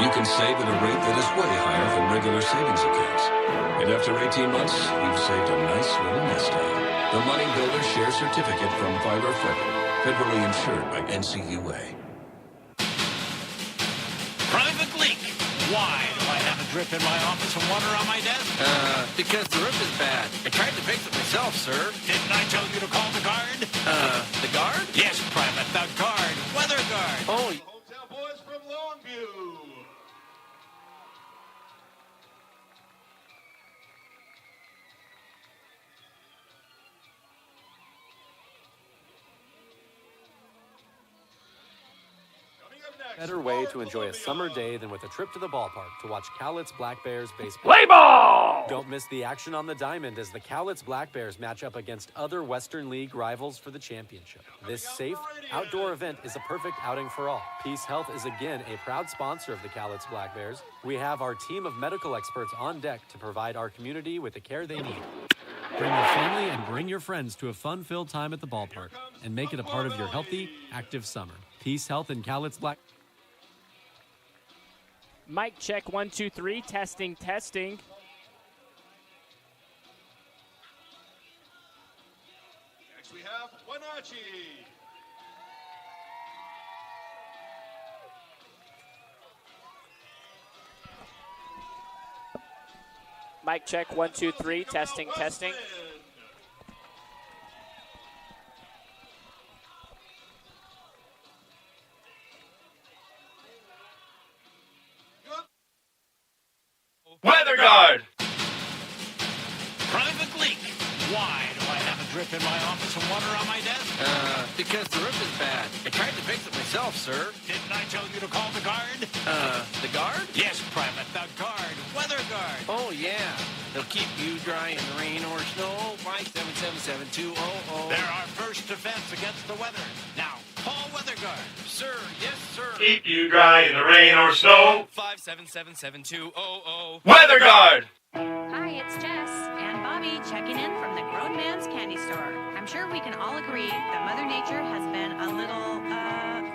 you can save at a rate that is way higher than regular savings accounts. And after 18 months, you've saved a nice little nest egg. The Money Builder Share Certificate from Fiber Federal, federally insured by NCUA. Private leak. Why do I have a drip in my office and water on my desk? Because the roof is bad. I tried to fix it myself, sir. Didn't I tell you to call the guard? The guard? Yes, Private, the guard. Weather guard. Oh, Hotel boys from Longview. Better way to enjoy a summer day than with a trip to the ballpark to watch Cowlitz Black Bears baseball. Play ball! Don't miss the action on the diamond as the Cowlitz Black Bears match up against other Western League rivals for the championship. This safe, outdoor event is a perfect outing for all. Peace Health is again a proud sponsor of the Cowlitz Black Bears. We have our team of medical experts on deck to provide our community with the care they need. Bring your family and bring your friends to a fun-filled time at the ballpark and make it a part of your healthy, active summer. Peace Health and Cowlitz Black. Mic check, 1, 2, 3, testing. Next we have Wenatchee. Mic check, 1, 2, 3, testing. Weather guard. Private leak. Why do I have a drip in my office and water on my desk? because the roof is bad. I tried to fix it myself, sir. Didn't I tell you to call the guard? The guard? Yes, Private, the guard. Weather guard. Oh, yeah. They'll keep you dry in the rain or snow. 5777200. They're our first defense against the weather. Now, call Weather Guard. Sir, yes, sir. Keep you dry in the rain or snow. 5777200. Weather guard. Hi, it's Jess and Bobby checking in from the Grown Man's Candy Store. I'm sure we can all agree that Mother Nature has been a little,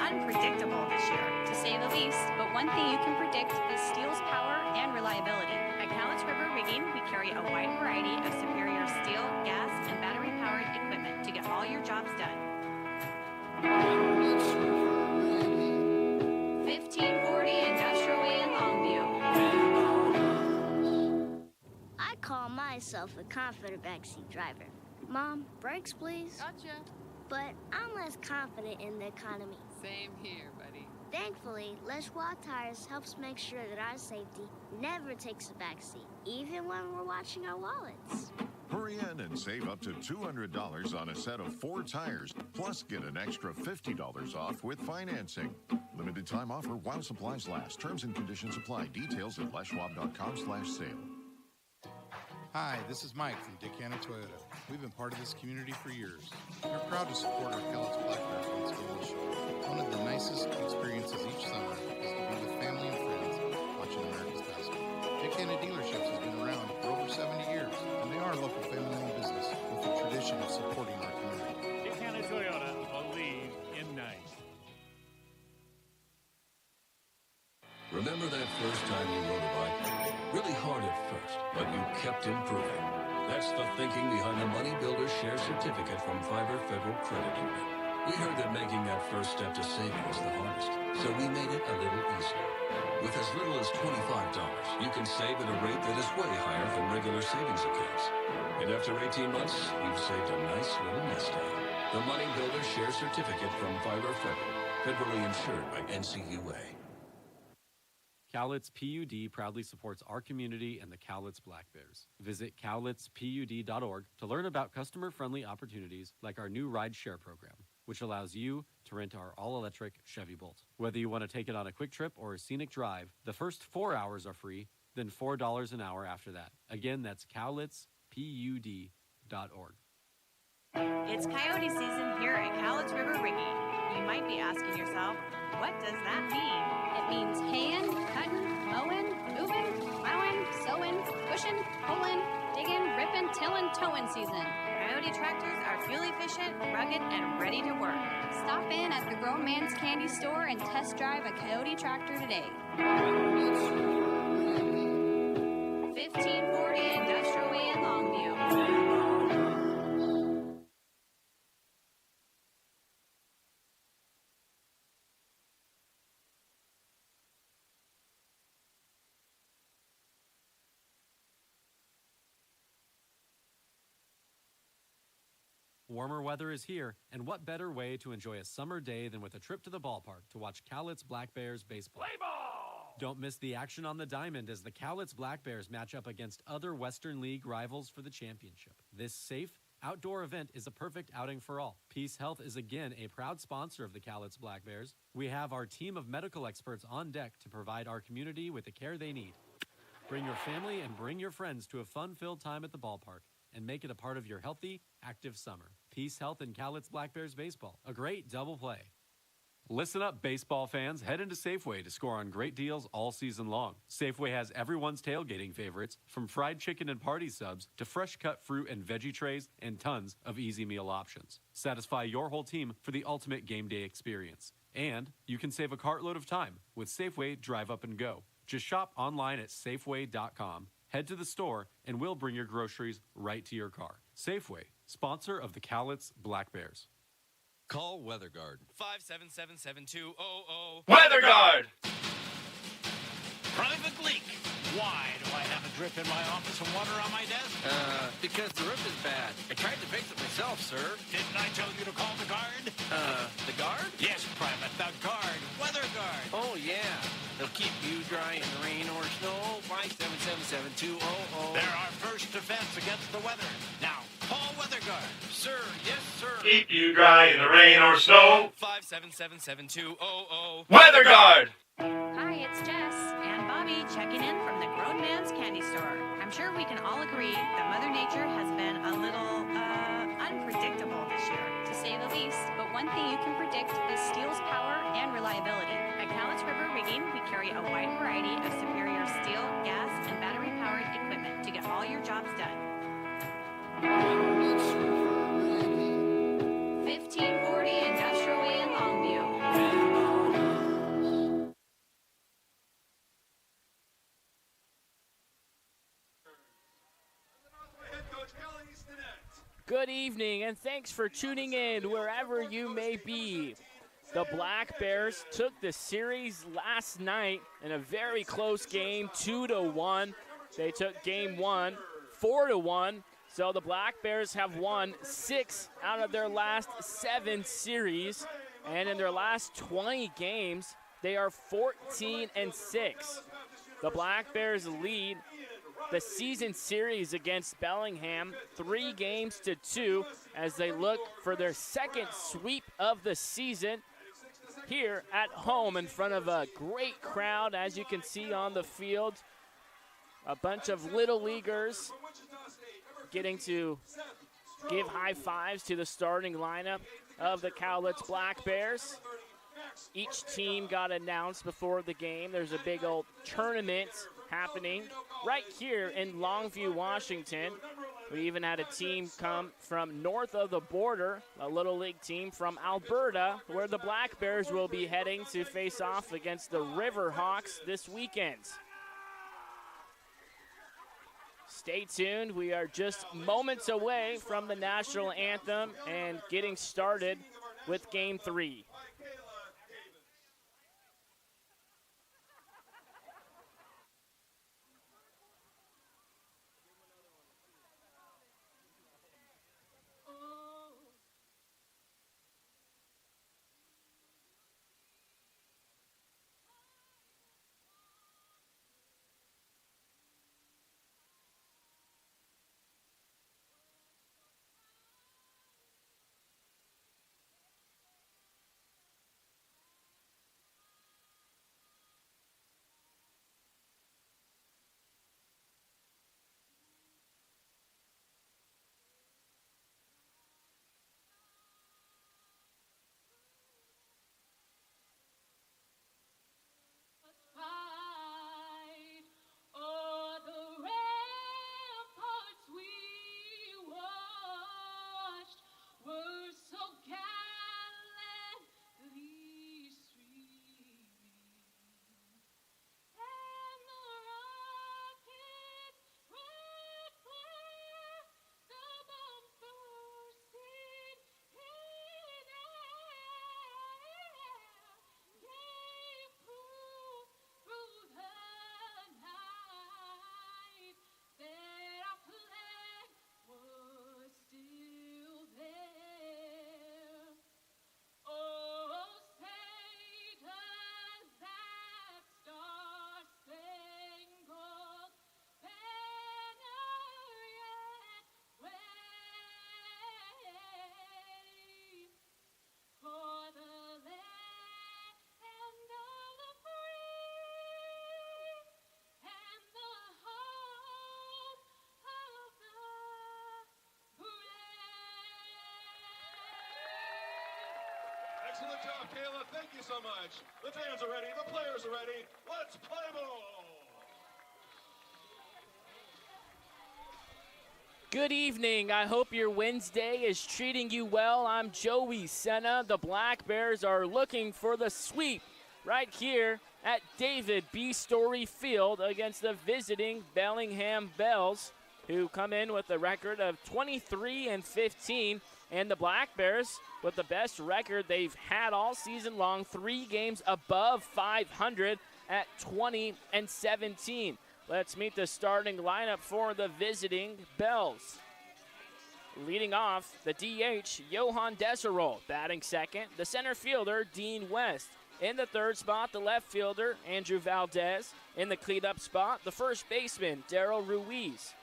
unpredictable this year, to say the least. But one thing you can predict is steel's power and reliability. At Cowlitz River Rigging, we carry a wide variety of superior steel, gas, and battery-powered equipment to get all your jobs done. 1540 Industrial Way in Longview. I call myself a confident backseat driver. Mom, brakes please. Gotcha. But I'm less confident in the economy. Same here, buddy. Thankfully, Les Schwab Tires helps make sure that our safety never takes a backseat, even when we're watching our wallets. Hurry in and save up to $200 on a set of 4 tires, plus get an extra $50 off with financing. Limited time offer while supplies last. Terms and conditions apply. Details at leschwab.com/sale. Hi, this is Mike from Dick Hanna Toyota. We've been part of this community for years. We're proud to support our Cowlitz Black Bears Thanksgiving show. One of the nicest experiences each summer is to be with family and friends watching America's basket. Dick Hanna Dealerships has been around for over 70 years, and they are a local family-owned business with a tradition of supporting our community. Dick Hanna Toyota, believe in nice. Remember that first time you rode a bike? Really hard at first, but you kept improving. That's the thinking behind the Money Builder Share Certificate from Fiber Federal Credit Union. We heard that making that first step to saving was the hardest, so we made it a little easier. With as little as $25, you can save at a rate that is way higher than regular savings accounts. And after 18 months, you've saved a nice little nest egg. The Money Builder Share Certificate from Fiber Federal, federally insured by NCUA. Cowlitz PUD proudly supports our community and the Cowlitz Black Bears. Visit cowlitzpud.org to learn about customer-friendly opportunities like our new ride share program, which allows you to rent our all-electric Chevy Bolt. Whether you want to take it on a quick trip or a scenic drive, the first 4 hours are free, then $4 an hour after that. Again, that's cowlitzpud.org. It's coyote season here at Cowlitz River Rigging. You might be asking yourself, what does that mean? It means haying, cutting, mowing, moving, plowing, sowing, pushing, pulling, digging, ripping, tilling, towing season. Coyote tractors are fuel efficient, rugged, and ready to work. Stop in at the Grown Man's Candy Store and test drive a Coyote tractor today. 1540 Industrial Way in Longview. Warmer weather is here, and what better way to enjoy a summer day than with a trip to the ballpark to watch Cowlitz Black Bears baseball. Play ball! Don't miss the action on the diamond as the Cowlitz Black Bears match up against other Western League rivals for the championship. This safe, outdoor event is a perfect outing for all. Peace Health is again a proud sponsor of the Cowlitz Black Bears. We have our team of medical experts on deck to provide our community with the care they need. Bring your family and bring your friends to a fun-filled time at the ballpark and make it a part of your healthy, active summer. Peace Health and Cowlitz Black Bears baseball. A great double play. Listen up, baseball fans. Head into Safeway to score on great deals all season long. Safeway has everyone's tailgating favorites, from fried chicken and party subs to fresh cut fruit and veggie trays and tons of easy meal options. Satisfy your whole team for the ultimate game day experience. And you can save a cartload of time with Safeway Drive Up and Go. Just shop online at Safeway.com. Head to the store, and we'll bring your groceries right to your car. Safeway, sponsor of the Cowlitz Black Bears. Call WeatherGuard. 577-7200. WeatherGuard! Private leak. Why do I have a drip in my office and water on my desk? Because the roof is bad. I tried to fix it myself, sir. Didn't I tell you to call the guard? The guard? Yes, Private, the guard. WeatherGuard. Oh, yeah. They'll keep you dry in the rain or snow. 577-7200. They're our first defense against the weather. Now, call WeatherGuard. Sir, yes, sir. Keep you dry in the rain or snow. 577-7200. WeatherGuard! Hi, it's Jess and Bobby checking in from the Grown Man's Candy Store. I'm sure we can all agree that Mother Nature has been a little, unpredictable this year, to say the least. But one thing you can predict is steel's power and reliability. At Cowlitz River Rigging, we carry a wide variety of superior steel, gas, and battery-powered equipment to get all your jobs done. 1540 Industrial Way in Longview. Good evening, and thanks for tuning in wherever you may be. The Black Bears took the series last night in a very close game, 2-1. They took game one, 4-1. So the Black Bears have won 6 out of their last 7 series. And in their last 20 games, they are 14-6. The Black Bears lead the season series against Bellingham 3-2 as they look for their second sweep of the season here at home in front of a great crowd, as you can see on the field. A bunch of little leaguers getting to give high fives to the starting lineup of the Cowlitz Black Bears. Each team got announced before the game. There's a big old tournament happening right here in Longview, Washington. We even had a team come from north of the border, a Little League team from Alberta, where the Black Bears will be heading to face off against the Riverhawks this weekend. Stay tuned. We are just moments away from the national anthem and getting started with Game 3. Excellent job, Kayla. Thank you so much. The fans are ready. The players are ready. Let's play ball. Good evening. I hope your Wednesday is treating you well. I'm Joey Senna. The Black Bears are looking for the sweep right here at David B. Story Field against the visiting Bellingham Bells, who come in with a record of 23-15, and the Black Bears with the best record they've had all season long, 3 games above 500 at 20-17. Let's meet the starting lineup for the visiting Bells. Leading off, the DH, Johan Deserol, batting second. The center fielder, Dean West. In the third spot, the left fielder, Andrew Valdez. In the cleanup spot, the first baseman, Daryl Ruiz.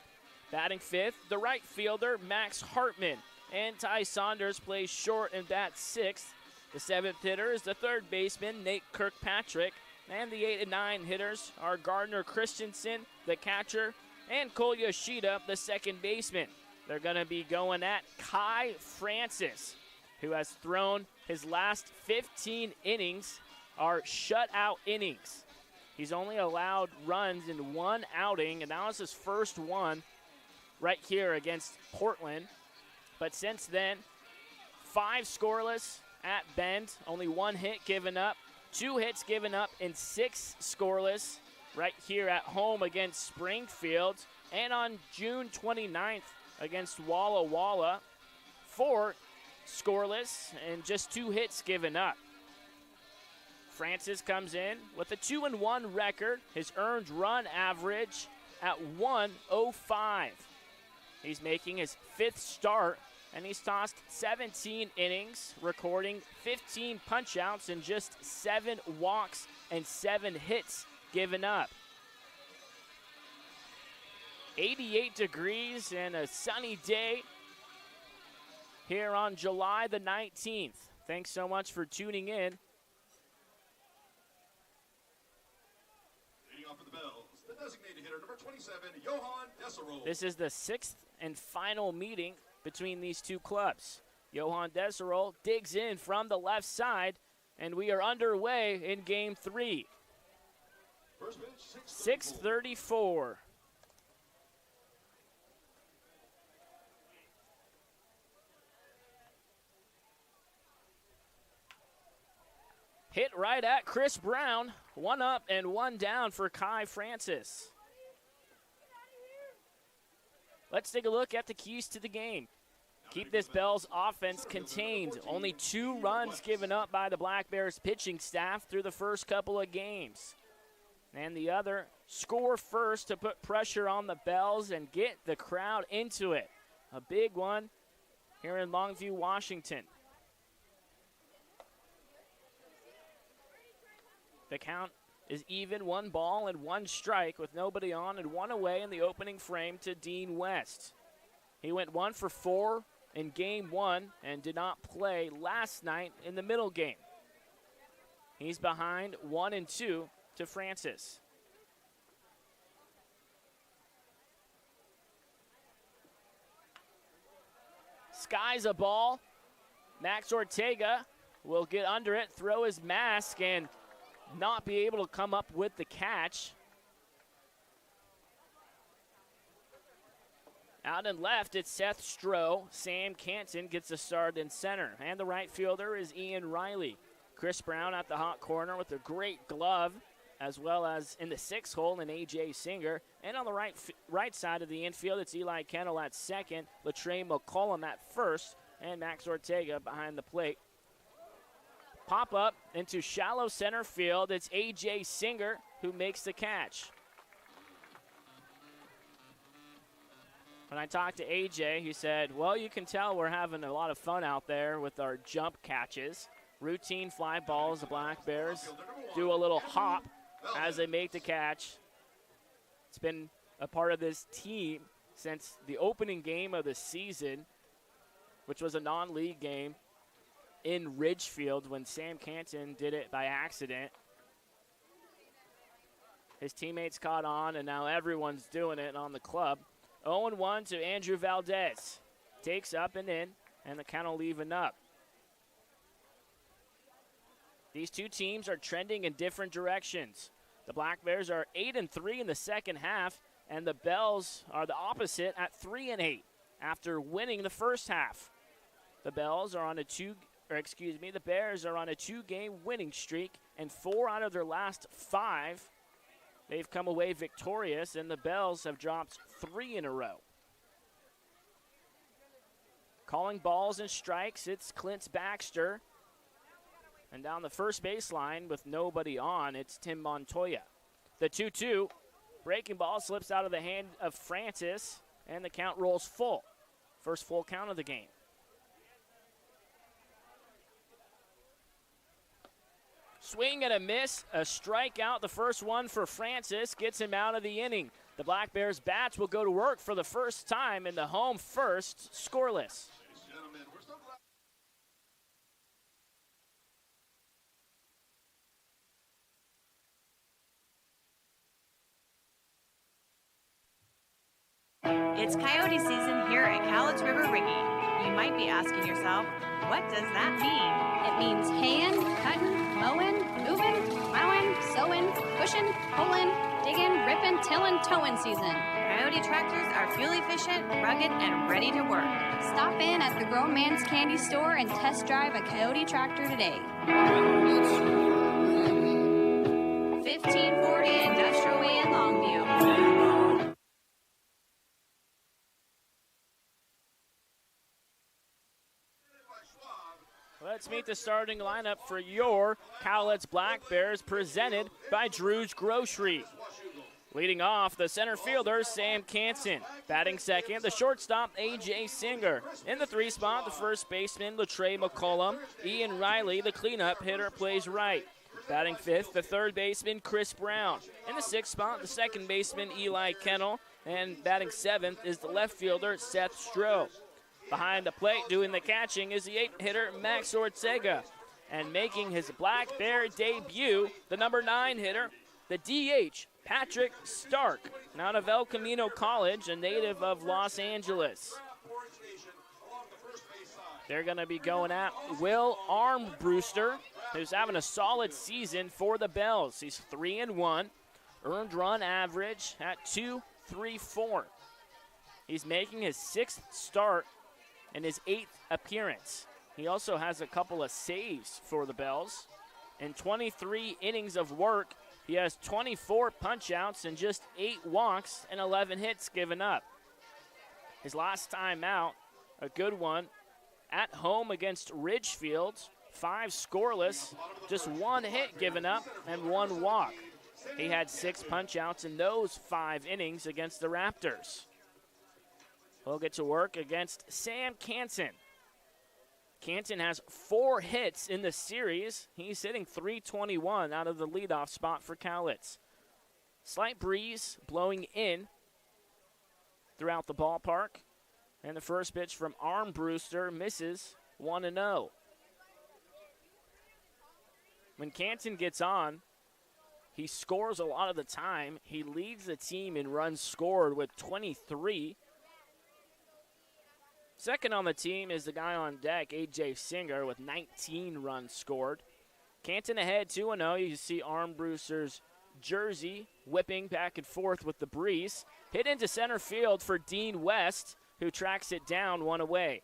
Batting fifth, the right fielder, Max Hartman. And Ty Saunders plays short and bats sixth. The seventh hitter is the third baseman, Nate Kirkpatrick. And the 8 and 9 hitters are Gardner Christensen, the catcher, and Cole Yoshida, the second baseman. They're going to be going at Kai Francis, who has thrown his last 15 innings, are shutout innings. He's only allowed runs in one outing, and that was his first one right here against Portland. But since then, 5 scoreless at Bend, only 1 hit given up. 2 hits given up and 6 scoreless right here at home against Springfield. And on June 29th against Walla Walla, 4 scoreless and just 2 hits given up. Francis comes in with a 2-1 record. His earned run average at 105. He's making his 5th start, and he's tossed 17 innings, recording 15 punch-outs and just 7 walks and 7 hits given up. 88 degrees and a sunny day here on July the 19th. Thanks so much for tuning in. Leading off for the Bells, the designated hitter, number 27, Johan Deserol. This is the 6th and final meeting between these two clubs. Johan Deserol digs in from the left side, and we are underway in Game 3. 6:34. Hit right at Chris Brown. 1 up and 1 down for Kai Francis. Let's take a look at the keys to the game. Keep this Bells offense contained. Only 2 runs given up by the Black Bears pitching staff through the first couple of games. And the other, score first to put pressure on the Bells and get the crowd into it. A big one here in Longview, Washington. The count is even, 1 ball and 1 strike with nobody on and 1 away in the opening frame to Dean West. He went 1 for 4 in Game 1 and did not play last night in the middle game. He's behind 1-2 to Francis. Skies a ball. Max Ortega will get under it, throw his mask, and not be able to come up with the catch. Out and left, it's Seth Stroh. Sam Canton gets a start in center. And the right fielder is Ian Riley. Chris Brown at the hot corner with a great glove, as well as in the 6th hole in A.J. Singer. And on the right side of the infield, it's Eli Kennel at second, Latrey McCollum at first, and Max Ortega behind the plate. Pop up into shallow center field. It's A.J. Singer who makes the catch. When I talked to AJ, he said, well, you can tell we're having a lot of fun out there with our jump catches. Routine fly balls. The Black Bears do a little hop as they make the catch. It's been a part of this team since the opening game of the season, which was a non-league game in Ridgefield when Sam Canton did it by accident. His teammates caught on, and now everyone's doing it on the club. 0-1 to Andrew Valdez. Takes up and in, and the count will leave up. These two teams are trending in different directions. The Black Bears are 8-3 in the second half, and the Bells are the opposite at 3-8 after winning the first half. The Bears are on a two-game winning streak, and 4 out of their last 5 they've come away victorious, and the Bells have dropped 3 in a row. Calling balls and strikes, it's Clint Baxter. And down the first baseline with nobody on, it's Tim Montoya. The 2-2, breaking ball slips out of the hand of Francis, and the count rolls full. First full count of the game. Swing and a miss, a strikeout. The first one for Francis gets him out of the inning. The Black Bears bats will go to work for the first time in the home first, scoreless. It's coyote season here at Cowlitz River Riggy. You might be asking yourself, what does that mean? It means haying, cutting, mowing, moving, plowing, sowing, pushing, pulling, digging, ripping, tilling, towing season. Coyote tractors are fuel efficient, rugged, and ready to work. Stop in at the Grown Man's Candy Store and test drive a Coyote tractor today. 1540 Industrial Way in Longview. Let's meet the starting lineup for your Cowlitz Black Bears, presented by Drew's Grocery. Leading off, the center fielder, Sam Canton. Batting second, the shortstop, A.J. Singer. In the 3 spot, the first baseman, Latrey McCollum. Ian Riley, the cleanup hitter, plays right. Batting 5th, the third baseman, Chris Brown. In the 6th spot, the second baseman, Eli Kennel. And batting 7th is the left fielder, Seth Stroh. Behind the plate doing the catching is the 8th hitter, Max Ortega. And making his Black Bear debut, the number 9 hitter, the DH, Patrick Stark, out of El Camino College, a native of Los Angeles. They're going to be going at Will Armbruster, who's having a solid season for the Bells. He's 3-1, earned run average at .234. He's making his 6th start and his 8th appearance. He also has a couple of saves for the Bells. In 23 innings of work, he has 24 punch-outs and just 8 walks and 11 hits given up. His last time out, a good one, at home against Ridgefield, 5 scoreless, just 1 hit given up and 1 walk. He had 6 punch-outs in those 5 innings against the Raptors. We'll get to work against Sam Canton. Canton has 4 hits in the series. He's hitting .321 out of the leadoff spot for Cowlitz. Slight breeze blowing in throughout the ballpark. And the first pitch from Armbruster misses 1-0. When Canton gets on, he scores a lot of the time. He leads the team in runs scored with 23. Second on the team is the guy on deck, A.J. Singer, with 19 runs scored. Canton ahead 2-0. You see Armbruster's jersey, whipping back and forth with the breeze. Hit into center field for Dean West, who tracks it down one away.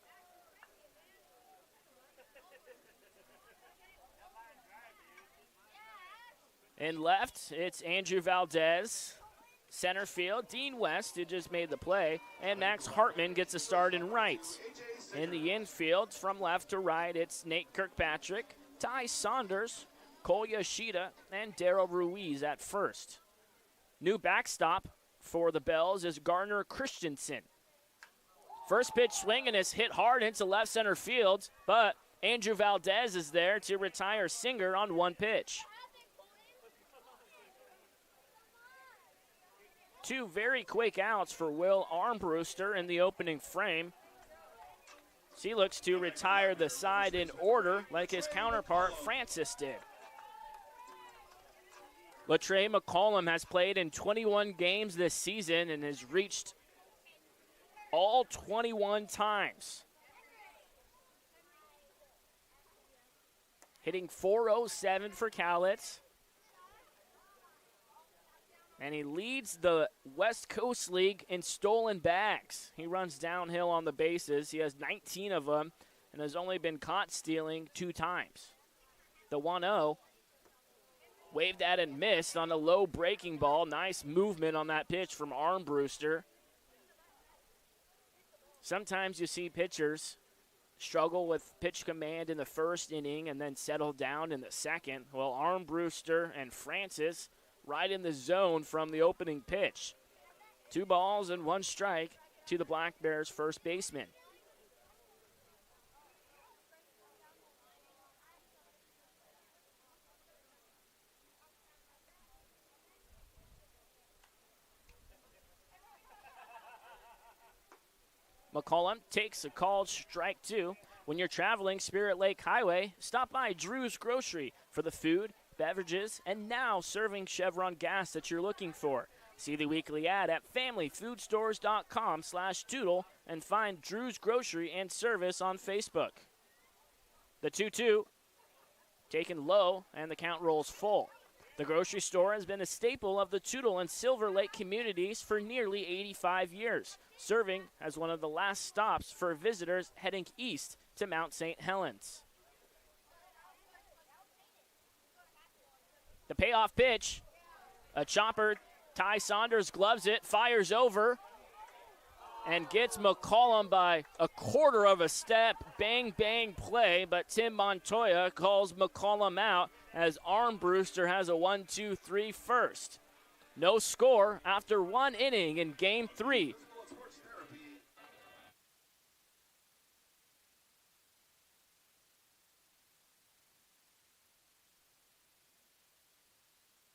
In left, it's Andrew Valdez. Center field, Dean West, who just made the play, and Max Hartman gets a start in right. In the infield, from left to right, it's Nate Kirkpatrick, Ty Saunders, Cole Yoshida, and Daryl Ruiz at first. New backstop for the Bells is Garner Christensen. First pitch swing and is hit hard into left center field, but Andrew Valdez is there to retire Singer on one pitch. Two very quick outs for Will Armbruster in the opening frame. He looks to retire the side in order like his counterpart Francis did. Latrey McCollum has played in 21 games this season and has reached all 21 times. Hitting .407 for Cowlitz. And he leads the West Coast League in stolen bags. He runs downhill on the bases. He has 19 of them and has only been caught stealing 2 times. The 1-0 waved at and missed on a low breaking ball. Nice movement on that pitch from Armbruster. Sometimes you see pitchers struggle with pitch command in the first inning and then settle down in the second. Well, Armbruster and Francis right in the zone from the opening pitch. 2 balls and 1 strike to the Black Bears first baseman. McCollum takes a called strike 2. When you're traveling Spirit Lake Highway, stop by Drew's Grocery for the food, beverages, and now serving Chevron gas that you're looking for. See the weekly ad at familyfoodstores.com/Toodle and find Drew's Grocery and Service on Facebook. The 2-2 taken low, and the count rolls full. The grocery store has been a staple of the Toodle and Silver Lake communities for nearly 85 years, serving as one of the last stops for visitors heading east to Mount St. Helens. The payoff pitch, a chopper. Ty Saunders gloves it, fires over, and gets McCollum by a quarter of a step. Bang, bang play, but Tim Montoya calls McCollum out as Armbruster has a 1-2-3 first. No score after 1 inning in Game 3.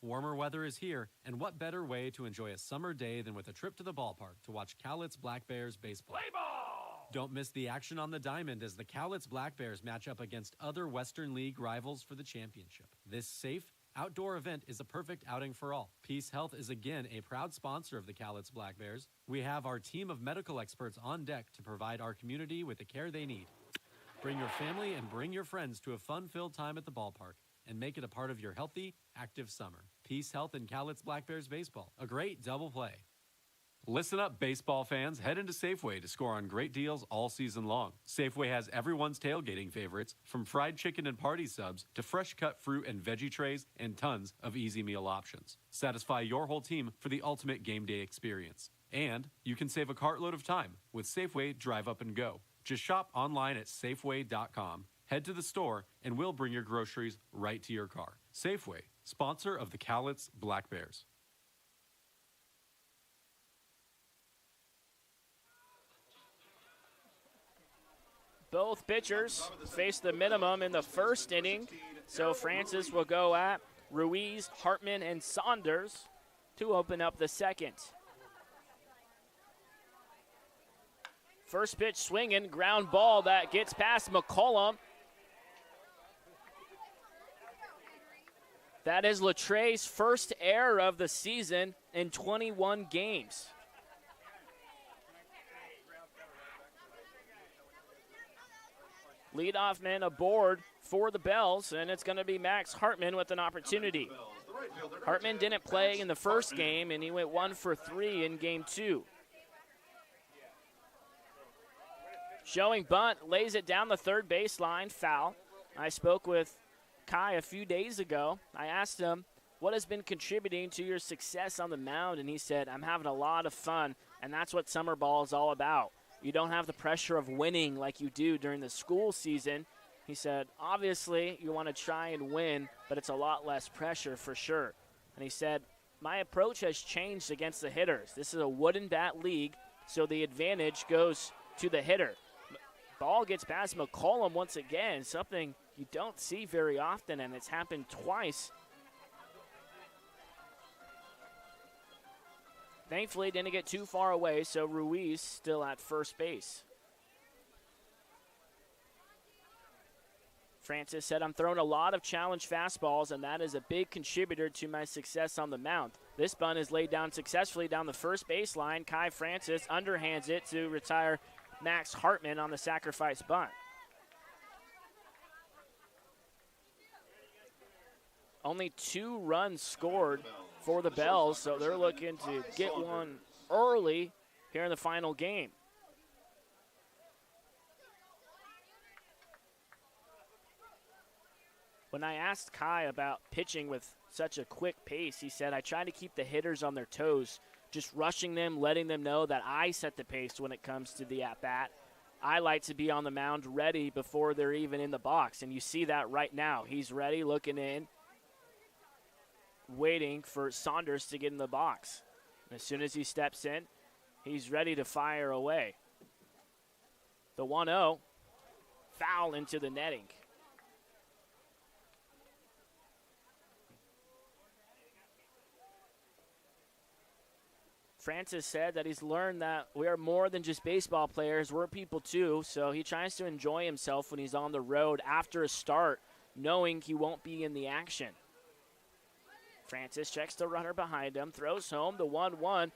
Warmer weather is here, and what better way to enjoy a summer day than with a trip to the ballpark to watch Cowlitz Black Bears baseball. Play ball! Don't miss the action on the diamond as the Cowlitz Black Bears match up against other Western League rivals for the championship. This safe, outdoor event is a perfect outing for all. Peace Health is again a proud sponsor of the Cowlitz Black Bears. We have our team of medical experts on deck to provide our community with the care they need. Bring your family and bring your friends to a fun-filled time at the ballpark and make it a part of your healthy, active summer. Peace Health and Cowlitz Black Bears baseball. A great double play. Listen up, baseball fans. Head into Safeway to score on great deals all season long. Safeway has everyone's tailgating favorites, from fried chicken and party subs to fresh cut fruit and veggie trays and tons of easy meal options. Satisfy your whole team for the ultimate game day experience. And you can save a cartload of time with Safeway Drive Up and Go. Just shop online at Safeway.com. Head to the store, and we'll bring your groceries right to your car. Safeway, sponsor of the Cowlitz Black Bears. Both pitchers face the minimum in the first inning, so Francis will go at Ruiz, Hartman, and Saunders to open up the second. First pitch swinging, ground ball that gets past McCollum. That is Latrey's first error of the season in 21 games. Leadoff man aboard for the Bells, and it's going to be Max Hartman with an opportunity. Hartman didn't play in the first game, and he went 1 for 3 in game 2. Showing bunt, lays it down the third baseline, foul. I spoke with Kai a few days ago. I asked him, what has been contributing to your success on the mound? And he said, I'm having a lot of fun, and that's what summer ball is all about. You don't have the pressure of winning like you do during the school season. He said, obviously, you want to try and win, but it's a lot less pressure for sure. And he said, my approach has changed against the hitters. This is a wooden bat league, so the advantage goes to the hitter. Ball gets past McCollum once again, something you don't see very often, and it's happened twice. Thankfully, didn't get too far away, so Ruiz still at first base. Francis said, I'm throwing a lot of challenge fastballs, and that is a big contributor to my success on the mound. This bunt is laid down successfully down the first baseline. Kai Francis underhands it to retire Max Hartman on the sacrifice bunt. Only 2 runs scored for the Bells, so they're looking to get one early here in the final game. When I asked Kai about pitching with such a quick pace, he said, I try to keep the hitters on their toes, just rushing them, letting them know that I set the pace when it comes to the at-bat. I like to be on the mound ready before they're even in the box, and you see that right now. He's ready, looking in, waiting for Saunders to get in the box. As soon as he steps in, he's ready to fire away. The 1-0, foul into the netting. Francis said that he's learned that we are more than just baseball players, we're people too, so he tries to enjoy himself when he's on the road after a start, knowing he won't be in the action. Francis checks the runner behind him, throws home the 1-1,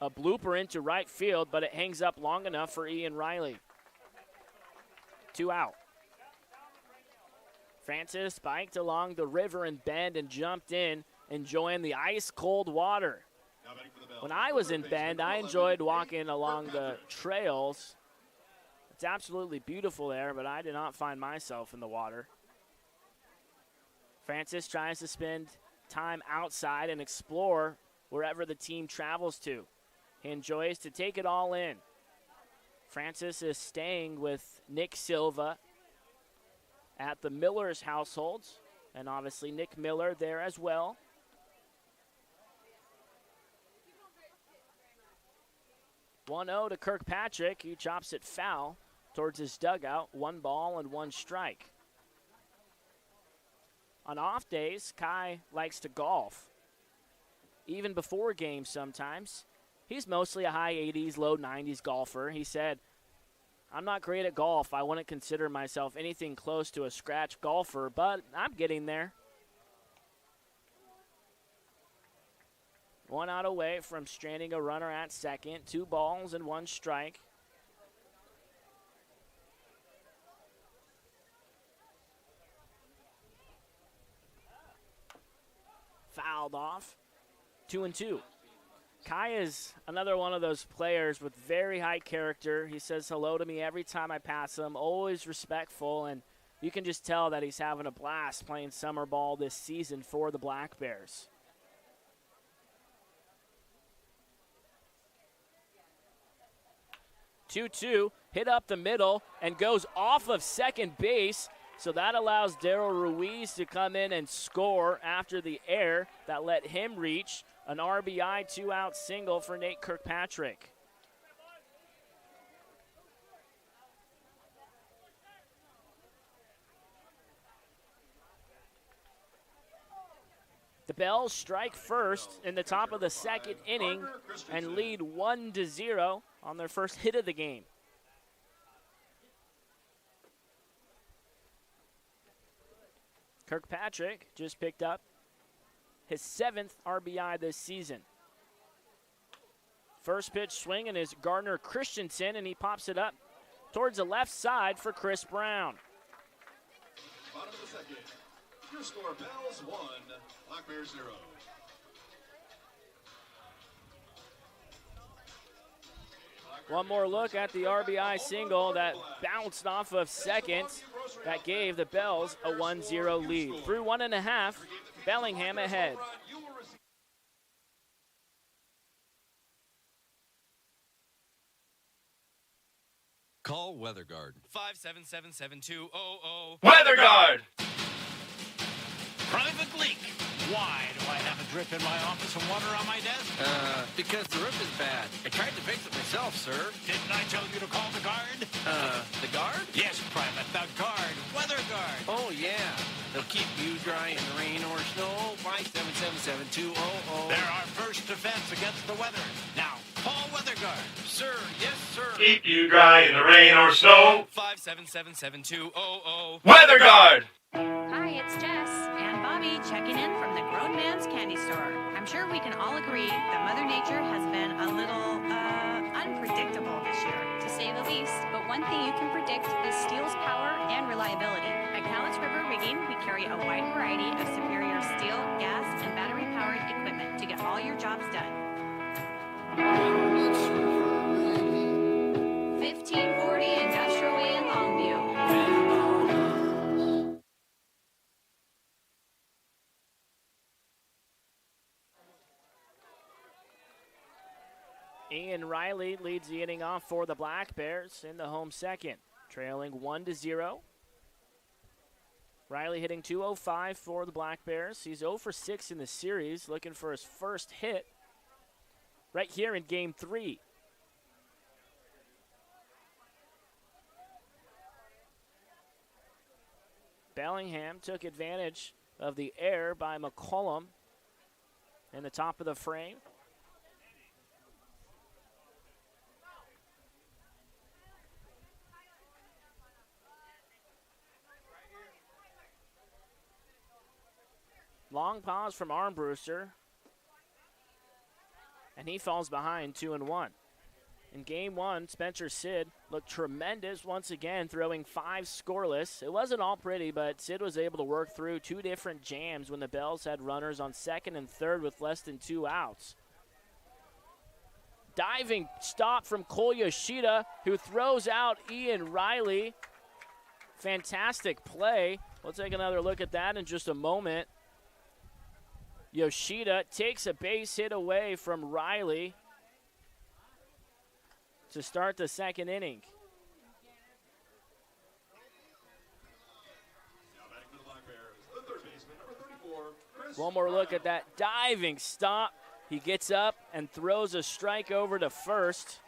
a blooper into right field, but it hangs up long enough for Ian Riley. 2 out. Francis biked along the river and bend and jumped in, enjoying the ice-cold water. When I was in Bend, I enjoyed walking along the trails. It's absolutely beautiful there, but I did not find myself in the water. Francis tries to spend time outside and explore wherever the team travels to. He enjoys to take it all in. Francis is staying with Nick Silva at the Miller's households, and obviously Nick Miller there as well. "1-0 to Kirkpatrick. He chops it foul towards his dugout. 1 ball and 1 strike. On off days, Kai likes to golf. Even before games sometimes. He's mostly a high 80s, low 90s golfer. He said, I'm not great at golf. I wouldn't consider myself anything close to a scratch golfer, but I'm getting there. 1 out away from stranding a runner at second. 2 balls and 1 strike. Fouled off. 2-2. Kai is another one of those players with very high character. He says hello to me every time I pass him, always respectful, and you can just tell that he's having a blast playing summer ball this season for the Black Bears. "2-2, hit up the middle and goes off of second base. So that allows Daryl Ruiz to come in and score after the error that let him reach an RBI 2-out single for Nate Kirkpatrick. The Bells strike first in the top of the second inning and lead 1-0 on their first hit of the game. Kirkpatrick just picked up his 7th RBI this season. First pitch swinging is Gardner Christensen, and he pops it up towards the left side for Chris Brown. Bottom of the second. Your score, Bells 1, Black Bears 0. One more look at the RBI single that bounced off of second. That gave the Bells a 1-0 lead. Through 1.5, Bellingham ahead. Call WeatherGuard. 577-7200. WeatherGuard! Private leak. Why do I have a drip in my office and water on my desk? Because the roof is bad. I tried to fix it myself, sir. Didn't I tell you to call the guard? The guard? Yes, Private, the guard. WeatherGuard. Oh, yeah. They'll keep you dry in the rain or snow. 577-7200. They're our first defense against the weather. Now, call WeatherGuard. Sir, yes, sir. Keep you dry in the rain or snow. 577-7200. WeatherGuard! Hi, it's Jess and Bobby checking in from the Grown Man's Candy Store. I'm sure we can all agree that Mother Nature has been a little, unpredictable this year, to say the least. But one thing you can predict is steel's power and reliability. At Cowlitz River Rigging, we carry a wide variety of superior steel, gas, and battery-powered equipment to get all your jobs done. 1540 Industrial Way in Longview. Ian Riley leads the inning off for the Black Bears in the home second, trailing 1-0. Riley hitting .205 for the Black Bears. He's 0 for 6 in the series, looking for his first hit right here in Game 3. Bellingham took advantage of the error by McCollum in the top of the frame. Long pause from Armbruster, and he falls behind 2-1. In Game 1, Spencer Sid looked tremendous once again, throwing 5 scoreless. It wasn't all pretty, but Sid was able to work through 2 different jams when the Bells had runners on second and third with less than 2 outs. Diving stop from Cole Yoshida, who throws out Ian Riley. Fantastic play. We'll take another look at that in just a moment. Yoshida takes a base hit away from Riley to start the second inning. One more look at that diving stop. He gets up and throws a strike over to first.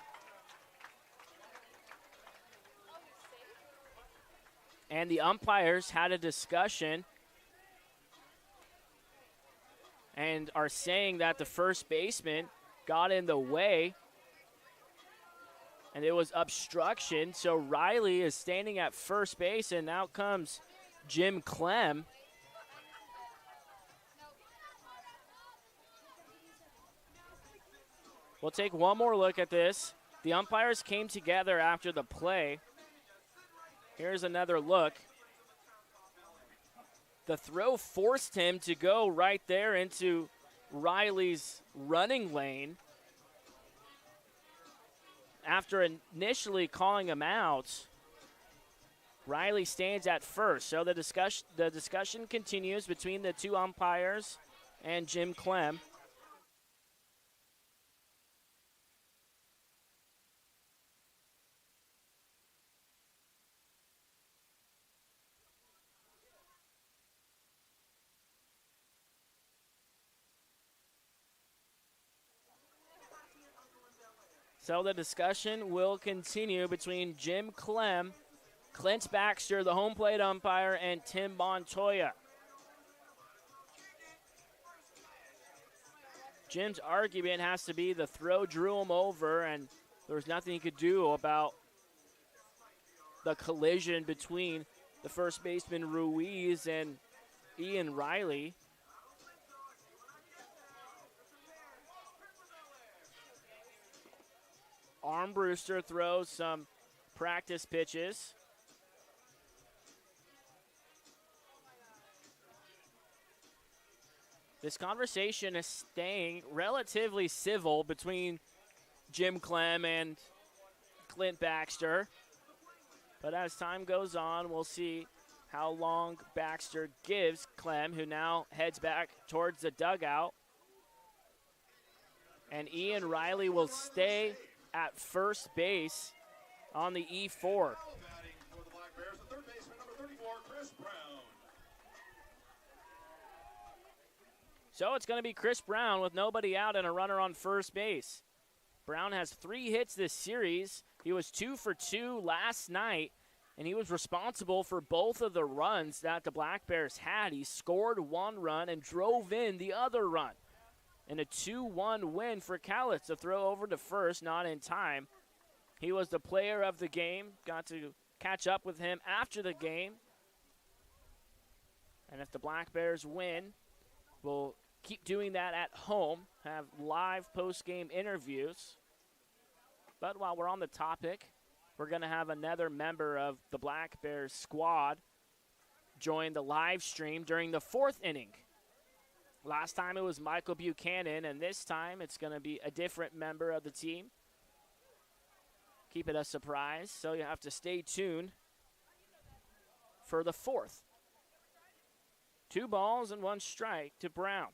And the umpires had a discussion and are saying that the first baseman got in the way and it was obstruction. So Riley is standing at first base, and now comes Jim Clem. We'll take one more look at this. The umpires came together after the play. Here's another look. The throw forced him to go right there into Riley's running lane. After initially calling him out, Riley stands at first. So the discussion continues between the two umpires and Jim Clem. So the discussion will continue between Jim Clem, Clint Baxter, the home plate umpire, and Tim Montoya. Jim's argument has to be the throw drew him over, and there was nothing he could do about the collision between the first baseman Ruiz and Ian Riley. Armbruster throws some practice pitches. This conversation is staying relatively civil between Jim Clem and Clint Baxter. But as time goes on, we'll see how long Baxter gives Clem, who now heads back towards the dugout. And Ian Riley will stay at first base on the E4. So it's going to be Chris Brown with nobody out and a runner on first base. Brown has 3 hits this series. He was 2 for 2 last night, and he was responsible for both of the runs that the Black Bears had. He scored 1 run and drove in the other run. And a 2-1 win for Cowlitz. To throw over to first, not in time. He was the player of the game. Got to catch up with him after the game. And if the Black Bears win, we'll keep doing that at home, have live post-game interviews. But while we're on the topic, we're going to have another member of the Black Bears squad join the live stream during the 4th inning. Last time it was Michael Buchanan, and this time it's going to be a different member of the team. Keep it a surprise, so you have to stay tuned for the 4th. 2 balls and 1 strike to Brown.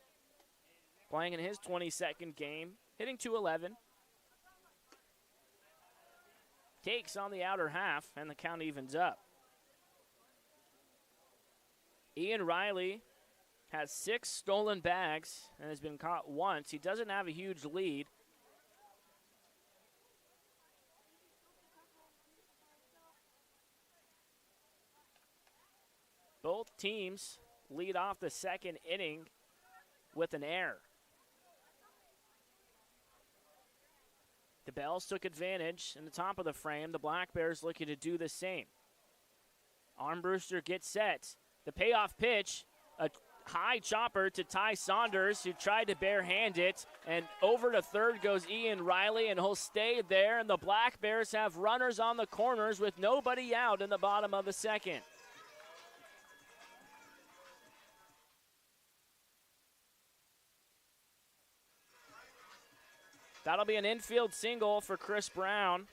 Playing in his 22nd game, hitting .211. Takes on the outer half, and the count evens up. Ian Riley has 6 stolen bags and has been caught once. He doesn't have a huge lead. Both teams lead off the 2nd inning with an error. The Bells took advantage in the top of the frame. The Black Bears looking to do the same. Armbruster gets set. The payoff pitch, a high chopper to Ty Saunders, who tried to barehand it. And over to third goes Ian Riley, and he'll stay there. And the Black Bears have runners on the corners with nobody out in the bottom of the 2nd. That'll be an infield single for Chris Brown,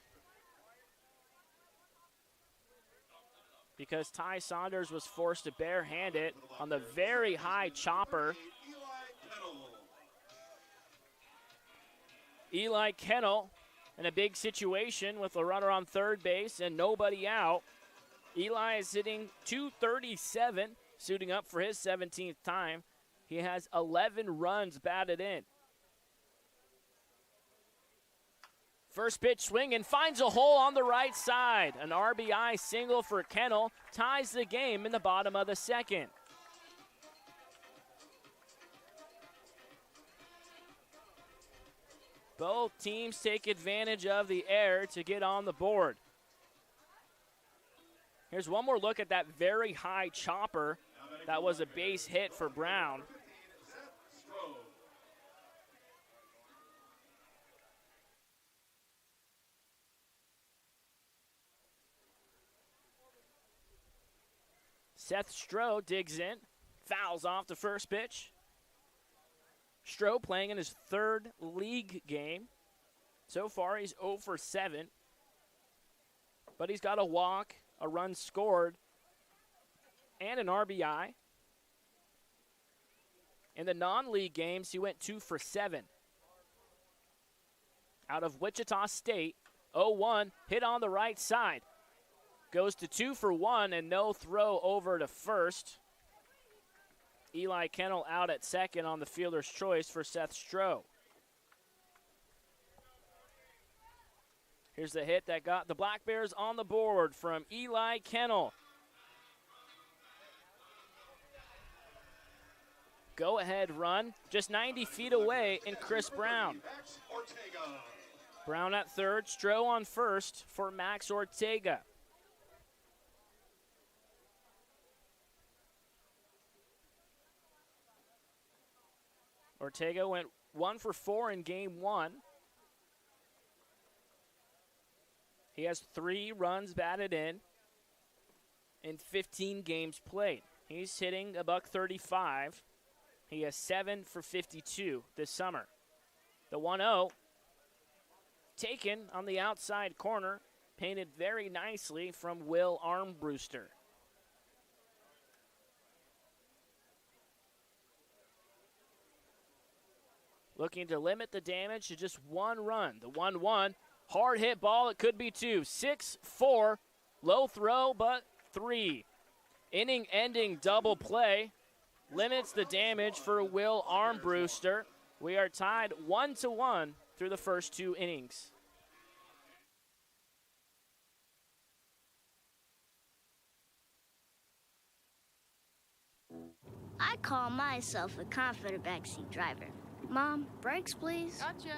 because Ty Saunders was forced to barehand it on the very high chopper. Eli Kennel in a big situation with a runner on third base and nobody out. Eli is hitting .237, suiting up for his 17th time. He has 11 runs batted in. First pitch swing and finds a hole on the right side. An RBI single for Kennel ties the game in the bottom of the 2nd. Both teams take advantage of the error to get on the board. Here's one more look at that very high chopper. That was a base hit for Brown. Seth Stroh digs in, fouls off the first pitch. Stroh playing in his 3rd league game. So far, he's 0 for 7. But he's got a walk, a run scored, and an RBI. In the non-league games, he went 2 for 7. Out of Wichita State, 0-1, hit on the right side. Goes to 2 for 1 and no throw over to first. Eli Kennel out at second on the fielder's choice for Seth Stroh. Here's the hit that got the Black Bears on the board from Eli Kennel. Go-ahead run, just 90 feet away, and Chris Brown. Brown at third, Stroh on first for Max Ortega. Ortega went 1 for 4 in game 1. He has 3 runs batted in 15 games played. He's hitting $135. He has 7 for 52 this summer. The 1-0 taken on the outside corner, painted very nicely from Will Armbruster. Looking to limit the damage to just one run. The 1-1, hard hit ball, it could be 2. 6-4, low throw, but 3. Inning-ending double play limits the damage for Will Armbruster. We are tied 1-1 through the first 2 innings. I call myself a confident backseat driver. Mom, brakes, please. Gotcha.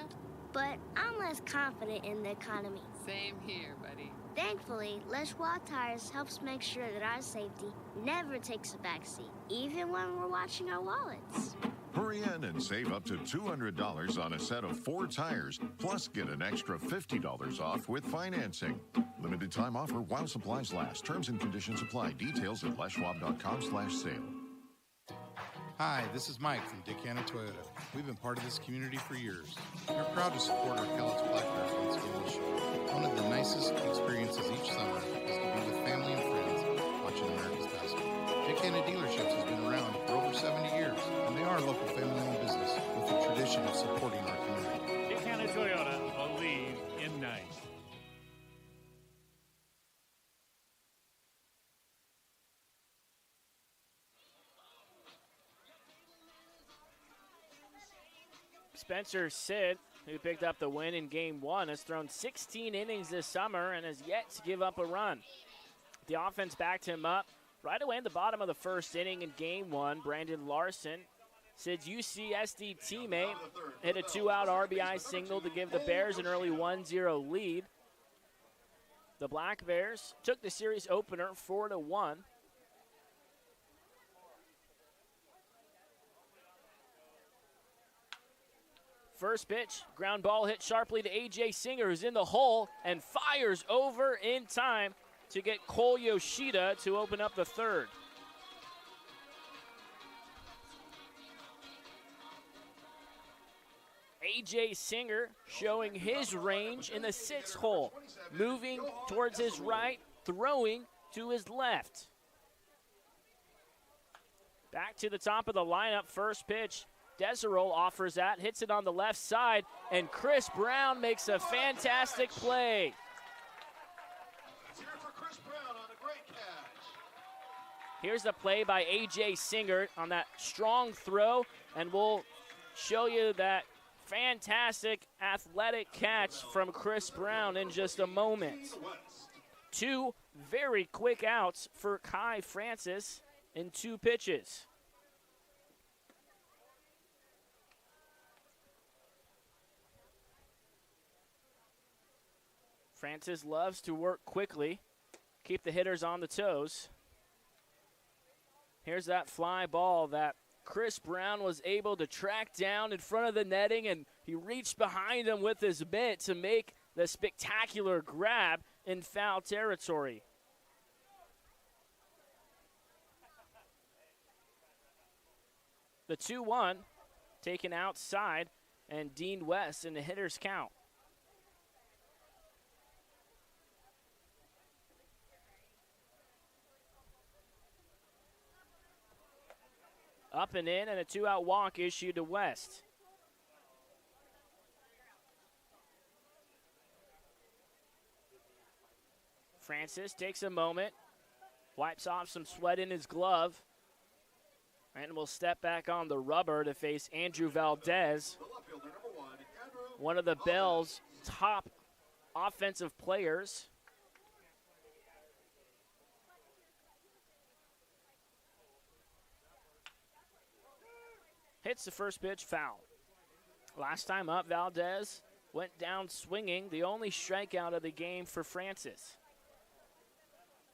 But I'm less confident in the economy. Same here, buddy. Thankfully, Leschwa Tires helps make sure that our safety never takes a backseat, even when we're watching our wallets. Hurry in and save up to $200 on a set of 4 tires, plus get an extra $50 off with financing. Limited time offer while supplies last. Terms and conditions apply. Details at leschwab.com/sale. Hi, this is Mike from Dick Hanna Toyota. We've been part of this community for years. We're proud to support our Cowlitz Black Bears once again this year. One of the nicest experiences each summer is to be with family and friends watching America's basketball. Dick Hanna Dealerships has been around for over 70 years, and they are a local family-owned business with a tradition of supporting our community. Dick Hanna Toyota, believe in nice. Spencer Sid, who picked up the win in Game 1, has thrown 16 innings this summer and has yet to give up a run. The offense backed him up right away in the bottom of the first inning in Game 1. Brandon Larson, Sid's UCSD teammate, hit a 2-out RBI single to give the Bears an early 1-0 lead. The Black Bears took the series opener 4-1. First pitch, ground ball hit sharply to A.J. Singer, who's in the hole and fires over in time to get Cole Yoshida to open up the third. A.J. Singer showing his range in the 6th hole, moving towards his right, throwing to his left. Back to the top of the lineup, first pitch. Deserol offers that, hits it on the left side, and Chris Brown makes a fantastic play. Here's the play by A.J. Singer on that strong throw, and we'll show you that fantastic athletic catch from Chris Brown in just a moment. 2 very quick outs for Kai Francis in 2 pitches. Francis loves to work quickly, keep the hitters on the toes. Here's that fly ball that Chris Brown was able to track down in front of the netting, and he reached behind him with his mitt to make the spectacular grab in foul territory. The 2-1 taken outside, and Dean West in the hitter's count. Up and in, and a 2-out walk issued to West. Francis takes a moment, wipes off some sweat in his glove, and will step back on the rubber to face Andrew Valdez, one of the Bell's top offensive players. Hits the first pitch, foul. Last time up, Valdez went down swinging, the only strikeout of the game for Francis.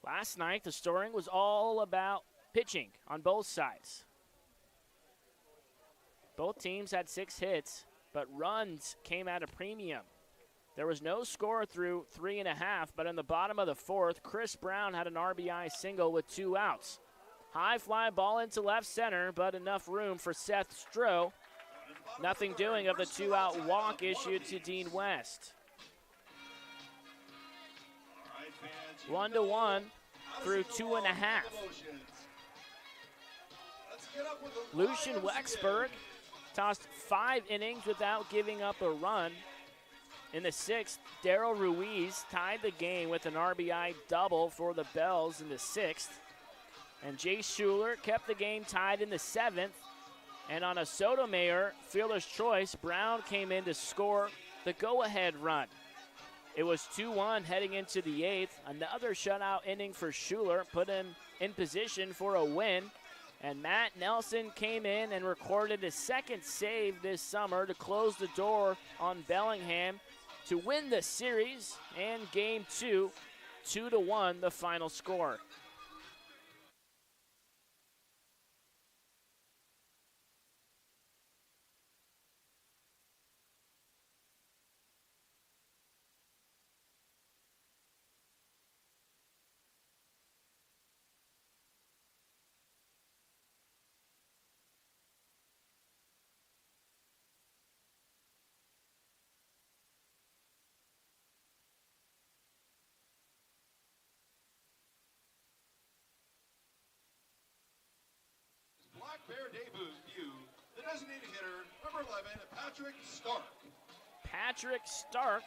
Last night, the scoring was all about pitching on both sides. Both teams had 6 hits, but runs came at a premium. There was no score through 3.5, but in the bottom of the 4th, Chris Brown had an RBI single with 2 outs. High fly ball into left center, but enough room for Seth Stroh. Nothing doing of the 2-out walk issued to Dean West. 1-1 through 2.5. Lucian Wexberg tossed 5 innings without giving up a run. In the 6th, Daryl Ruiz tied the game with an RBI double for the Bells in the 6th. And Jay Schuler kept the game tied in the 7th. And on a Sotomayor fielder's choice, Brown came in to score the go-ahead run. It was 2-1 heading into the 8th. Another shutout inning for Schuler put him in position for a win. And Matt Nelson came in and recorded his 2nd save this summer to close the door on Bellingham to win the series. And game 2, 2-1 the final score. Black Bear debut, the designated hitter, number 11, Patrick Stark. Patrick Stark,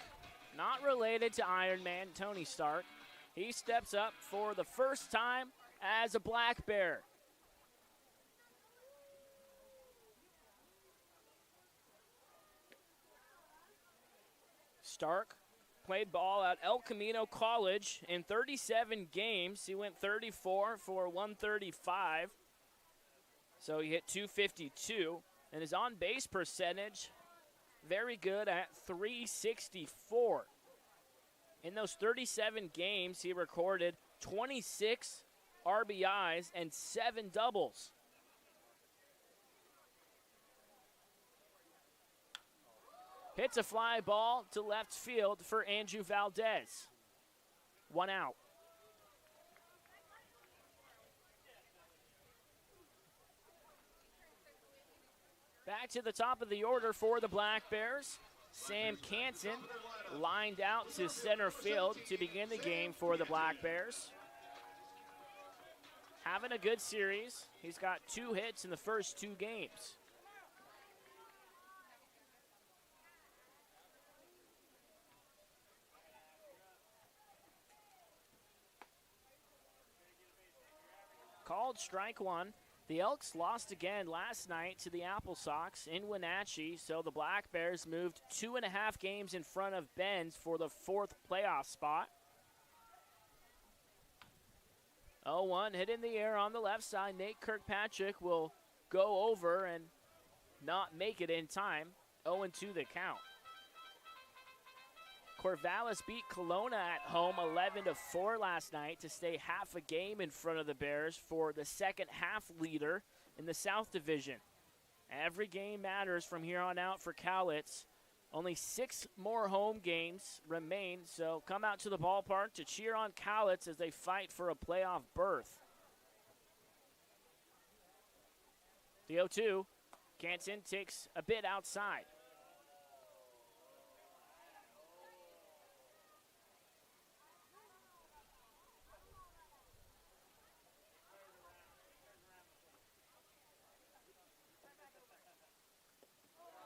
not related to Iron Man Tony Stark. He steps up for the first time as a Black Bear. Stark played ball at El Camino College in 37 games. He went 34 for 135. So he hit 252. And his on-base percentage, very good at .364. In those 37 games, he recorded 26 RBIs and 7 doubles. Hits a fly ball to left field for Andrew Valdez. 1 out. Back to the top of the order for the Black Bears. Sam Canton lined out to center field to begin the game for the Black Bears. Having a good series. He's got 2 hits in the first 2 games. Called strike 1. The Elks lost again last night to the Apple Sox in Wenatchee, so the Black Bears moved 2.5 games in front of Ben's for the 4th playoff spot. 0-1 hit in the air on the left side. Nate Kirkpatrick will go over and not make it in time. 0-2 the count. Corvallis beat Kelowna at home 11-4 last night to stay half a game in front of the Bears for the second half leader in the South Division. Every game matters from here on out for Cowlitz. Only 6 more home games remain, so come out to the ballpark to cheer on Cowlitz as they fight for a playoff berth. The 0-2, Canton takes a bit outside.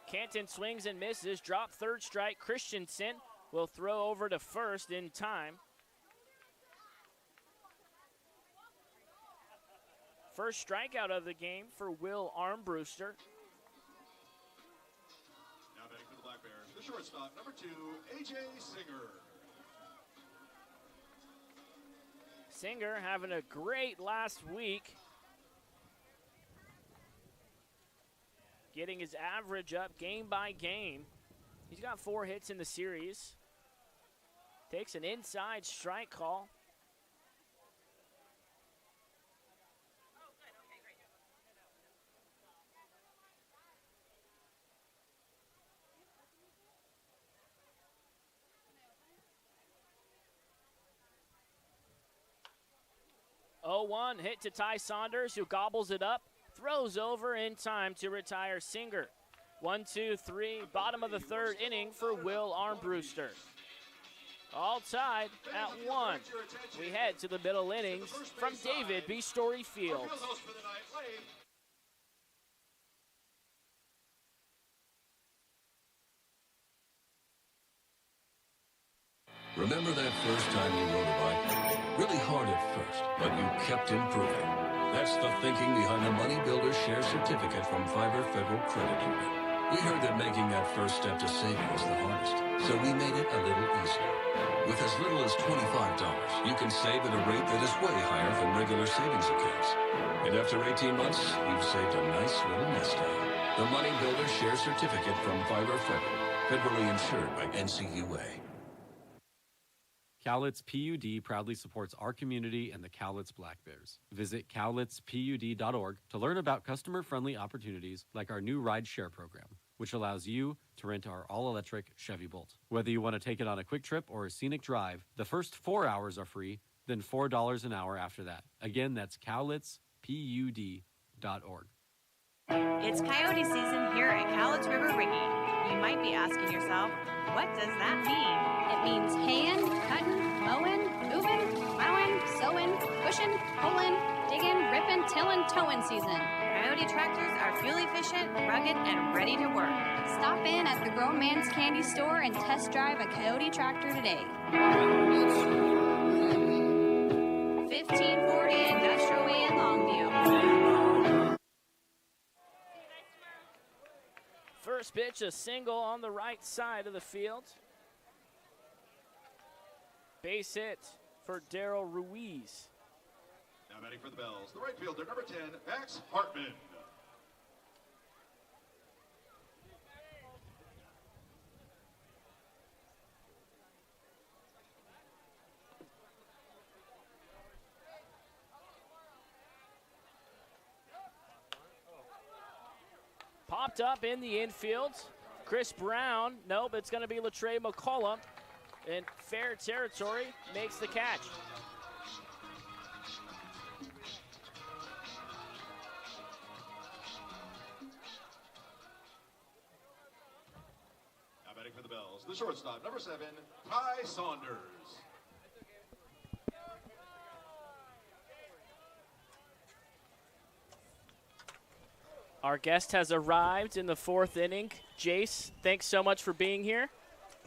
Canton swings and misses. Drop 3rd strike. Christensen will throw over to first in time. First strikeout of the game for Will Armbruster. Now batting for the Black Bears, the shortstop, number 2, A.J. Singer. Singer having a great last week. Getting his average up game by game. He's got 4 hits in the series. Takes an inside strike call. 0-1 hit to Ty Saunders, who gobbles it up, throws over in time to retire Singer. 1-2-3, bottom of the third inning for Will Armbruster. All tied at 1. We head to the middle innings from David B. Story Field. Remember that first time you rode a bike? Really hard at first, but you kept improving. That's the thinking behind the Money Builder Share Certificate from Fiber Federal Credit Union. We heard that making that first step to saving was the hardest, so we made it a little easier. With as little as $25, you can save at a rate that is way higher than regular savings accounts. And after 18 months, you've saved a nice little nest egg. The Money Builder Share Certificate from Fiber Federal, federally insured by NCUA. Cowlitz PUD proudly supports our community and the Cowlitz Black Bears. Visit cowlitzpud.org to learn about customer-friendly opportunities like our new ride share program, which allows you to rent our all-electric Chevy Bolt. Whether you want to take it on a quick trip or a scenic drive, the first 4 hours are free, then $4 an hour after that. Again, that's cowlitzpud.org. It's coyote season here at Cowlitz River Rigging. You might be asking yourself, what does that mean? It means haying, cutting, mowing, moving, plowing, sowing, pushing, pulling, digging, ripping, tilling, towing season. Coyote tractors are fuel efficient, rugged, and ready to work. Stop in at the Grown Man's Candy Store and test drive a Coyote tractor today. 1540 Industrial Way in Longview. First pitch, a single on the right side of the field. Base hit for Darrell Ruiz. Now batting for the Bells, the right fielder, number 10, Max Hartman. Popped up in the infield. Chris Brown, nope, it's going to be Latrey McCullough in fair territory, makes the catch. Now batting for the Bells, the shortstop, number 7, Ty Saunders. Our guest has arrived in the fourth inning. Jace, thanks so much for being here.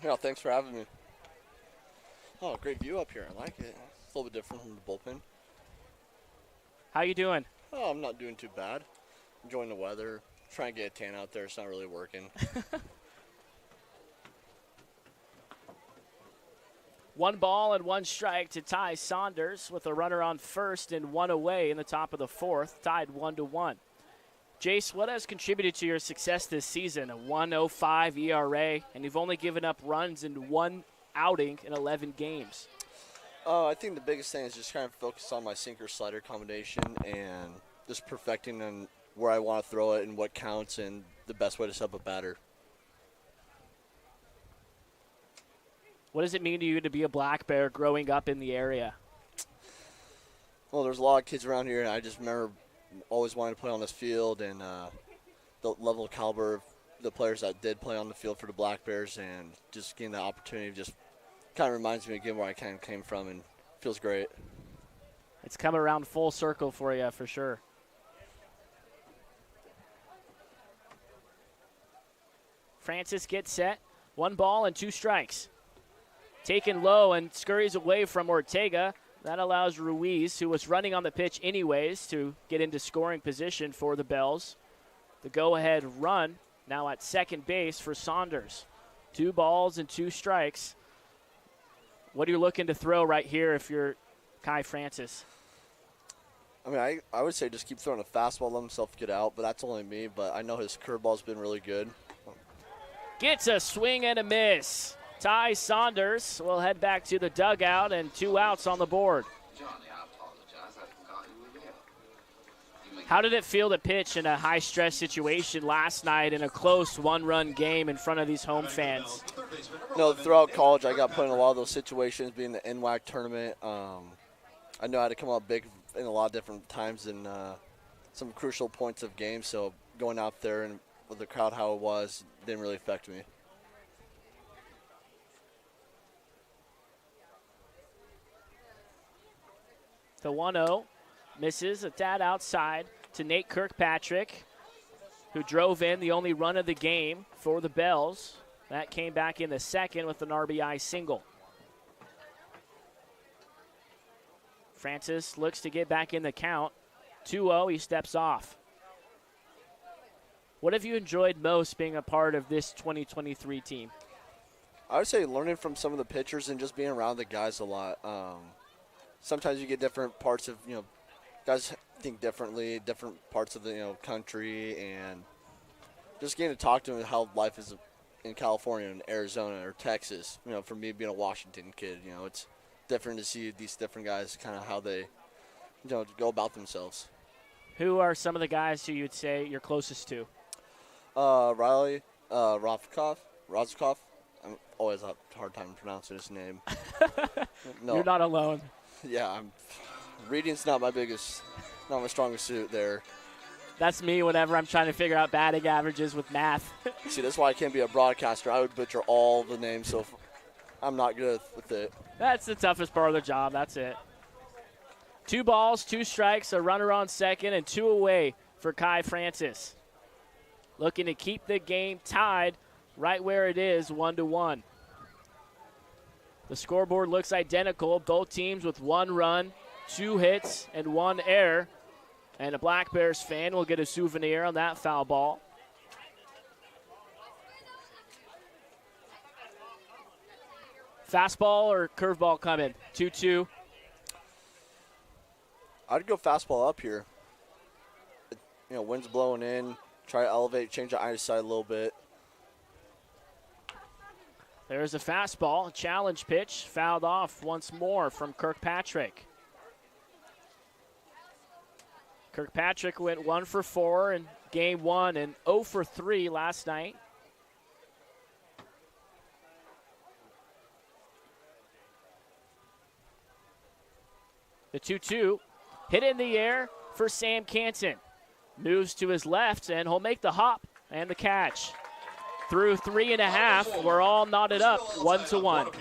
Yeah, thanks for having me. Oh, great view up here. I like it. It's a little bit different from the bullpen. How you doing? Oh, I'm not doing too bad. Enjoying the weather. Trying to get a tan out there. It's not really working. 1 ball and 1 strike to Ty Saunders with a runner on first and 1 away in the top of the fourth, tied 1-1. Jace, what has contributed to your success this season? A 1.05 ERA, and you've only given up runs in 1 outing in 11 games. I think the biggest thing is just kind of focus on my sinker-slider combination and just perfecting on where I want to throw it and what counts and the best way to set up a batter. What does it mean to you to be a Black Bear growing up in the area? Well, there's a lot of kids around here, and I just remember always wanting to play on this field, and the level of caliber of the players that did play on the field for the Black Bears, and just getting that opportunity just kind of reminds me again where I kind of came from, and feels great. It's come around full circle for you for sure. Francis gets set. 1 ball and 2 strikes. Taken low and scurries away from Ortega. That allows Ruiz, who was running on the pitch anyways, to get into scoring position for the Bells. The go-ahead run now at second base for Saunders. 2 balls and 2 strikes. What are you looking to throw right here if you're Kai Francis? I mean, I would say just keep throwing a fastball, let himself get out, but that's only me. But I know his curveball's been really good. Gets a swing and a miss. Ty Saunders will head back to the dugout, and 2 outs on the board. How did it feel to pitch in a high-stress situation last night in a close 1-run game in front of these home fans? No, throughout college, I got put in a lot of those situations, being the NWAC tournament. I know I had to come up big in a lot of different times in some crucial points of games. So going out there and with the crowd how it was didn't really affect me. The 1-0 misses a tad outside to Nate Kirkpatrick, who drove in the only run of the game for the Bells. That came back in the second with an RBI single. Francis looks to get back in the count. 2-0, he steps off. What have you enjoyed most being a part of this 2023 team? I would say learning from some of the pitchers and just being around the guys a lot. Sometimes you get different parts of, guys think differently, different parts of the, country, and just getting to talk to them how life is in California and Arizona or Texas. For me being a Washington kid, it's different to see these different guys, kind of how they, go about themselves. Who are some of the guys who you'd say you're closest to? Riley, Rozkov. I always have a hard time pronouncing his name. No. You're not alone. Yeah, reading's not my strongest suit there. That's me whenever I'm trying to figure out batting averages with math. See, that's why I can't be a broadcaster. I would butcher all the names, so I'm not good with it. That's the toughest part of the job. That's it. 2 balls, 2 strikes, a runner on second, and 2 away for Kai Francis. Looking to keep the game tied right where it is, 1-1. The scoreboard looks identical. Both teams with 1 run, 2 hits, and 1 error. And a Black Bears fan will get a souvenir on that foul ball. Fastball or curveball coming? 2-2. I'd go fastball up here. Wind's blowing in. Try to elevate, change the eyesight a little bit. There's a fastball, a challenge pitch, fouled off once more from Kirkpatrick. Kirkpatrick went 1 for 4 in game 1 and 0 for 3 last night. The 2-2 hit in the air for Sam Canton. Moves to his left, and he'll make the hop and the catch. Through 3.5, we're all knotted up, 1-1.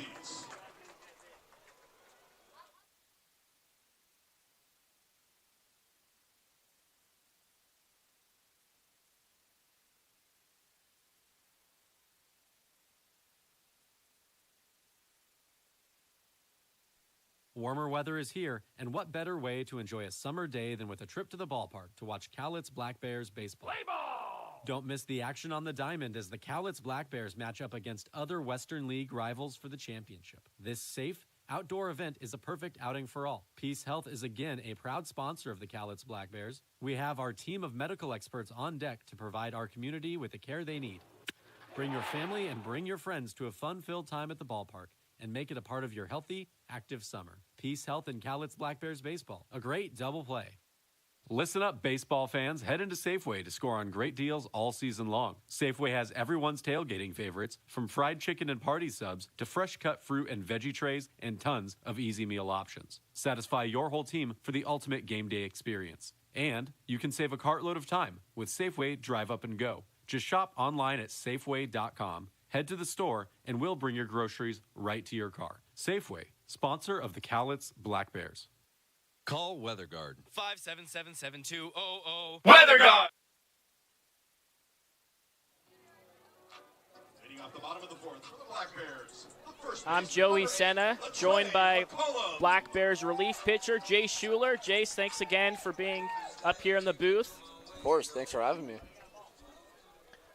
Warmer weather is here, and what better way to enjoy a summer day than with a trip to the ballpark to watch Cowlitz Black Bears baseball. Play ball! Don't miss the action on the diamond as the Cowlitz Black Bears match up against other Western League rivals for the championship. This safe, outdoor event is a perfect outing for all. Peace Health is again a proud sponsor of the Cowlitz Black Bears. We have our team of medical experts on deck to provide our community with the care they need. Bring your family and bring your friends to a fun-filled time at the ballpark and make it a part of your healthy, active summer. Peace Health and Cowlitz Black Bears baseball. A great double play. Listen up, baseball fans. Head into Safeway to score on great deals all season long. Safeway has everyone's tailgating favorites, from fried chicken and party subs to fresh-cut fruit and veggie trays and tons of easy meal options. Satisfy your whole team for the ultimate game day experience. And you can save a cartload of time with Safeway Drive Up and Go. Just shop online at Safeway.com. Head to the store, and we'll bring your groceries right to your car. Safeway, sponsor of the Cowlitz Black Bears. Call WeatherGuard. 577-7200. WeatherGuard! Leading off the bottom of the 4th for the Black Bears. I'm Joey Senna, joined by Black Bears relief pitcher Jay Schuler. Jace, thanks again for being up here in the booth. Of course, thanks for having me.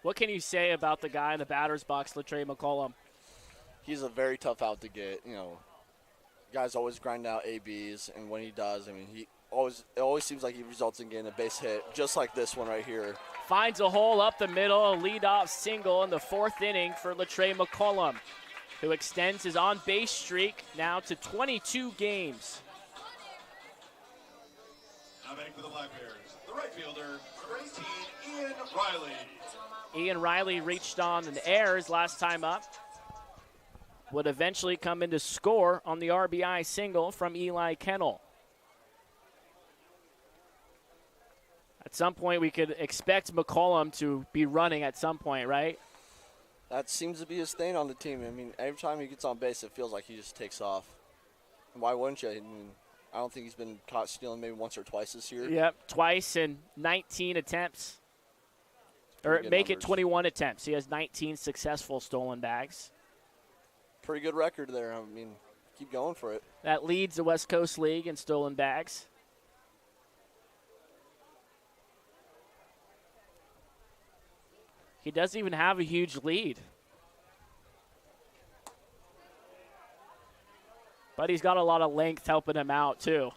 What can you say about the guy in the batter's box, Latrey McCollum? He's a very tough out to get. Guys always grind out ABs, and when he does, it always seems like he results in getting a base hit, just like this one right here. Finds a hole up the middle, a leadoff single in the 4th inning for Latrey McCollum, who extends his on-base streak now to 22 games. Now batting for the Black Bears, the right fielder, number 18, Ian Riley. Ian Riley reached on an error his last time up. Would eventually come in to score on the RBI single from Eli Kennel. At some point, we could expect McCollum to be running at some point, right? That seems to be his thing on the team. I mean, every time he gets on base, it feels like he just takes off. And why wouldn't you? I mean, I don't think he's been caught stealing maybe once or twice this year. Yep, twice in 19 attempts. Or make it 21 attempts. He has 19 successful stolen bags. Pretty good record there. I mean, keep going for it. That leads the West Coast League in stolen bags. He doesn't even have a huge lead. But he's got a lot of length helping him out, too.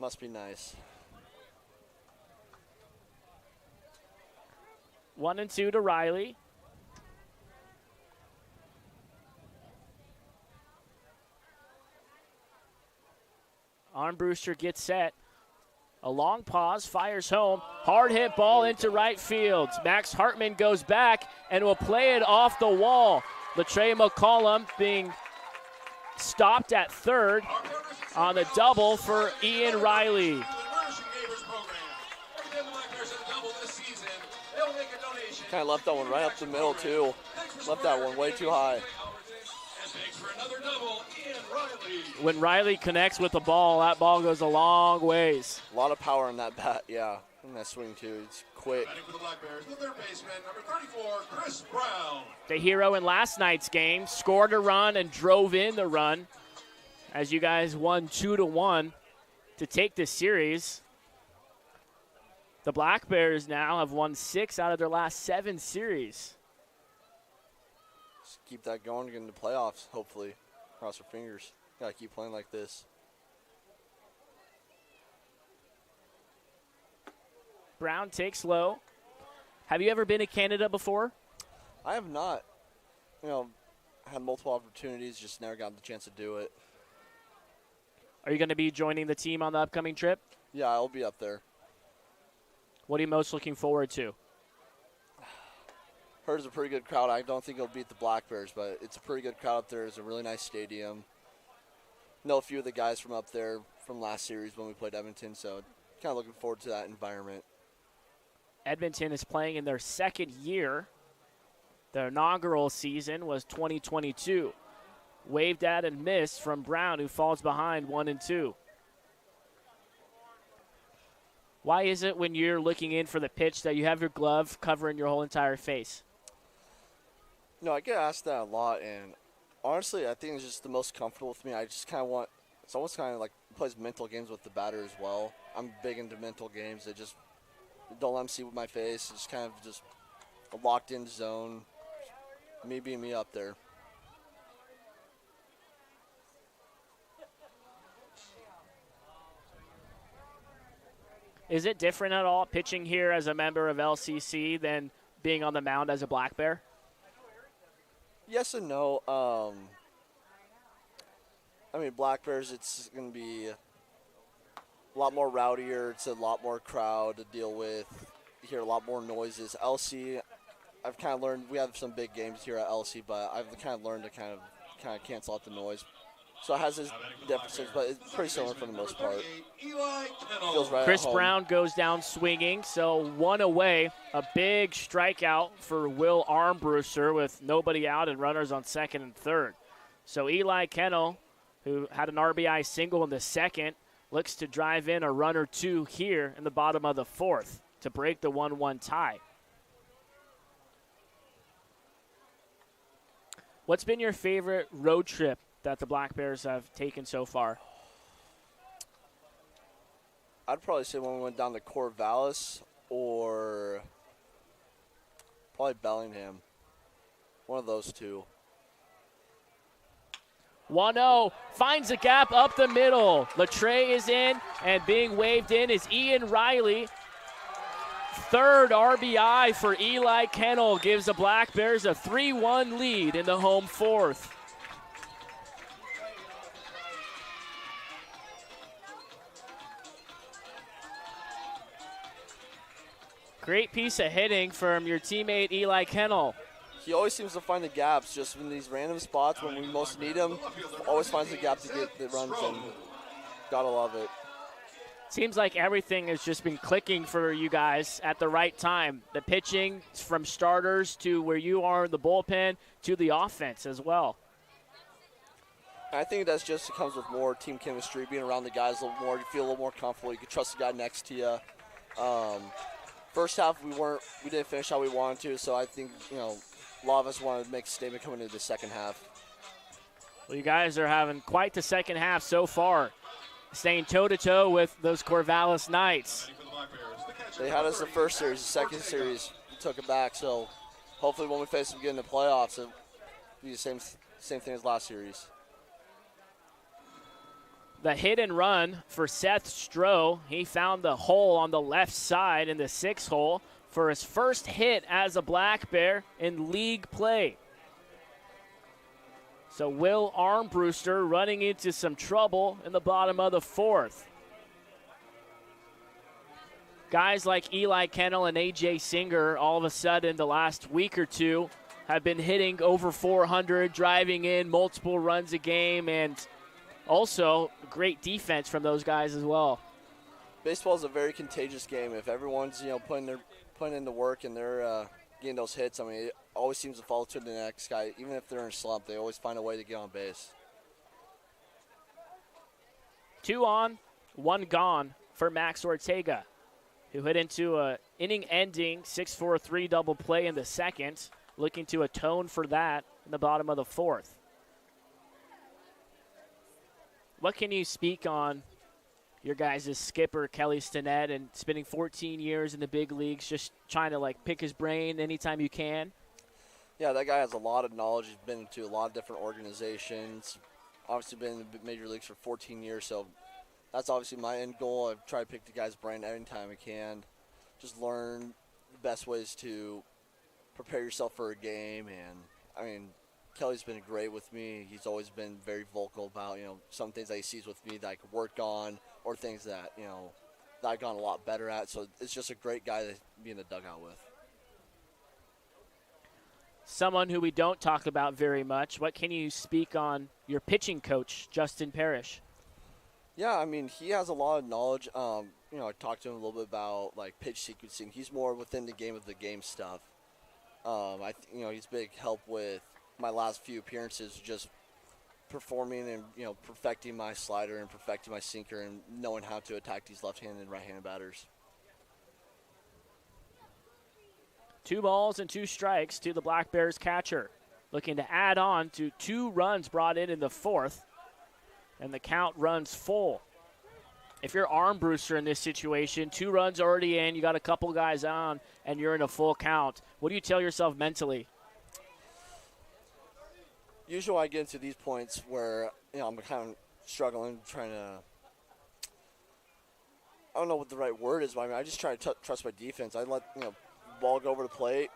Must be nice. 1-2 to Riley. Armbruster gets set. A long pause, fires home. Hard hit ball into right field. Max Hartman goes back and will play it off the wall. Latrey McCollum being stopped at third on the double for Ian Riley. Kind of left that one right up the middle, too. Left that one way too high. When Riley connects with the ball, that ball goes a long ways. A lot of power in that bat, yeah. In that swing, too. It's quick. The hero in last night's game scored a run and drove in the run as you guys won 2-1 to take this series. The Black Bears now have won 6 out of their last 7 series. Just keep that going, get into the playoffs, hopefully. Cross our fingers. Gotta keep playing like this. Brown takes low. Have you ever been to Canada before? I have not. You know, had multiple opportunities, just never gotten the chance to do it. Are you going to be joining the team on the upcoming trip? Yeah, I'll be up there. What are you most looking forward to? Heard it's a pretty good crowd. I don't think it'll beat the Black Bears, but it's a pretty good crowd up there. It's a really nice stadium. Know a few of the guys from up there from last series when we played Edmonton, so kind of looking forward to that environment. Edmonton is playing in their second year. Their inaugural season was 2022. Waved at and missed from Brown, who falls behind 1-2. Why is it when you're looking in for the pitch that you have your glove covering your whole entire face? No, I get asked that a lot, and honestly, I think it's just the most comfortable with me. I just kind of want, it's almost kind of like plays mental games with the batter as well. I'm big into mental games. They just don't let them see with my face. It's kind of just a locked-in zone, me being me up there. Is it different at all pitching here as a member of LCC than being on the mound as a Black Bear? Yes and no. I mean, Black Bears, it's going to be a lot more rowdier. It's a lot more crowd to deal with. You hear a lot more noises. LC, I've kind of learned, we have some big games here at LC, but I've kind of learned to kind of cancel out the noise. So it has its differences, but it's pretty similar for the most part. Feels right Chris at home. Brown goes down swinging, so one away. A big strikeout for Will Armbruster with nobody out and runners on second and third. So Eli Kennel, who had an RBI single in the second, looks to drive in a run or two here in the bottom of the fourth to break the 1-1 tie. What's been your favorite road trip that the Black Bears have taken so far? I'd probably say when we went down to Corvallis or probably Bellingham. One of those two. 1-0, finds a gap up the middle. Latrey is in, and being waved in is Ian Riley. Third RBI for Eli Kennel gives the Black Bears a 3-1 lead in the home fourth. Great piece of hitting from your teammate Eli Kennel. He always seems to find the gaps just in these random spots when we most need him. Always finds the gap to get the runs in. Gotta love it. Seems like everything has just been clicking for you guys at the right time. The pitching from starters to where you are in the bullpen to the offense as well. I think that's just comes with more team chemistry, being around the guys a little more. You feel a little more comfortable. You can trust the guy next to you. First half, we didn't finish how we wanted to, so I think a lot of us wanted to make a statement coming into the second half. Well, you guys are having quite the second half so far, staying toe-to-toe with those Corvallis Knights. They had us the first series. The second series, we took it back. So hopefully when we face them again in the playoffs, it'll be the same thing as last series. The hit and run for Seth Stroh. He found the hole on the left side in the 6th hole for his first hit as a Black Bear in league play. So Will Armbruster running into some trouble in the bottom of the 4th. Guys like Eli Kennel and A.J. Singer, all of a sudden the last week or two, have been hitting over 400, driving in multiple runs a game, and also great defense from those guys as well. Baseball is a very contagious game. If everyone's putting in the work and they're getting those hits, I mean, it always seems to fall to the next guy. Even if they're in a slump, they always find a way to get on base. 2 on, 1 gone for Max Ortega, who hit into an inning-ending 6-4-3 double play in the 2nd, looking to atone for that in the bottom of the 4th. What can you speak on your guys' skipper, Kelly Stinnett, and spending 14 years in the big leagues, just trying to pick his brain anytime you can? Yeah, that guy has a lot of knowledge. He's been to a lot of different organizations. Obviously been in the major leagues for 14 years, so that's obviously my end goal. I try to pick the guy's brain every time I can. Just learn the best ways to prepare yourself for a game. And, I mean, Kelly's been great with me. He's always been very vocal about, some things that he sees with me that I could work on, or things that, that I've gotten a lot better at. So it's just a great guy to be in the dugout with. Someone who we don't talk about very much. What can you speak on your pitching coach, Justin Parrish? Yeah, I mean, he has a lot of knowledge. I talked to him a little bit about, pitch sequencing. He's more within the game of the game stuff. He's big help with my last few appearances, just performing and, perfecting my slider and perfecting my sinker and knowing how to attack these left-handed and right-handed batters. 2 balls and 2 strikes to the Black Bears catcher, looking to add on to 2 runs brought in the 4th, and the count runs full. If you're Armbruster in this situation, 2 runs already in, you got a couple guys on, and you're in a full count. What do you tell yourself mentally? Usually I get into these points where, I'm kind of struggling, trying to, I don't know what the right word is, but I mean, I just try to trust my defense. I let, ball go over the plate.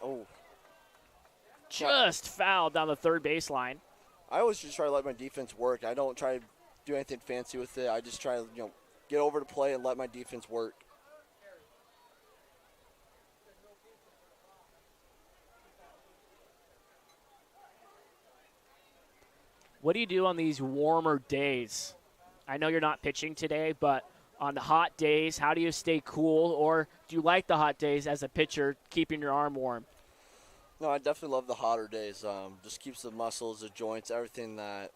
Oh. Just fouled down the 3rd baseline. I always just try to let my defense work. I don't try to do anything fancy with it. I just try to, get over the plate and let my defense work. What do you do on these warmer days? I know you're not pitching today, but on the hot days, how do you stay cool? Or do you like the hot days as a pitcher, keeping your arm warm? No, I definitely love the hotter days. Just keeps the muscles, the joints, everything that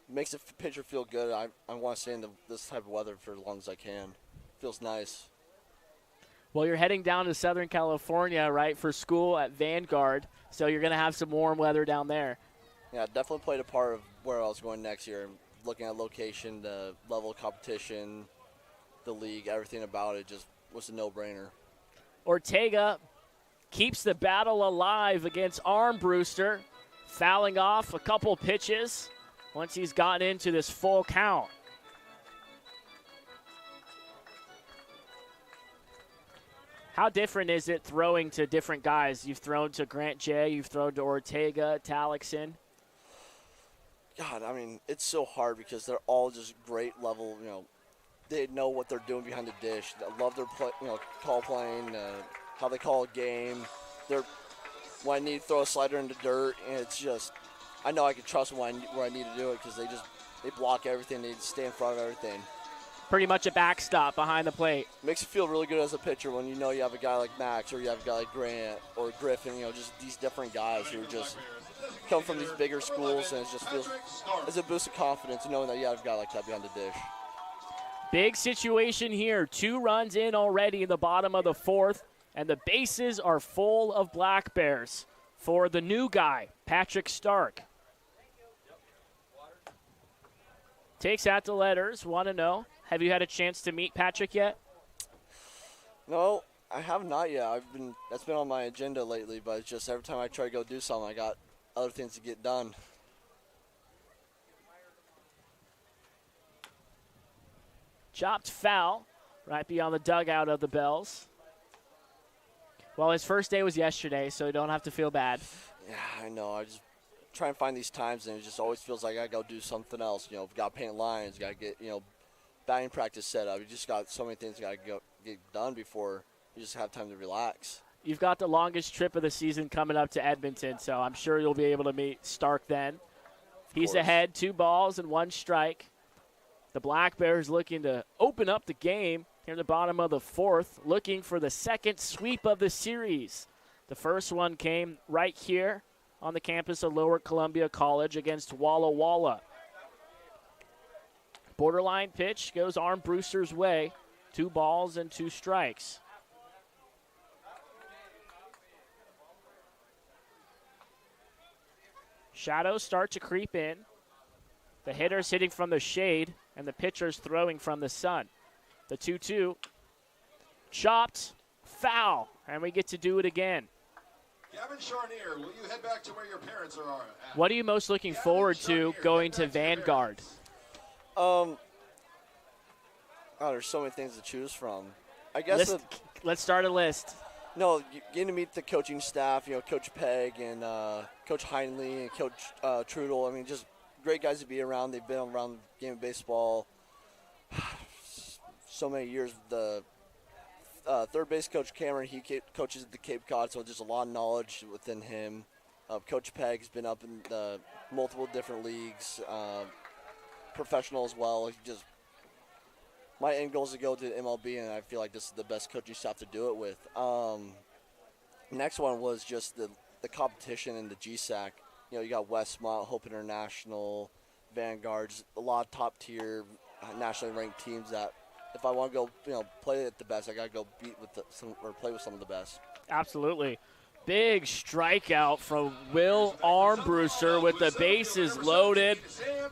makes the pitcher feel good. I want to stay in this type of weather for as long as I can. Feels nice. Well, you're heading down to Southern California, right, for school at Vanguard, so you're going to have some warm weather down there. Yeah, definitely played a part of where I was going next year. Looking at location, the level of competition, the league, everything about it just was a no-brainer. Ortega keeps the battle alive against Armbruster, fouling off a couple pitches once he's gotten into this full count. How different is it throwing to different guys? You've thrown to Grant J, you've thrown to Ortega, Talixon. God, I mean, it's so hard because they're all just great level, they know what they're doing behind the dish. I love their call playing, how they call a game. When I need to throw a slider in the dirt, and it's just, I know I can trust them where I need to do it because they block everything. They stay in front of everything. pretty much a backstop behind the plate. Makes you feel really good as a pitcher when you know you have a guy like Max or you have a guy like Grant or Griffin, just these different guys who just come from these bigger schools, and it just feels as a boost of confidence knowing that you have a guy like that behind the dish. Big situation here. 2 runs in already in the bottom of the 4th, and the bases are full of Black Bears for the new guy, Patrick Stark. Takes out the letters, 1-0. Have you had a chance to meet Patrick yet? No, I have not yet. That's been on my agenda lately, but it's just every time I try to go do something, I got other things to get done. Chopped foul right beyond the dugout of the Bells. Well, his first day was yesterday, so you don't have to feel bad. Yeah, I know. I just try and find these times, and it just always feels like I got to do something else. Got to paint lines, got to get, batting practice set up. You just got so many things got to get done before you just have time to relax. You've got the longest trip of the season coming up to Edmonton, so I'm sure you'll be able to meet Stark then. He's ahead, 2 balls and 1 strike. The Black Bears looking to open up the game here in the bottom of the 4th, looking for the second sweep of the series. The first one came right here on the campus of Lower Columbia College against Walla Walla. Borderline pitch goes Armbruster's way. 2 balls and 2 strikes. Shadows start to creep in. The hitter's hitting from the shade, and the pitcher's throwing from the sun. The 2-2. Chopped, foul, and we get to do it again. Gavin Charnier, will you head back to where your parents are at? What are you most looking forward to going to Vanguard? There's so many things to choose from. I guess let's start a list. No, getting to meet the coaching staff, Coach Pegg and Coach Heinley and Coach Trudel. I mean, just great guys to be around. They've been around the game of baseball so many years. The third base coach Cameron, he coaches at the Cape Cod, so just a lot of knowledge within him. Coach Pegg's been up in multiple different leagues, professional as well. My end goal is to go to MLB, and I feel like this is the best coaching staff to do it with. Next one was just the competition in the GSAC. You got Westmont, Hope International, Vanguards, a lot of top-tier, nationally ranked teams that if I want to go, play at the best, I got to go play with some of the best. Absolutely. Big strikeout from Will Armbruster with the bases loaded.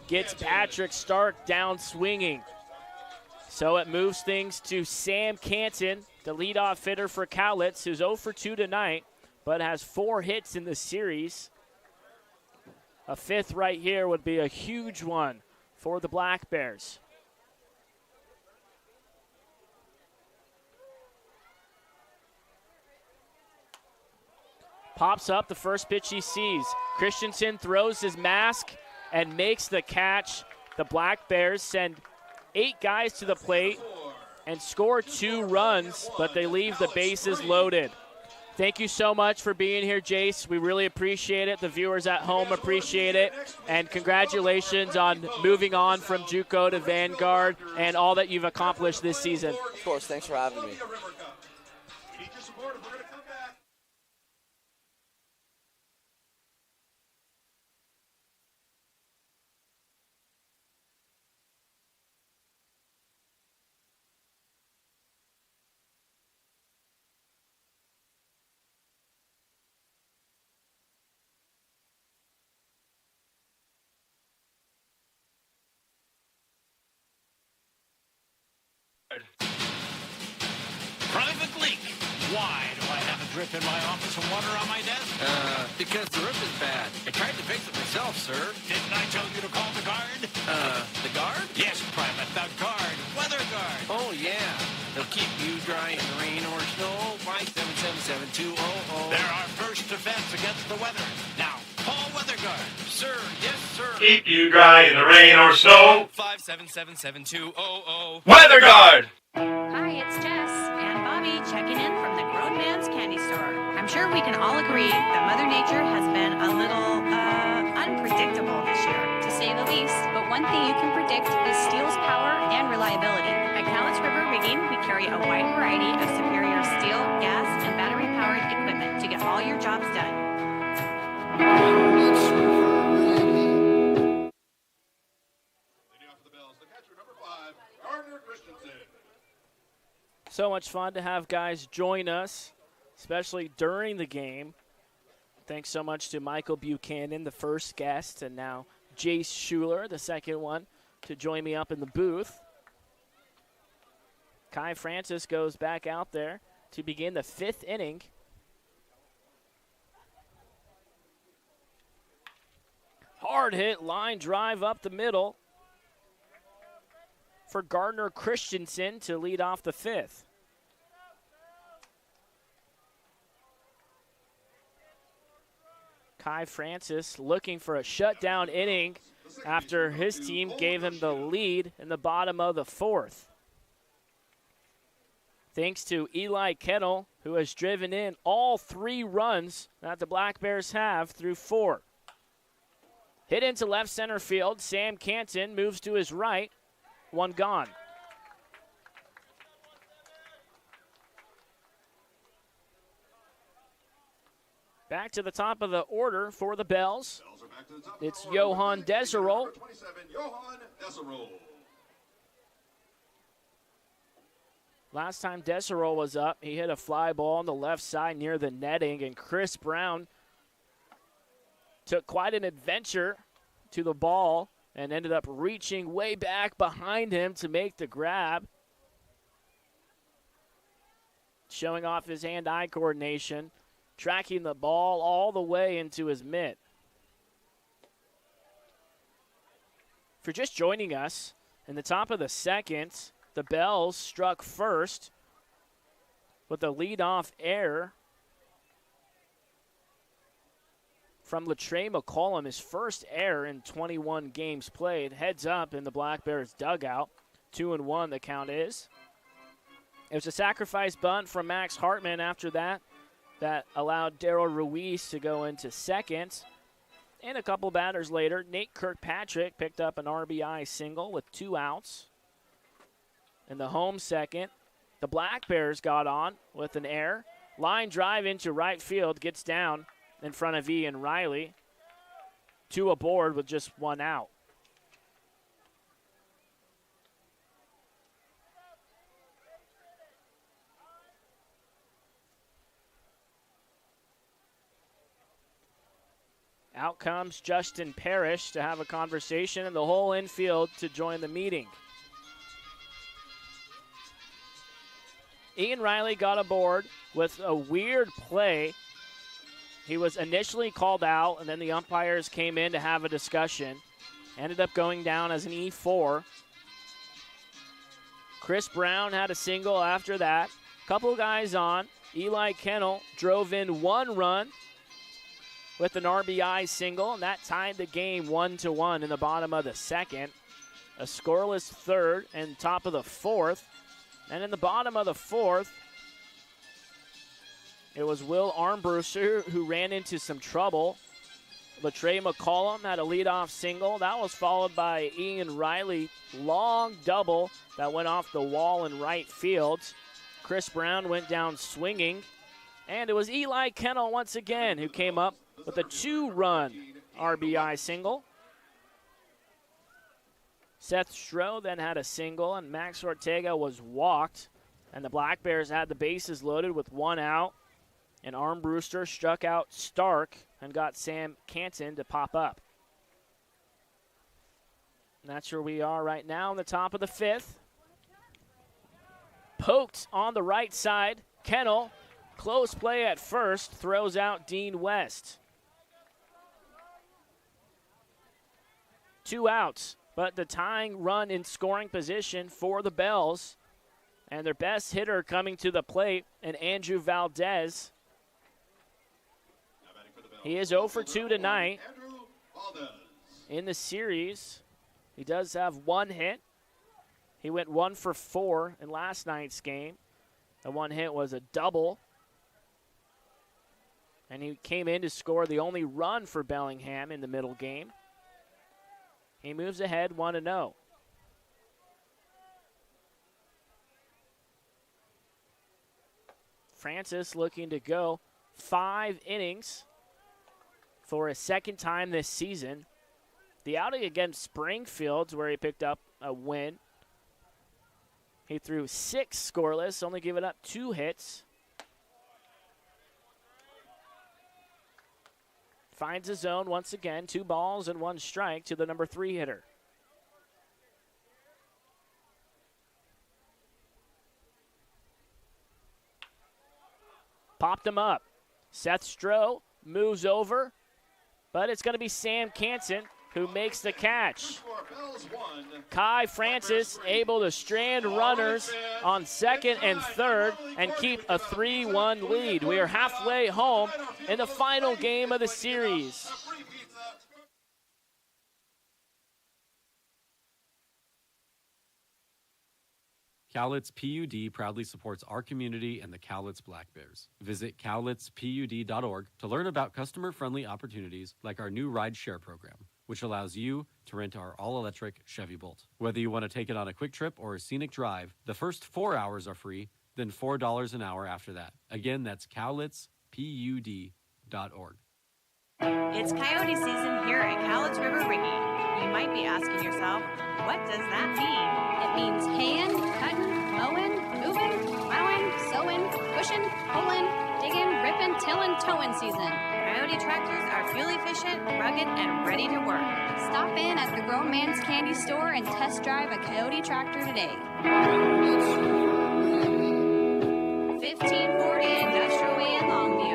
Gets Patrick Stark down swinging. So it moves things to Sam Canton, the leadoff hitter for Cowlitz, who's 0 for 2 tonight, but has 4 hits in the series. A 5th right here would be a huge one for the Black Bears. Pops up the first pitch he sees. Christensen throws his mask and makes the catch. The Black Bears send 8 guys to the plate and score 2 runs, but they leave the bases loaded. Thank you so much for being here, Jace. We really appreciate it. The viewers at home appreciate it. And congratulations on moving on from JUCO to Vanguard and all that you've accomplished this season. Of course, thanks for having me. Private leak. Why do I have a drip in my office and water on my desk? Because the roof is bad. I tried to fix it myself, sir. Didn't I tell you to call the guard? The guard? Yes, Private, the guard. Weather guard. Oh, yeah. They'll keep you dry in the rain or snow by 777-7200. They're our first defense against the weather. Now, call Weather Guard. Sir, yes, sir. Keep you dry in the rain or snow. 577-7200. Weather Guard! Hi, it's Jess and Bobby checking in from the Grown Man's Candy Store. I'm sure we can all agree that Mother Nature has been a little unpredictable this year, to say the least, but one thing you can predict is steel's power and reliability. At Cowlitz River Rigging, we carry a wide variety of superior steel, gas, and battery-powered equipment to get all your jobs done. So much fun to have guys join us, especially during the game. Thanks so much to Michael Buchanan, the first guest, and now Jace Schuler, the second one, to join me up in the booth. Kai Francis goes back out there to begin the 5th inning. Hard hit, line drive up the middle for Gardner Christensen to lead off the 5th. Kai Francis looking for a shutdown inning after his team gave him the lead in the bottom of the 4th. Thanks to Eli Kettle, who has driven in all 3 runs that the Black Bears have through 4. Hit into left center field. Sam Canton moves to his right. 1 gone. Back to the top of the order for the Bells. It's Johan Deserol. Last time Deserol was up, he hit a fly ball on the left side near the netting, and Chris Brown took quite an adventure to the ball and ended up reaching way back behind him to make the grab. Showing off his hand-eye coordination, tracking the ball all the way into his mitt. If you're just joining us, in the top of the 2nd, the Bells struck first with a leadoff error from Latrey McCollum, his first error in 21 games played. Heads up in the Black Bears dugout. 2-1 the count is. It was a sacrifice bunt from Max Hartman after that allowed Daryl Ruiz to go into second. And a couple batters later, Nate Kirkpatrick picked up an RBI single with 2 outs. In the home second, the Black Bears got on with an error. Line drive into right field, gets down in front of Ian Riley. 2 aboard with just 1 out. Out comes Justin Parrish to have a conversation, and the whole infield to join the meeting. Ian Riley got aboard with a weird play. He was initially called out, and then the umpires came in to have a discussion. Ended up going down as an E4. Chris Brown had a single after that. Couple guys on. Eli Kennel drove in 1 run with an RBI single, and that tied the game 1-1 in the bottom of the 2nd. A scoreless 3rd and top of the 4th. And in the bottom of the 4th, it was Will Armbruster who ran into some trouble. Latrey McCollum had a leadoff single. That was followed by Ian Riley, long double that went off the wall in right field. Chris Brown went down swinging. And it was Eli Kennel once again who came up with a 2-run RBI single. Seth Stroh then had a single, and Max Ortega was walked. And the Black Bears had the bases loaded with 1 out. And Armbruster struck out Stark and got Sam Canton to pop up. And that's where we are right now in the top of the 5th. Poked on the right side. Kennel, close play at first, throws out Dean West. 2 outs, but the tying run in scoring position for the Bells. And their best hitter coming to the plate, and Andrew Valdez. He is 0 for 2 tonight in the series. He does have 1 hit. He went 1 for 4 in last night's game. The 1 hit was a double. And he came in to score the only run for Bellingham in the middle game. He moves ahead 1-0. Francis looking to go 5 innings for a second time this season. The outing against Springfield, where he picked up a win. He threw 6 scoreless, only giving up 2 hits. Finds his zone once again, 2 balls and 1 strike to the number 3 hitter. Popped him up. Seth Stroh moves over, but it's going to be Sam Canson who makes the catch. Kai Francis able to strand runners on second and third and keep a 3-1 lead. We are halfway home in the final game of the series. Cowlitz PUD proudly supports our community and the Cowlitz Black Bears. Visit cowlitzpud.org to learn about customer-friendly opportunities like our new ride share program, which allows you to rent our all-electric Chevy Bolt. Whether you want to take it on a quick trip or a scenic drive, the first 4 hours are free, then $4 an hour after that. Again, that's cowlitzpud.org. It's coyote season here at Cowlitz River Rigging. You might be asking yourself, what does that mean? It means haying, cutting, mowing, moving, plowing, sowing, pushing, pulling, digging, ripping, tilling, towing season. Coyote tractors are fuel efficient, rugged, and ready to work. Stop in at the Grown Man's Candy Store and test drive a Coyote tractor today. 1540 Industrial Way in Longview.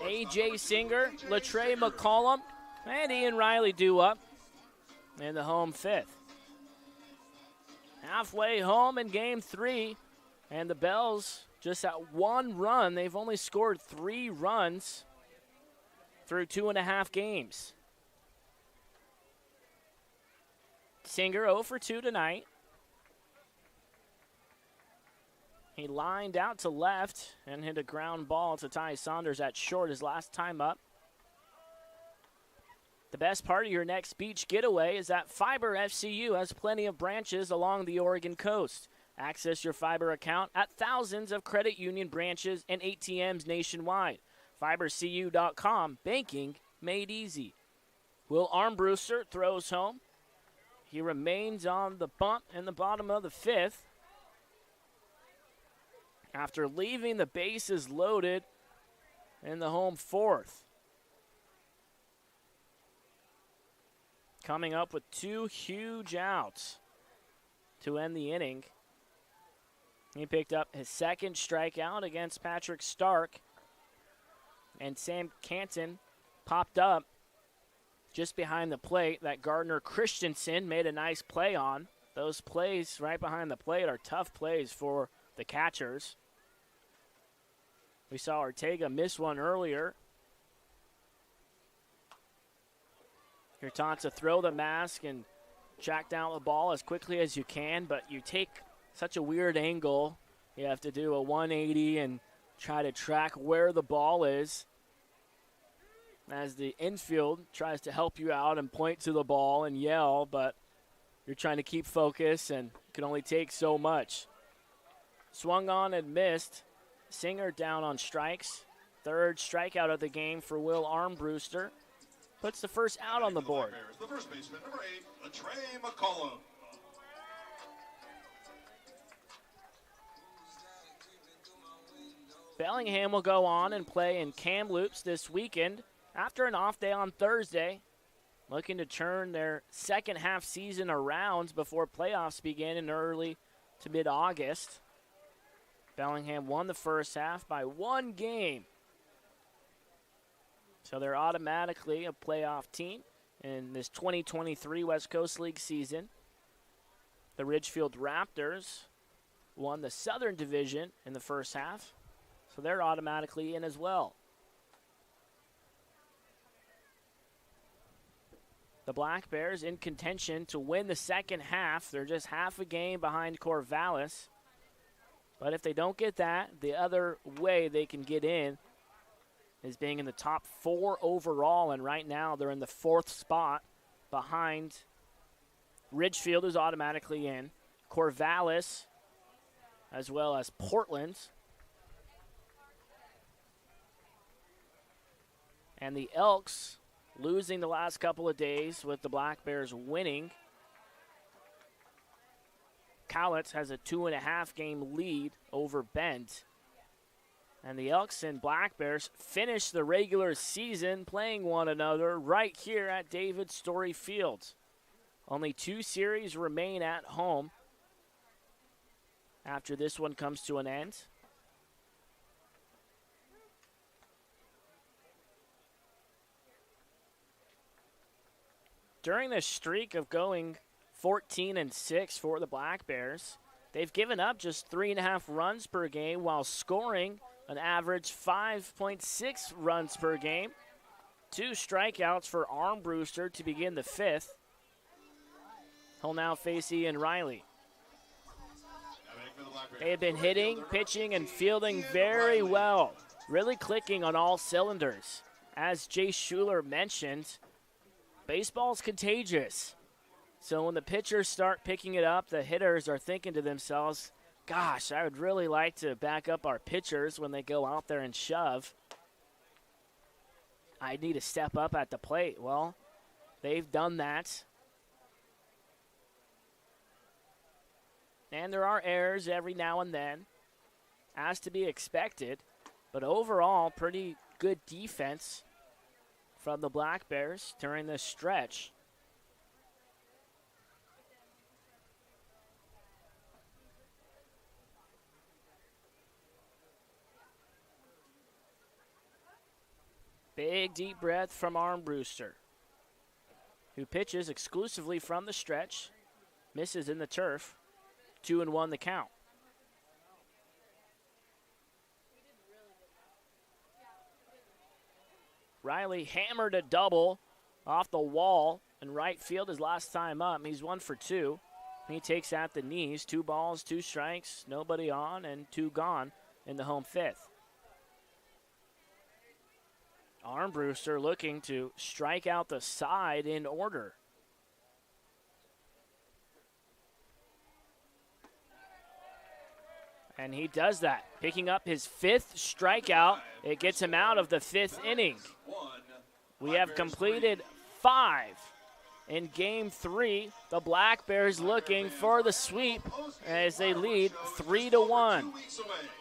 A.J. Singer, Latrey McCollum, and Ian Riley due up in the home 5th. Halfway home in game 3, and the Bells just at 1 run. They've only scored 3 runs through 2.5 games. Singer 0 for 2 tonight. He lined out to left and hit a ground ball to Ty Saunders at short his last time up. The best part of your next beach getaway is that Fiber FCU has plenty of branches along the Oregon coast. Access your Fiber account at thousands of credit union branches and ATMs nationwide. FiberCU.com, banking made easy. Will Armbruster throws home. He remains on the bump in the bottom of the 5th. After leaving the bases loaded in the home 4th. Coming up with 2 huge outs to end the inning. He picked up his second strikeout against Patrick Stark. And Sam Canton popped up just behind the plate that Gardner Christensen made a nice play on. Those plays right behind the plate are tough plays for the catchers. We saw Ortega miss one earlier. You're taught to throw the mask and track down the ball as quickly as you can, but you take such a weird angle. You have to do a 180 and try to track where the ball is as the infield tries to help you out and point to the ball and yell, but you're trying to keep focus and can only take so much. Swung on and missed. Singer down on strikes. 3rd strikeout of the game for Will Armbruster. Puts the first out on the board. The first baseman, number 8, Latrey McCollum. Bellingham will go on and play in Kamloops this weekend after an off day on Thursday. Looking to turn their second half season around before playoffs begin in early to mid-August. Bellingham won the first half by 1 game. So they're automatically a playoff team in this 2023 West Coast League season. The Ridgefield Raptors won the Southern Division in the first half, so they're automatically in as well. The Black Bears in contention to win the second half. They're just half a game behind Corvallis. But if they don't get that, the other way they can get in is being in the top 4 overall, and right now they're in the 4th spot behind Ridgefield, who's automatically in, Corvallis, as well as Portland. And the Elks losing the last couple of days with the Black Bears winning. Cowlitz has a 2.5-game lead over Bend. And the Elks and Black Bears finish the regular season playing one another right here at David Story Field. Only 2 series remain at home after this one comes to an end. During this streak of going 14-6 for the Black Bears, they've given up just 3.5 runs per game while scoring an average 5.6 runs per game. 2 strikeouts for Armbruster to begin the 5th. He'll now face Ian Riley. They have been hitting, pitching, and fielding very well, really clicking on all cylinders. As Jay Schuler mentioned, baseball's contagious. So when the pitchers start picking it up, the hitters are thinking to themselves, gosh, I would really like to back up our pitchers when they go out there and shove. I need to step up at the plate. Well, they've done that. And there are errors every now and then, as to be expected. But overall, pretty good defense from the Black Bears during this stretch. Big deep breath from Armbruster, who pitches exclusively from the stretch, misses in the turf, 2-1 the count. Riley hammered a double off the wall in right field his last time up. He's 1 for 2. He takes out the knees. 2 balls, 2 strikes, nobody on, and 2 gone in the home 5th. Armbruster looking to strike out the side in order. And he does that, picking up his 5th strikeout. It gets him out of the 5th inning. We have completed 5 in Game 3. The Black Bears looking for the sweep as they lead 3-1.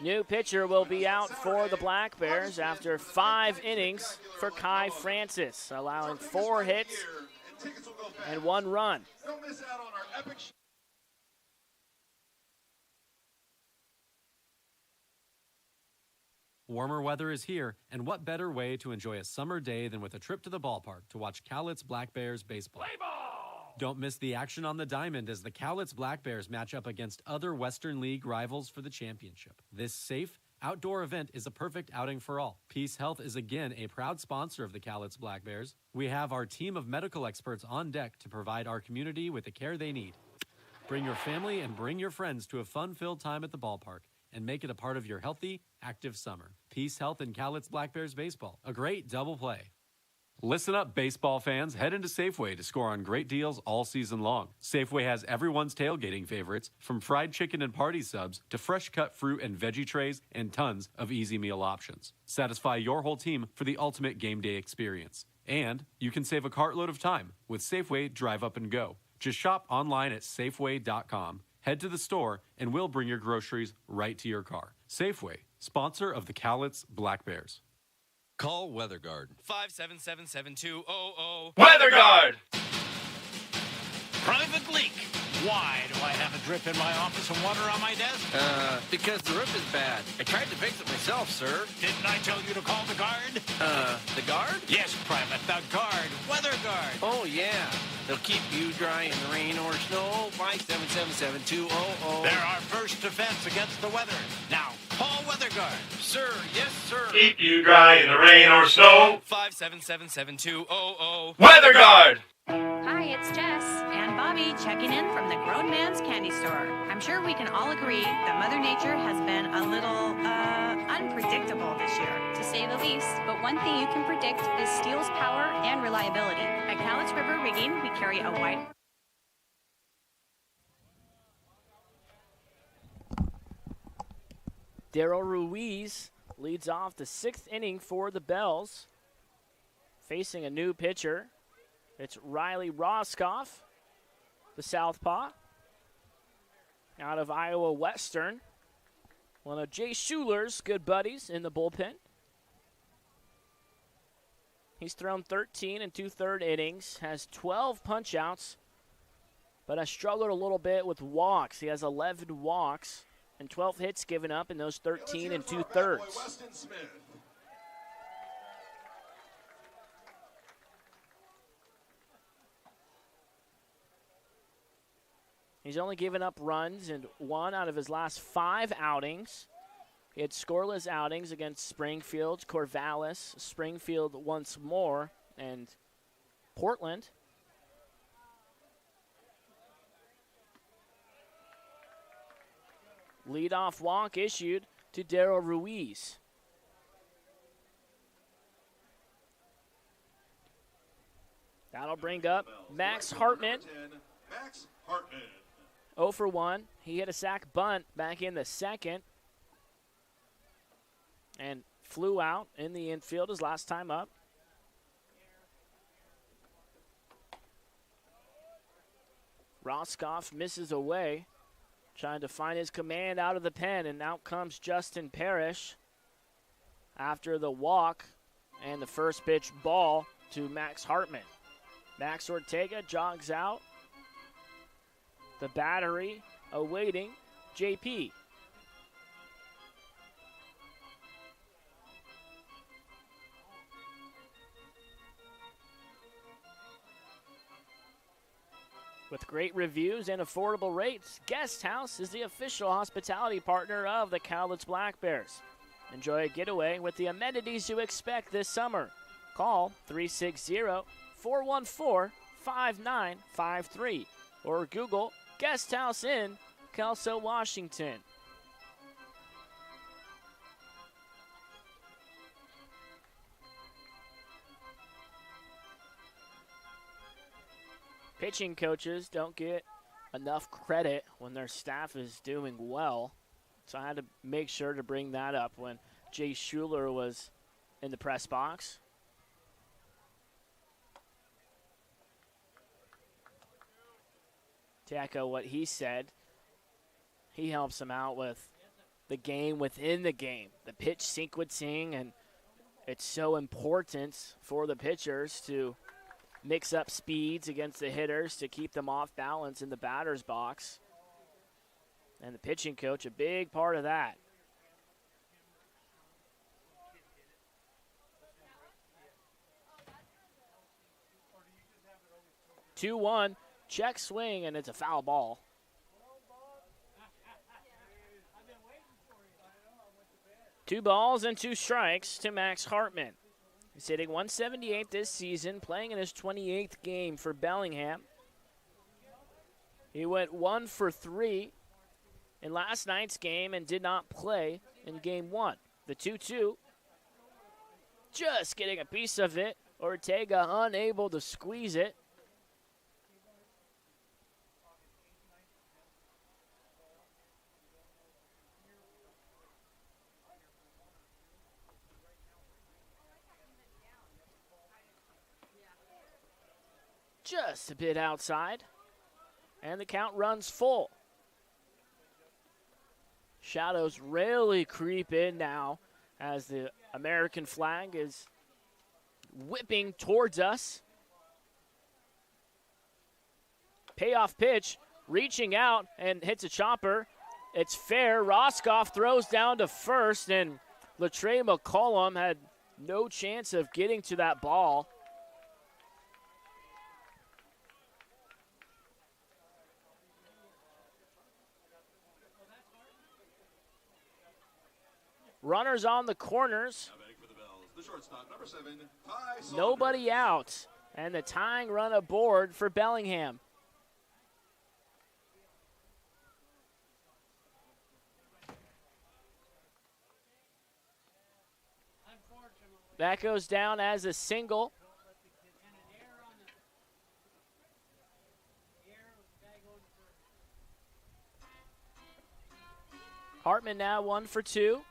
New pitcher will be out for the Black Bears after 5 innings for Kai Francis, allowing 4 hits and 1 run. Warmer weather is here, and what better way to enjoy a summer day than with a trip to the ballpark to watch Cowlitz Black Bears baseball. Play ball! Don't miss the action on the diamond as the Cowlitz Black Bears match up against other Western League rivals for the championship. This safe, outdoor event is a perfect outing for all. Peace Health is again a proud sponsor of the Cowlitz Black Bears. We have our team of medical experts on deck to provide our community with the care they need. Bring your family and bring your friends to a fun-filled time at the ballpark and make it a part of your healthy, active summer. Peace Health and Cowlitz Black Bears baseball. A great double play. Listen up, baseball fans. Head into Safeway to score on great deals all season long. Safeway has everyone's tailgating favorites, from fried chicken and party subs to fresh cut fruit and veggie trays and tons of easy meal options. Satisfy your whole team for the ultimate game day experience. And you can save a cartload of time with Safeway Drive Up and Go. Just shop online at Safeway.com. Head to the store, and we'll bring your groceries right to your car. Safeway, sponsor of the Cowlitz Black Bears. Call Weather Guard. 577-7200. Weather Guard! Private leak. Why do I have a drip in my office and water on my desk? Because the roof is bad. I tried to fix it myself, sir. Didn't I tell you to call the guard? The guard? Yes, Private, the guard. Weather guard. Oh, yeah. They'll keep you dry in the rain or snow. 577-7200. They're our first defense against the weather. Now, call Weather Guard. Sir, yes, sir. Keep you dry in the rain or snow. 577-7200. Weather Guard. Hi, it's Jess and Bobby checking in from the Grown Man's Candy Store. I'm sure we can all agree that Mother Nature has been a little, unpredictable this year, to say the least. But one thing you can predict is steel's power and reliability. At Cowlitz River Rigging, we carry a wide... Daryl Ruiz leads off the 6th inning for the Bells. Facing a new pitcher. It's Riley Roscoff, the southpaw, out of Iowa Western. One of Jay Schuler's good buddies in the bullpen. He's thrown 13 and 2/3 innings, has 12 punch-outs, but has struggled a little bit with walks. He has 11 walks and 12 hits given up in those 13 and 2/3. He's only given up runs in 1 out of his last 5 outings. He had scoreless outings against Springfield, Corvallis, Springfield once more, and Portland. Leadoff walk issued to Daryl Ruiz. That'll bring up Max Hartman. Max Hartman. 0 for 1. He hit a sac bunt back in the 2nd and flew out in the infield his last time up. Roscoff misses away, trying to find his command out of the pen, and out comes Justin Parrish after the walk and the first pitch ball to Max Hartman. Max Ortega jogs out. The battery awaiting JP. With great reviews and affordable rates, Guest House is the official hospitality partner of the Cowlitz Black Bears. Enjoy a getaway with the amenities you expect this summer. Call 360-414-5953 or Google Guest House in Kelso, Washington. Pitching coaches don't get enough credit when their staff is doing well, so I had to make sure to bring that up when Jay Schuler was in the press box. To echo what he said, he helps them out with the game within the game, the pitch sequencing, and it's so important for the pitchers to mix up speeds against the hitters to keep them off balance in the batter's box. And the pitching coach, a big part of that. Two-one. Check swing, and it's a foul ball. Two balls and 2 strikes to Max Hartman. He's hitting .178 this season, playing in his 28th game for Bellingham. He went 1 for 3 in last night's game and did not play in game 1. The 2-2, just getting a piece of it. Ortega unable to squeeze it. Just a bit outside, and the count runs full. Shadows really creep in now as the American flag is whipping towards us. Payoff pitch, reaching out and hits a chopper. It's fair. Roscoff throws down to first, and Latre McCollum had no chance of getting to that ball. Runners on the corners. Nobody out. And the tying run aboard for Bellingham. That goes down as a single. Hartman now 1 for 2.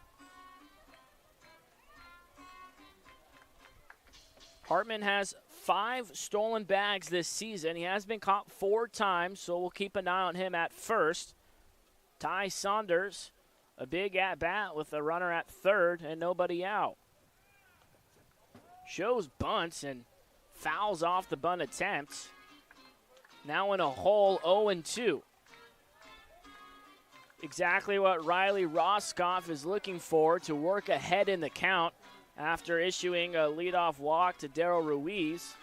Hartman has 5 stolen bags this season. He has been caught 4 times, so we'll keep an eye on him at first. Ty Saunders, a big at-bat with a runner at third and nobody out. Shows bunts and fouls off the bunt attempt. Now in a hole, 0-2. Exactly what Riley Roscoff is looking for to work ahead in the count after issuing a leadoff walk to Daryl Ruiz.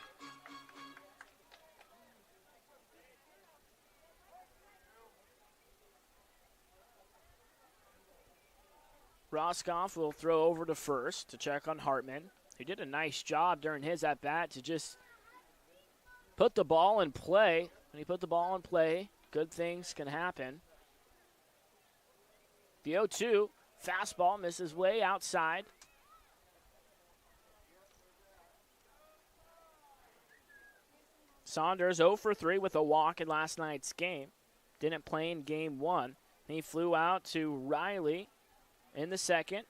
Roscoff will throw over to first to check on Hartman. He did a nice job during his at-bat to just put the ball in play. When he put the ball in play, good things can happen. The 0-2, fastball misses way outside. Saunders 0 for 3 with a walk in last night's game. Didn't play in game 1. He flew out to Riley in the second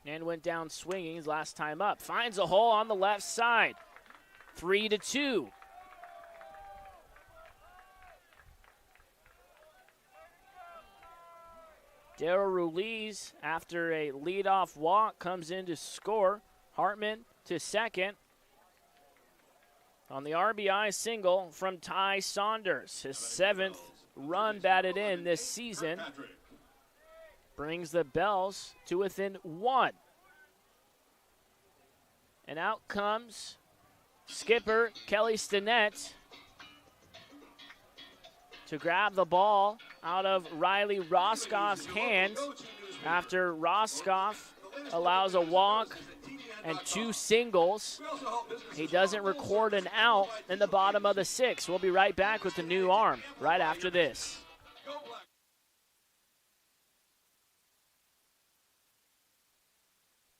and went down swinging his last time up. Finds a hole on the left side. 3-2. Daryl Ruiz, after a leadoff walk, comes in to score. Hartman to second. On the RBI single from Ty Saunders, his 7th run batted in this season, brings the Bells to within 1. And out comes skipper Kelly Stinnett to grab the ball out of Riley Roscoff's hands after Roscoff allows a walk and 2 singles. He doesn't record an out in the bottom of the 6th. We'll be right back with the new arm right after this.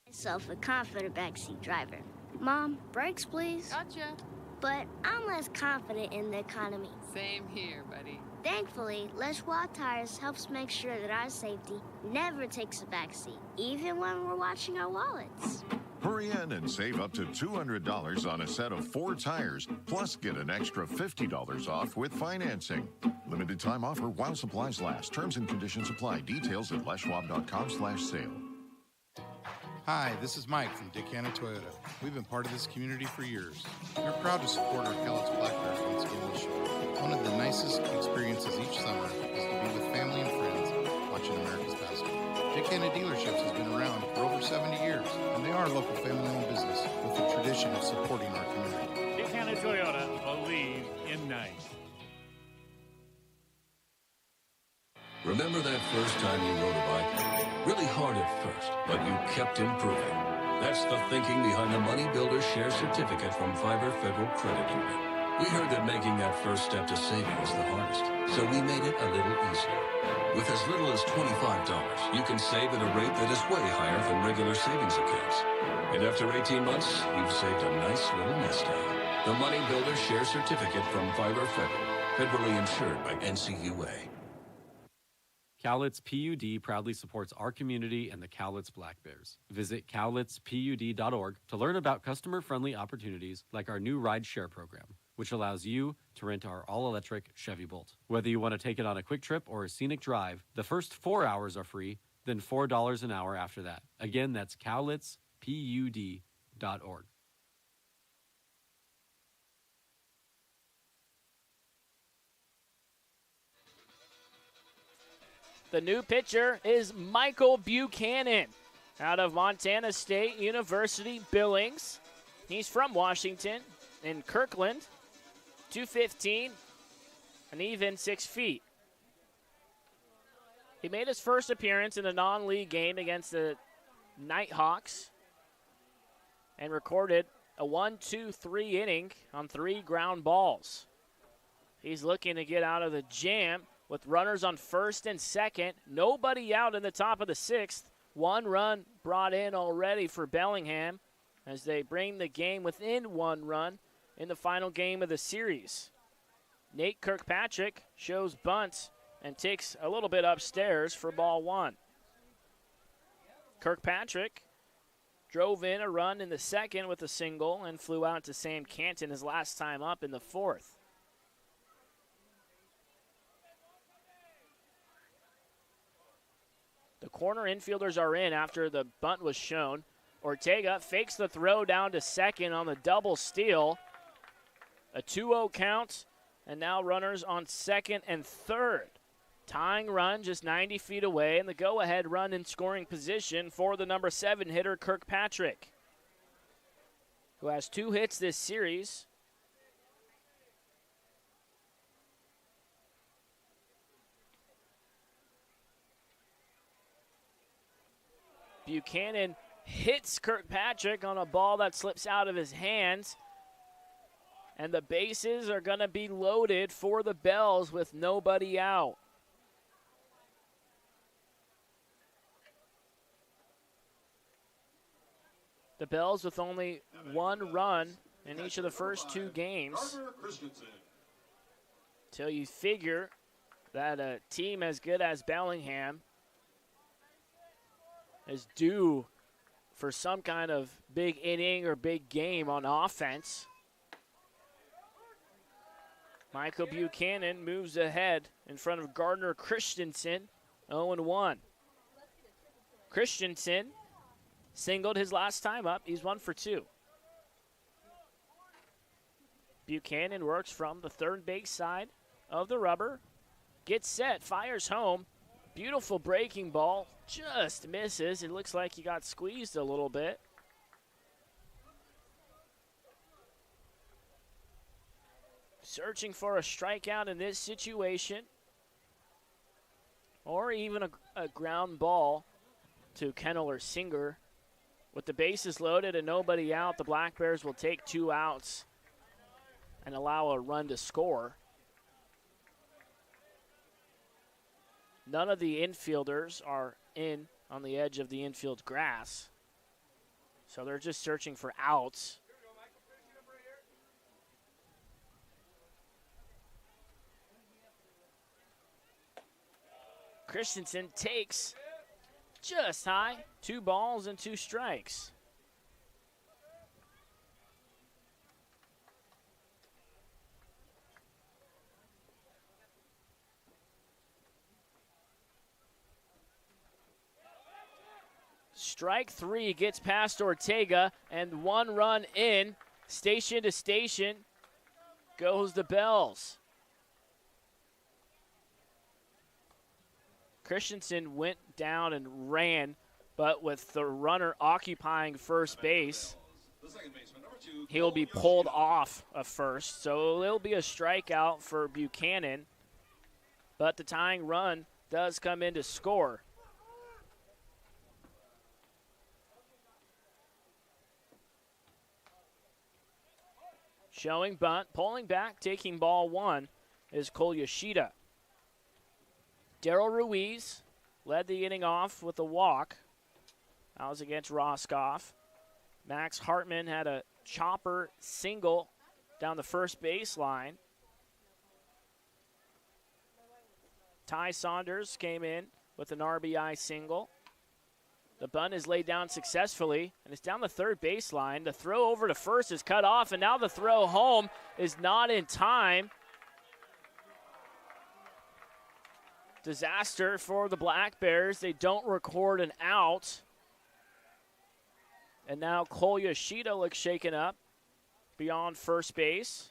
Myself a confident backseat driver. Mom, brakes please. Gotcha. But I'm less confident in the economy. Same here, buddy. Thankfully, Les Tires helps make sure that our safety never takes a backseat, even when we're watching our wallets. Hurry in and save up to $200 on a set of 4 tires, plus get an extra $50 off with financing. Limited time offer while supplies last. Terms and conditions apply. Details at leschwab.com/sale. Hi, this is Mike from Dick Hanna Toyota. We've been part of this community for years. We're proud to support our Cowlitz Black Bears once again this year. One of the nicest experiences each summer is to be with family and friends watching America's basketball. Dick Hanna Dealerships has been around for over 70 years, and they are a local family-owned business with a tradition of supporting our community. Dick Hanna Toyota, believe in nice. Remember that first time you rode a bike? Really hard at first, but you kept improving. That's the thinking behind the Money Builder Share Certificate from Fiber Federal Credit Union. We heard that making that first step to saving was the hardest, so we made it a little easier. With as little as $25, you can save at a rate that is way higher than regular savings accounts. And after 18 months, you've saved a nice little nest egg. The Money Builder Share Certificate from Fiber Federal, federally insured by NCUA. Cowlitz PUD proudly supports our community and the Cowlitz Black Bears. Visit cowlitzpud.org to learn about customer-friendly opportunities like our new ride share program, which allows you to rent our all-electric Chevy Bolt. Whether you want to take it on a quick trip or a scenic drive, the first 4 hours are free, then $4 an hour after that. Again, that's cowlitzpud.org. The new pitcher is Michael Buchanan out of Montana State University, Billings. He's from Washington in Kirkland. 215, an even 6 feet. He made his first appearance in a non-league game against the Nighthawks and recorded a 1-2-3 inning on 3 ground balls. He's looking to get out of the jam with runners on first and second. Nobody out in the top of the 6th. 1 run brought in already for Bellingham as they bring the game within 1 run in the final game of the series. Nate Kirkpatrick shows bunt and takes a little bit upstairs for ball 1. Kirkpatrick drove in a run in the second with a single and flew out to Sam Canton his last time up in the 4th. The corner infielders are in after the bunt was shown. Ortega fakes the throw down to second on the double steal. A 2-0 count, and now runners on second and third. Tying run just 90 feet away, and the go-ahead run in scoring position for the number 7 hitter, Kirkpatrick, who has 2 hits this series. Buchanan hits Kirkpatrick on a ball that slips out of his hands. And the bases are going to be loaded for the Bells with nobody out. The Bells with only 1 run in each of the first 2 games. Till you figure that a team as good as Bellingham is due for some kind of big inning or big game on offense. Michael Buchanan moves ahead in front of Gardner Christensen, 0-1. Christensen singled his last time up. He's 1 for 2. Buchanan works from the third base side of the rubber. Gets set, fires home. Beautiful breaking ball. Just misses. It looks like he got squeezed a little bit. Searching for a strikeout in this situation. Or even a ground ball to Kennel or Singer. With the bases loaded and nobody out, the Black Bears will take 2 outs and allow a run to score. None of the infielders are in on the edge of the infield grass. So they're just searching for outs. Christensen takes just high. 2 balls and 2 strikes. Strike 3 gets past Ortega, and 1 run in. Station to station goes the Bells. Christensen went down and ran, but with the runner occupying first base, he'll be pulled off of first. So it'll be a strikeout for Buchanan, but the tying run does come in to score. Showing bunt, pulling back, taking ball 1 is Cole Yoshida. Daryl Ruiz led the inning off with a walk. That was against Roscoff. Max Hartman had a chopper single down the first baseline. Ty Saunders came in with an RBI single. The bunt is laid down successfully, and it's down the third baseline. The throw over to first is cut off, and now the throw home is not in time. Disaster for the Black Bears. They don't record an out. And now Cole Yoshida looks shaken up beyond first base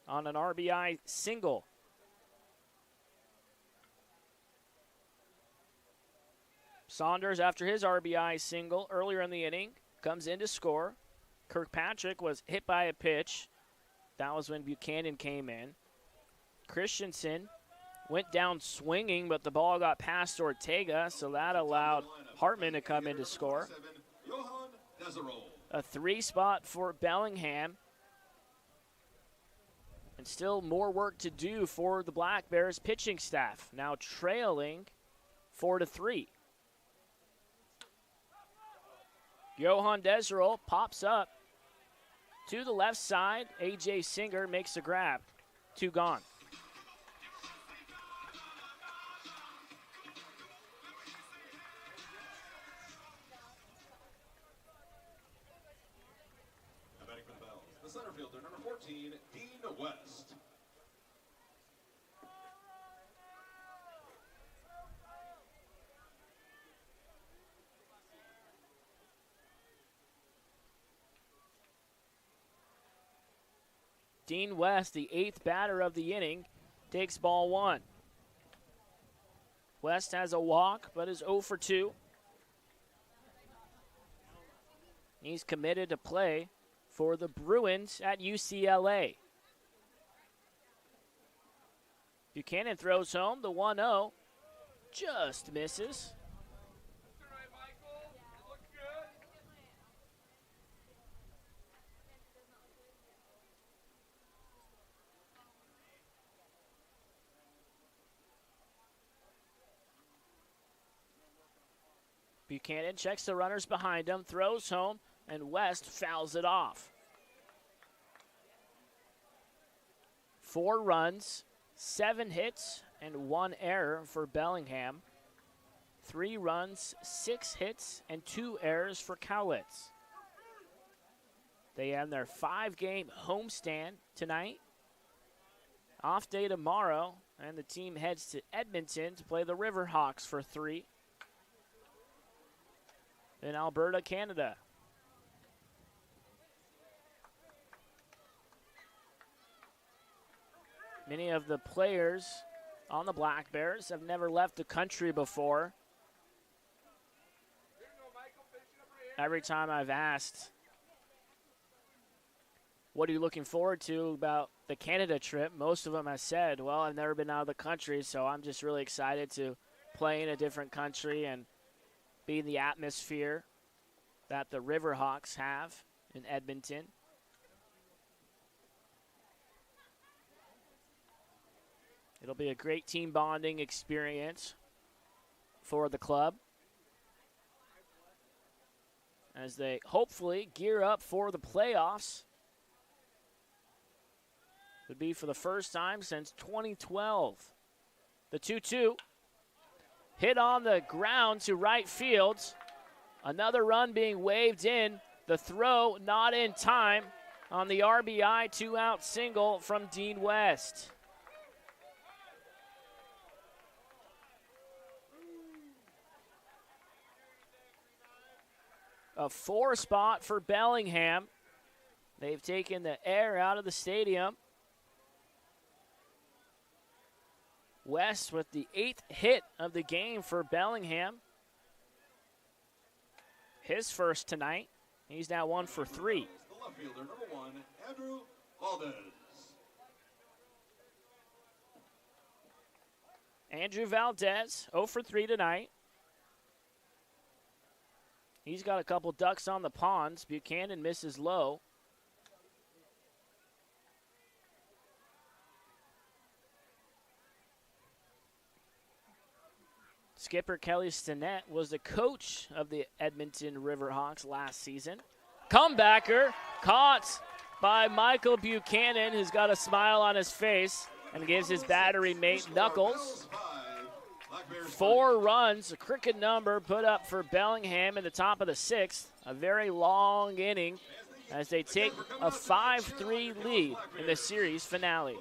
on an RBI single. Saunders, after his RBI single earlier in the inning, comes in to score. Kirkpatrick was hit by a pitch. That was when Buchanan came in. Christensen went down swinging, but the ball got past Ortega, so that allowed Hartman to come in to score. A 3-spot for Bellingham. And still more work to do for the Black Bears pitching staff, now trailing 4-3. Johan Deserol pops up to the left side. A.J. Singer makes the grab. 2 gone. Batting for the Bells, the center fielder, number 14, Dean West. Dean West, the 8th batter of the inning, takes ball 1. West has a walk, but is 0 for 2. He's committed to play for the Bruins at UCLA. Buchanan throws home the 1-0. Just misses. Buchanan checks the runners behind him, throws home, and West fouls it off. 4 runs, 7 hits, and 1 error for Bellingham. 3 runs, 6 hits, and 2 errors for Cowlitz. They have their 5-game homestand tonight. Off day tomorrow, and the team heads to Edmonton to play the Riverhawks for 3 in Alberta, Canada. Many of the players on the Black Bears have never left the country before. Every time I've asked, what are you looking forward to about the Canada trip? Most of them have said, well, I've never been out of the country, so I'm just really excited to play in a different country and be in the atmosphere that the Riverhawks have in Edmonton. It'll be a great team bonding experience for the club as they hopefully gear up for the playoffs. Would be for the first time since 2012. The 2-2 hit on the ground to right field. Another run being waved in. The throw not in time on the RBI 2-out single from Dean West. A 4 spot for Bellingham. They've taken the air out of the stadium. West with the 8th hit of the game for Bellingham. His first tonight. He's now 1 for 3. The left fielder, number 1, Andrew Valdez. Andrew Valdez, 0 for 3 tonight. He's got a couple ducks on the ponds. Buchanan misses low. Skipper Kelly Stinnett was the coach of the Edmonton Riverhawks last season. Comebacker caught by Michael Buchanan, who's got a smile on his face and gives his battery mate Knuckles 4 runs, a cricket number put up for Bellingham in the top of the 6th. A very long inning as they take a 5-3 lead in the series finale.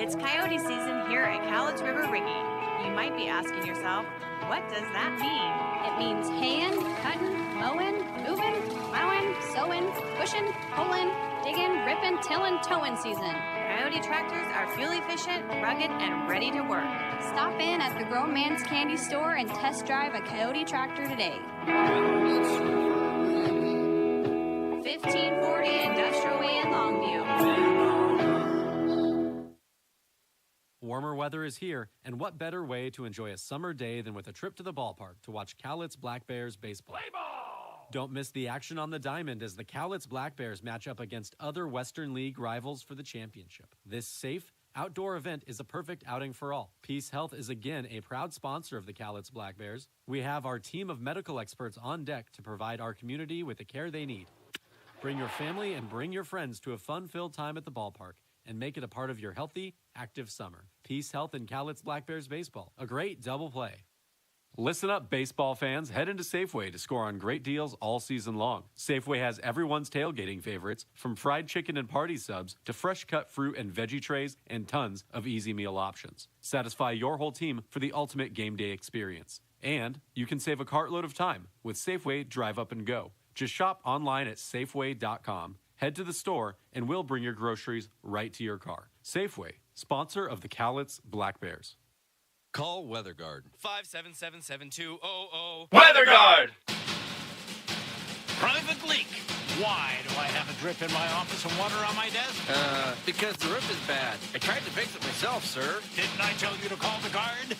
It's coyote season here at Cowlitz River Rigging. You might be asking yourself, what does that mean? It means haying, cutting, mowing, moving, plowing, sowing, pushing, pulling, digging, ripping, tilling, towing season. Coyote tractors are fuel efficient, rugged, and ready to work. Stop in at the Grown Man's Candy Store and test drive a Coyote tractor today. 1540 Industrial Way in Longview. Warmer weather is here, and what better way to enjoy a summer day than with a trip to the ballpark to watch Cowlitz Black Bears baseball. Play ball! Don't miss the action on the diamond as the Cowlitz Black Bears match up against other Western League rivals for the championship. This safe, outdoor event is a perfect outing for all. Peace Health is again a proud sponsor of the Cowlitz Black Bears. We have our team of medical experts on deck to provide our community with the care they need. Bring your family and bring your friends to a fun-filled time at the ballpark and make it a part of your healthy, active summer. Peace Health and Cowlitz Black Bears baseball. A great double play. Listen up, baseball fans. Head into Safeway to score on great deals all season long. Safeway has everyone's tailgating favorites, from fried chicken and party subs to fresh-cut fruit and veggie trays and tons of easy meal options. Satisfy your whole team for the ultimate game day experience. And you can save a cartload of time with Safeway Drive Up and Go. Just shop online at Safeway.com. Head to the store, and we'll bring your groceries right to your car. Safeway, sponsor of the Cowlitz Black Bears. Call Weather Guard. 577-7200. Weather Guard! Private leak. Why do I have a drip in my office and water on my desk? Because the roof is bad. I tried to fix it myself, sir. Didn't I tell you to call the guard?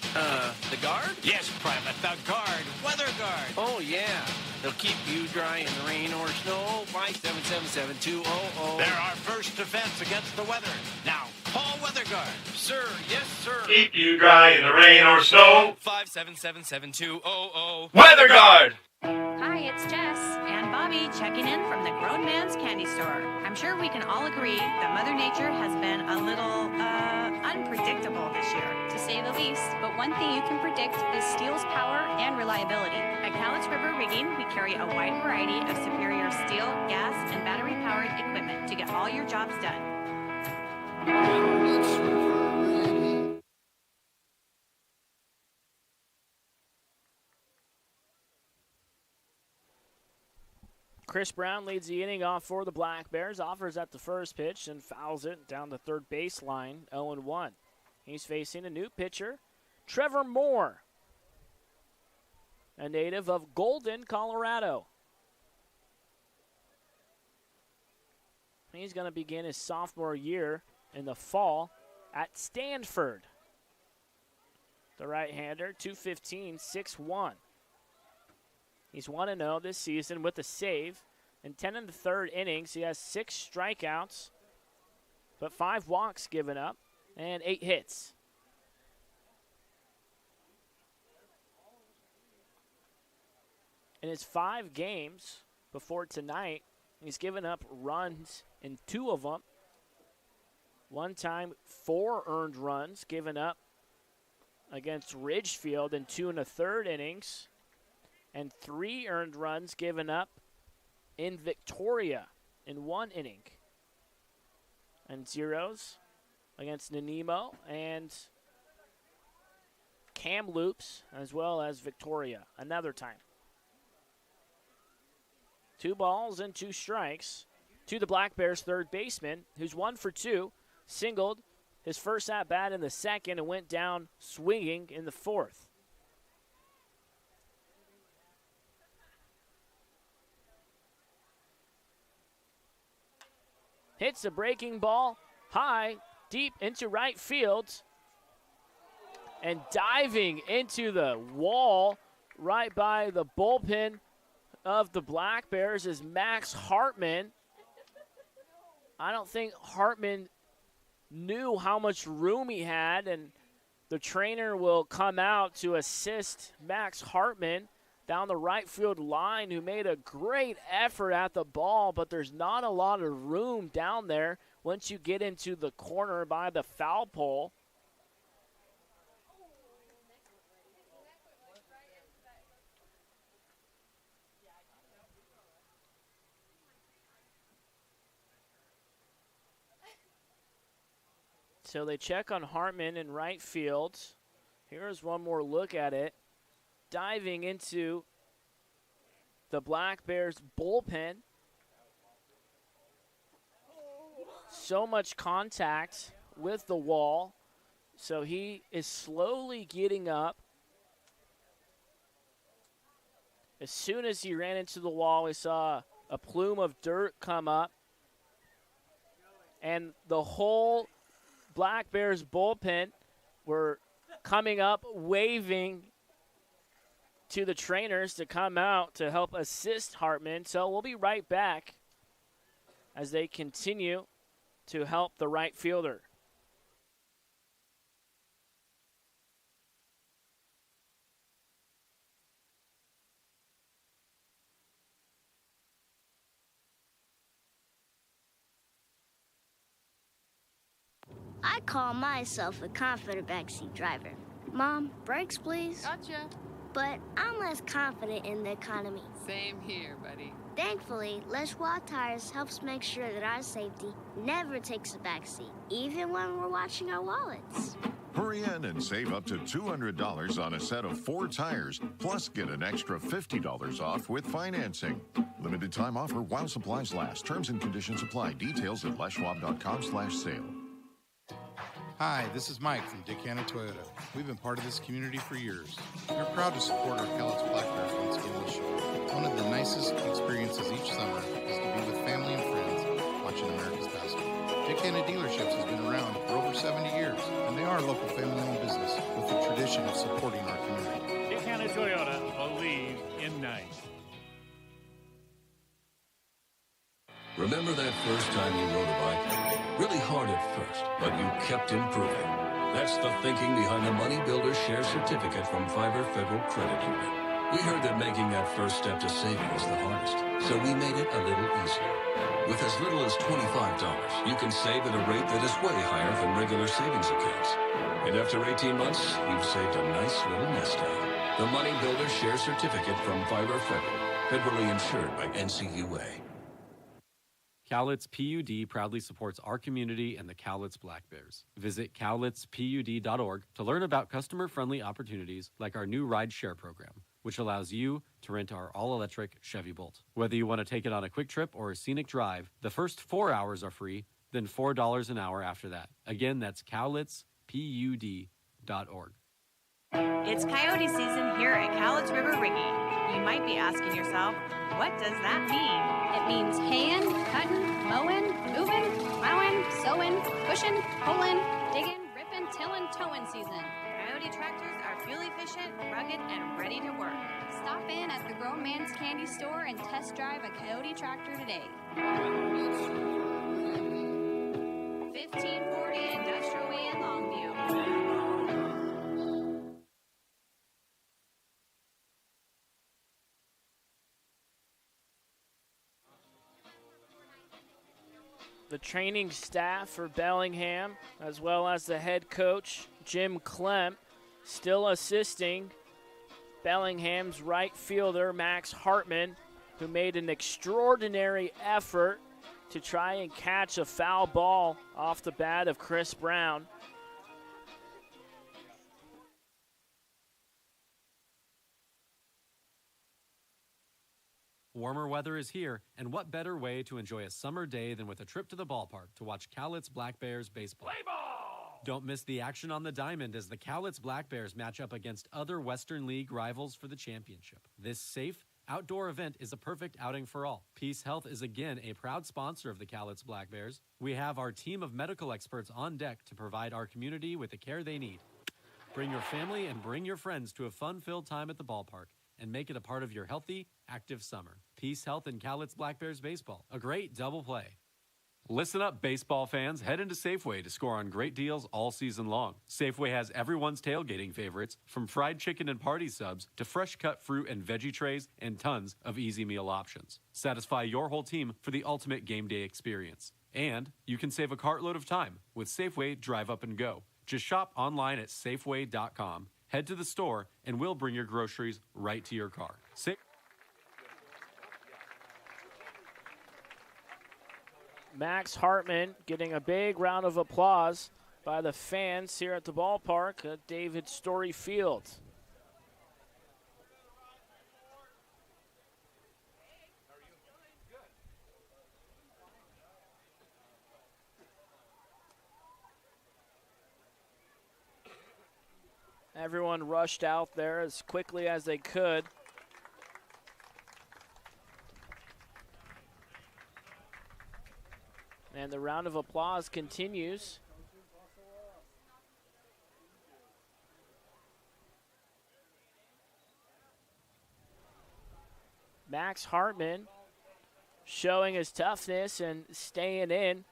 The guard? Yes, Private, the guard. Weather Guard. Oh, yeah. They'll keep you dry in the rain or snow. 577-7200. They're our first defense against the weather. Now, call Weather Guard. Sir, yes, sir. Keep you dry in the rain or snow. 577-7200. Weather Guard! Hi, it's Jess and Bobby checking in from the Grown Man's Candy Store. I'm sure we can all agree that Mother Nature has been a little, unpredictable this year, to say the least. But one thing you can predict is steel's power and reliability. At Cowlitz River Rigging, we carry a wide variety of superior steel, gas, and battery-powered equipment to get all your jobs done. Chris Brown leads the inning off for the Black Bears, offers at the first pitch and fouls it down the third baseline, 0-1. He's facing a new pitcher, Trevor Moore, a native of Golden, Colorado. He's going to begin his sophomore year in the fall at Stanford. The right-hander, 215, 6'1". He's 1-0 this season with a save. In 10 and the third innings, he has 6 strikeouts, but 5 walks given up and 8 hits. In his 5 games before tonight, he's given up runs in 2 of them. One time, 4 earned runs given up against Ridgefield in 2 1/3 innings. And 3 earned runs given up in Victoria in 1 inning. And zeros against Nanaimo and Kamloops, as well as Victoria another time. 2 balls and 2 strikes to the Black Bears' third baseman, who's 1 for 2, singled his first at-bat in the second and went down swinging in the fourth. Hits a breaking ball high, deep into right field. And diving into the wall right by the bullpen of the Black Bears is Max Hartman. I don't think Hartman knew how much room he had, and the trainer will come out to assist Max Hartman down the right field line, who made a great effort at the ball, but there's not a lot of room down there once you get into the corner by the foul pole. So they check on Hartman in right field. Here's one more look at it. Diving into the Black Bears bullpen. So much contact with the wall. So he is slowly getting up. As soon as he ran into the wall, we saw a plume of dirt come up. And the whole Black Bears bullpen were coming up, waving to the trainers to come out to help assist Hartman. So we'll be right back as they continue to help the right fielder. I call myself a confident backseat driver. Mom, brakes, please. Gotcha. But I'm less confident in the economy. Same here, buddy. Thankfully, Leschwa Tires helps make sure that our safety never takes a backseat, even when we're watching our wallets. Hurry in and save up to $200 on a set of 4 tires, plus get an extra $50 off with financing. Limited time offer while supplies last. Terms and conditions apply. Details at leschwab.com/sale. Hi, this is Mike from Dick Hanna Toyota. We've been part of this community for years. We're proud to support our Cowlitz Black Bears once again this year. One of the nicest experiences each summer is to be with family and friends watching America's basketball. Dick Hanna Dealerships has been around for over 70 years, and they are a local family-owned business with a tradition of supporting our community. Dick Hanna Toyota, believe in nice. Remember that first time you rode a bike? Really hard at first, but you kept improving. That's the thinking behind the Money Builder Share Certificate from Fiverr Federal Credit Union. We heard that making that first step to saving is the hardest, so we made it a little easier. With as little as $25, you can save at a rate that is way higher than regular savings accounts. And after 18 months, you've saved a nice little nest egg. The Money Builder Share Certificate from Fiverr Federal, federally insured by NCUA. Cowlitz PUD proudly supports our community and the Cowlitz Black Bears. Visit cowlitzpud.org to learn about customer-friendly opportunities like our new ride share program, which allows you to rent our all-electric Chevy Bolt. Whether you want to take it on a quick trip or a scenic drive, the first 4 hours are free, then $4 an hour after that. Again, that's cowlitzpud.org. It's coyote season here at Cowlitz River Rigging. You might be asking yourself, what does that mean? It means haying, cutting, mowing, moving, plowing, sowing, pushing, pulling, digging, ripping, tilling, towing season. Coyote tractors are fuel efficient, rugged, and ready to work. Stop in at the Grown Man's Candy Store and test drive a Coyote tractor today. 1540 Industrial Way in Longview. The training staff for Bellingham, as well as the head coach, Jim Clem, still assisting Bellingham's right fielder, Max Hartman, who made an extraordinary effort to try and catch a foul ball off the bat of Chris Brown. Warmer weather is here, and what better way to enjoy a summer day than with a trip to the ballpark to watch Cowlitz Black Bears baseball. Play ball! Don't miss the action on the diamond as the Cowlitz Black Bears match up against other Western League rivals for the championship. This safe, outdoor event is a perfect outing for all. Peace Health is again a proud sponsor of the Cowlitz Black Bears. We have our team of medical experts on deck to provide our community with the care they need. Bring your family and bring your friends to a fun-filled time at the ballpark and make it a part of your healthy, active summer. Peace Health and Cowlitz Black Bears baseball. A great double play. Listen up, baseball fans. Head into Safeway to score on great deals all season long. Safeway has everyone's tailgating favorites, from fried chicken and party subs to fresh cut fruit and veggie trays and tons of easy meal options. Satisfy your whole team for the ultimate game day experience. And you can save a cartload of time with Safeway Drive Up and Go. Just shop online at Safeway.com. Head to the store, and we'll bring your groceries right to your car. Max Hartman getting a big round of applause by the fans here at the ballpark at David Story Field. Everyone rushed out there as quickly as they could. And the round of applause continues. Max Hartman showing his toughness and staying in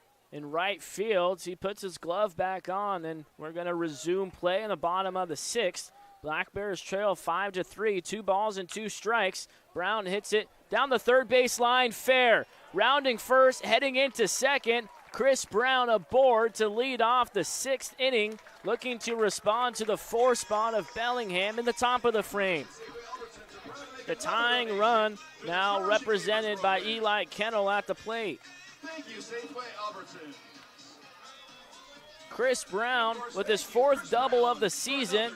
right field. He puts his glove back on, and we're going to resume play in the bottom of the 6th. Black Bears trail 5-3, 2 balls and 2 strikes. Brown hits it down the third base line, fair. Rounding first, heading into second. Chris Brown aboard to lead off the 6th inning, looking to respond to the 4 spot of Bellingham in the top of the frame. The tying run now represented by Eli Kennel at the plate. Thank you, Safeway Albertsons. Chris Brown with his 4th double of the season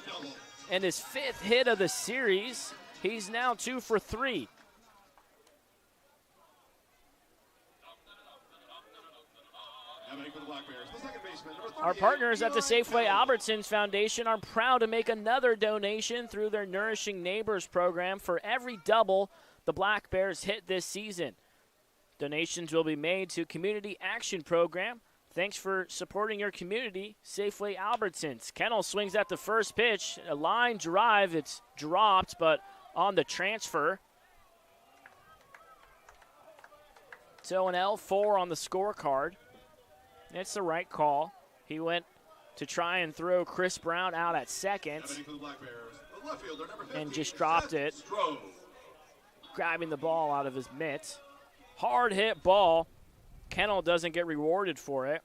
and his 5th hit of the series. He's now 2 for 3. Our partners at the Safeway Albertsons Foundation are proud to make another donation through their Nourishing Neighbors program for every double the Black Bears hit this season. Donations will be made to Community Action Program. Thanks for supporting your community, Safeway Albertsons. Kennel swings at the first pitch. A line drive. It's dropped, but on the transfer. So an L4 on the scorecard. It's the right call. He went to try and throw Chris Brown out at second and just dropped it, grabbing the ball out of his mitt. Hard hit ball. Kennel doesn't get rewarded for it.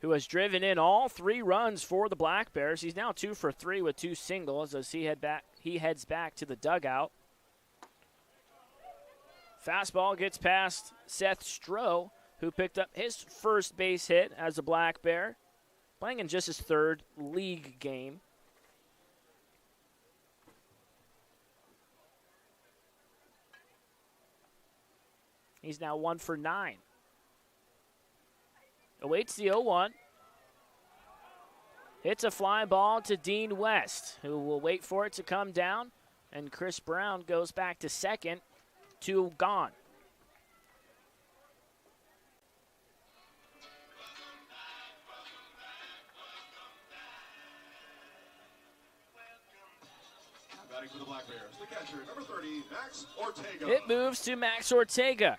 Who has driven in all 3 runs for the Black Bears. He's now 2 for 3 with 2 singles as he heads back to the dugout. Fastball gets past Seth Stroh, who picked up his first base hit as a Black Bear, playing in just his 3rd league game. He's now 1 for 9. Awaits the 0-1. Hits a fly ball to Dean West, who will wait for it to come down, and Chris Brown goes back to second, 2 gone. For the Black Bears, the catcher, number 30, Max Ortega. It moves to Max Ortega.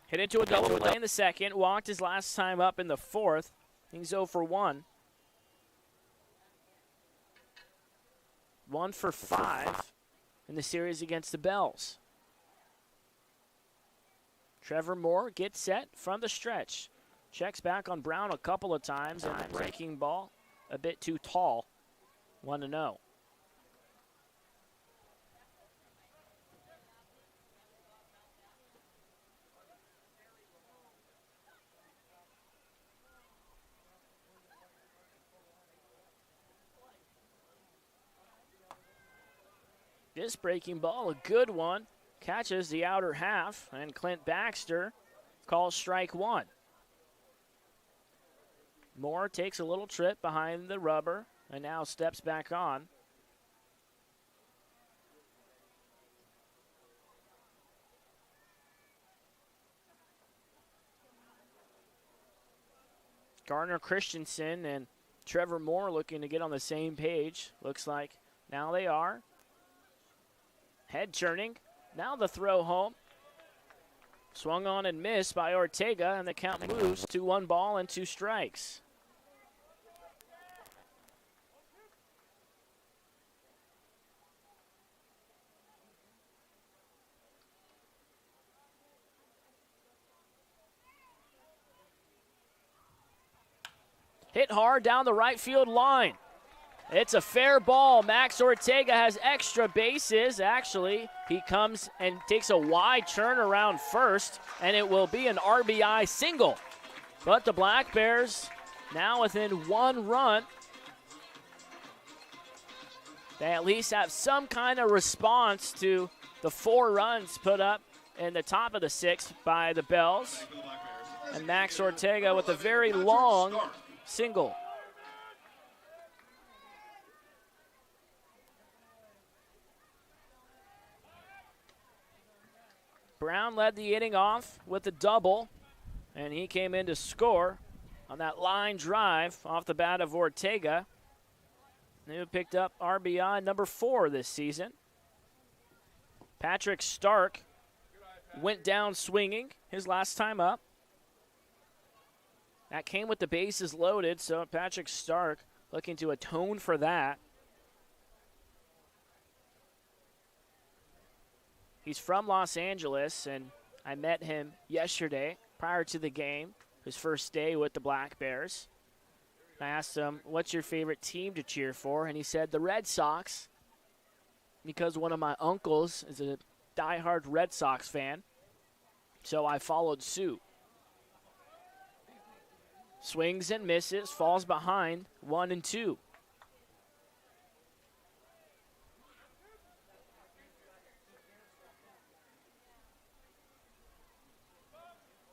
Hit into a double play in the 2nd. Walked his last time up in the 4th. He's 0 for 1. 1 for 5 in the series against the Bells. Trevor Moore gets set from the stretch. Checks back on Brown a couple of times, and the breaking ball a bit too tall. 1-0. This breaking ball, a good one, catches the outer half, and Clint Baxter calls strike 1. Moore takes a little trip behind the rubber and now steps back on. Garner Christensen and Trevor Moore looking to get on the same page. Looks like now they are. Head turning. Now the throw home. Swung on and missed by Ortega, and the count moves to 1 ball and 2 strikes. Hit hard down the right field line. It's a fair ball. Max Ortega has extra bases. Actually, he comes and takes a wide turn around first, and it will be an RBI single. But the Black Bears now within 1 run. They at least have some kind of response to the 4 runs put up in the top of the 6th by the Bells. And Max Ortega with a very long single. Brown led the inning off with a double, and he came in to score on that line drive off the bat of Ortega, who picked up RBI number 4 this season. Patrick Stark went down swinging his last time up. That came with the bases loaded, so Patrick Stark looking to atone for that. He's from Los Angeles, and I met him yesterday prior to the game, his first day with the Black Bears. I asked him, what's your favorite team to cheer for? And he said, the Red Sox, because one of my uncles is a diehard Red Sox fan, so I followed suit. Swings and misses, falls behind 1-2.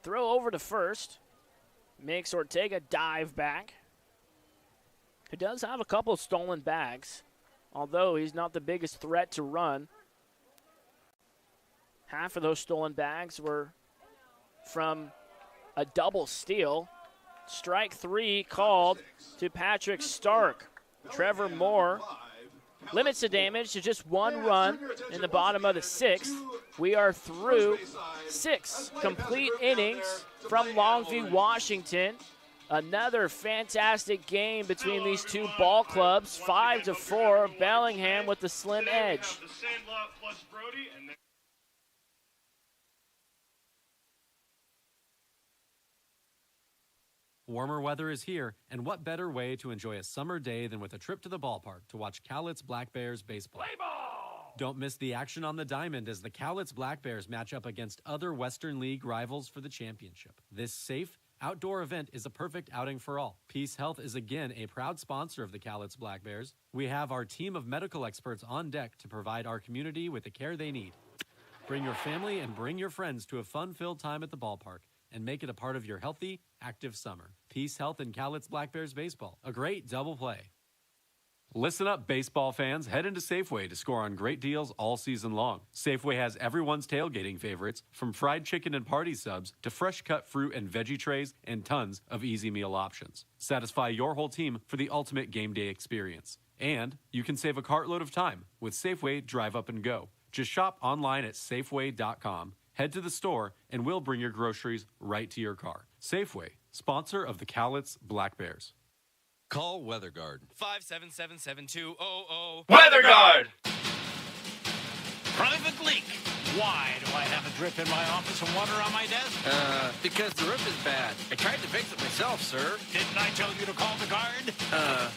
Throw over to first. Makes Ortega dive back. He does have a couple stolen bags, although he's not the biggest threat to run. Half of those stolen bags were from a double steal. Strike 3 called to Patrick Stark. Trevor Moore limits the damage to just 1 run in the bottom of the 6th. We are through 6 complete innings from Longview, Washington. Another fantastic game between these two ball clubs. 5-4, Bellingham with the slim edge. Warmer weather is here, and what better way to enjoy a summer day than with a trip to the ballpark to watch Cowlitz Black Bears baseball. Play ball! Don't miss the action on the diamond as the Cowlitz Black Bears match up against other Western League rivals for the championship. This safe, outdoor event is a perfect outing for all. Peace Health is again a proud sponsor of the Cowlitz Black Bears. We have our team of medical experts on deck to provide our community with the care they need. Bring your family and bring your friends to a fun-filled time at the ballpark and make it a part of your healthy, active summer. Peace Health and Cowlitz Black Bears baseball. A great double play. Listen up, baseball fans. Head into Safeway to score on great deals all season long. Safeway has everyone's tailgating favorites, from fried chicken and party subs to fresh-cut fruit and veggie trays and tons of easy meal options. Satisfy your whole team for the ultimate game day experience. And you can save a cartload of time with Safeway Drive Up and Go. Just shop online at Safeway.com. Head to the store, and we'll bring your groceries right to your car. Safeway, sponsor of the Cowlitz Black Bears. Call Weather Guard. 577-7200. Weather Guard! Private leak. Why do I have a drip in my office and water on my desk? Because the roof is bad. I tried to fix it myself, sir. Didn't I tell you to call the guard?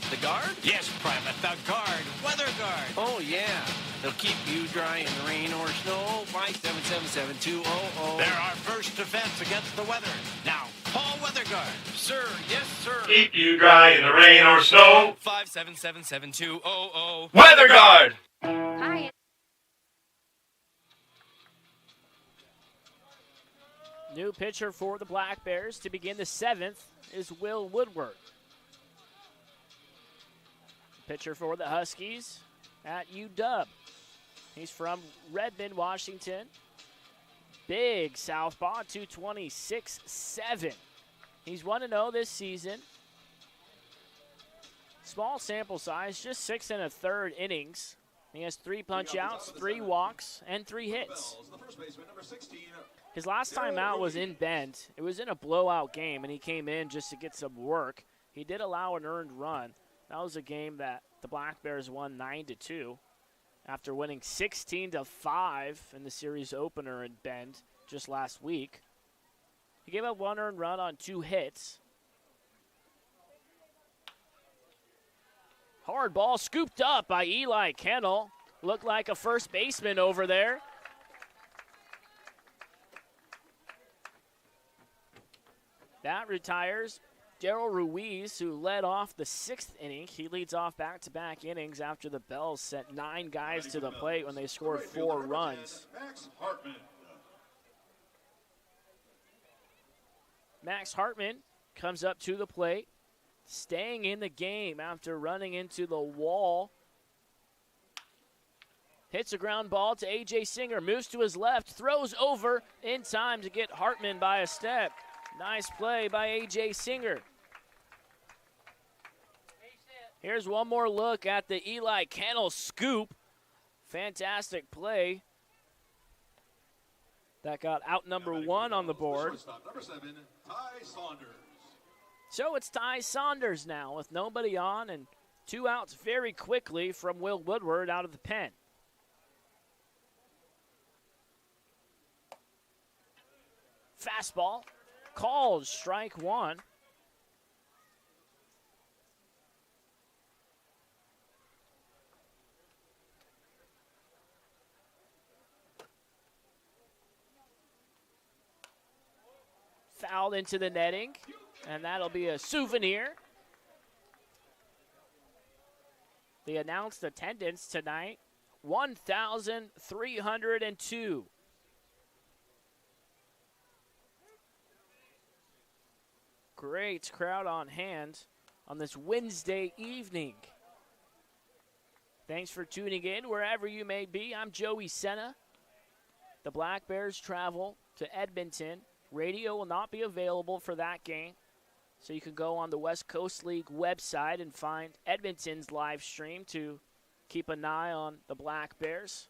The guard? Yes, Private, the guard. Weather Guard. Oh, yeah. They'll keep you dry in the rain or snow. 577-7200. They're our first defense against the weather. Now, call Weather Guard. Sir, yes, sir. Keep you dry in the rain or snow. 577-7200. Weather Guard! Hi. New pitcher for the Black Bears to begin the 7th is Will Woodward. Pitcher for the Huskies at UW. He's from Redmond, Washington. Big southpaw, 226.7. He's 1-0 this season. Small sample size, just 6 1/3 innings. He has 3 punch-outs, 3 walks, and 3 hits. His last time out was in Bend. It was in a blowout game, and he came in just to get some work. He did allow an earned run. That was a game that the Black Bears won 9-2 after winning 16-5 in the series opener in Bend just last week. He gave up 1 earned run on 2 hits. Hard ball scooped up by Eli Kennel. Looked like a first baseman over there. That retires Daryl Ruiz, who led off the 6th inning. He leads off back-to-back innings after the Bells sent 9 guys to the plate when they scored 4 runs. Max Hartman comes up to the plate, staying in the game after running into the wall. Hits a ground ball to A.J. Singer, moves to his left, throws over in time to get Hartman by a step. Nice play by A.J. Singer. Here's one more look at the Eli Kennel scoop. Fantastic play. That got out number 1 on the board. Number 7, Ty Saunders. So it's Ty Saunders now with nobody on and 2 outs very quickly from Will Woodward out of the pen. Fastball, called strike 1. Fouled into the netting, and that'll be a souvenir. The announced attendance tonight, 1,302. Great crowd on hand on this Wednesday evening. Thanks for tuning in wherever you may be. I'm Joey Senna. The Black Bears travel to Edmonton. Radio will not be available for that game, so you can go on the West Coast League website and find Edmonton's live stream to keep an eye on the Black Bears.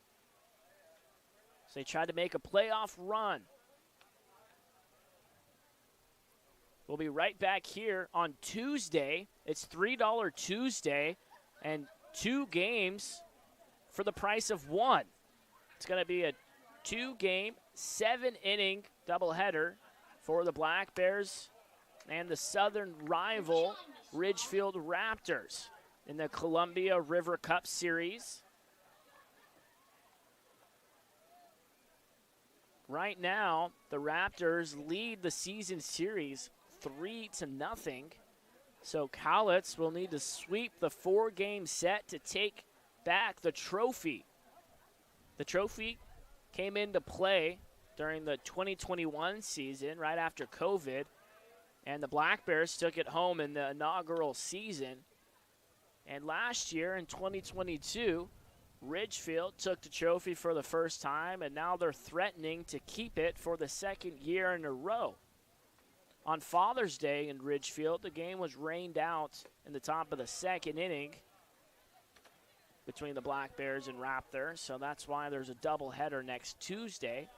So they tried to make a playoff run. We'll be right back here on Tuesday. It's $3 Tuesday and 2 games for the price of 1. It's going to be a 2-game, 7-inning doubleheader for the Black Bears and the southern rival Ridgefield Raptors in the Columbia River Cup Series. Right now, the Raptors lead the season series 3-0. So Cowlitz will need to sweep the 4-game set to take back the trophy. The trophy came into play during the 2021 season, right after COVID, and the Black Bears took it home in the inaugural season. And last year in 2022, Ridgefield took the trophy for the first time, and now they're threatening to keep it for the 2nd year in a row. On Father's Day in Ridgefield, the game was rained out in the top of the 2nd inning between the Black Bears and Raptors, so that's why there's a doubleheader next Tuesday.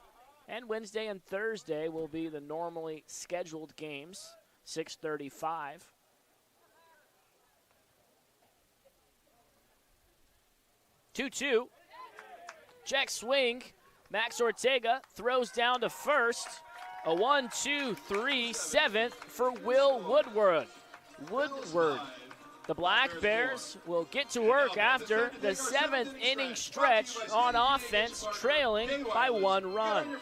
And Wednesday and Thursday will be the normally scheduled games, 6:35. Two-two. Check swing. Max Ortega throws down to first. A 1-2-3 7th for Will Woodward. The Black Bears will get to work after the 7th inning stretch on offense, trailing by 1 run.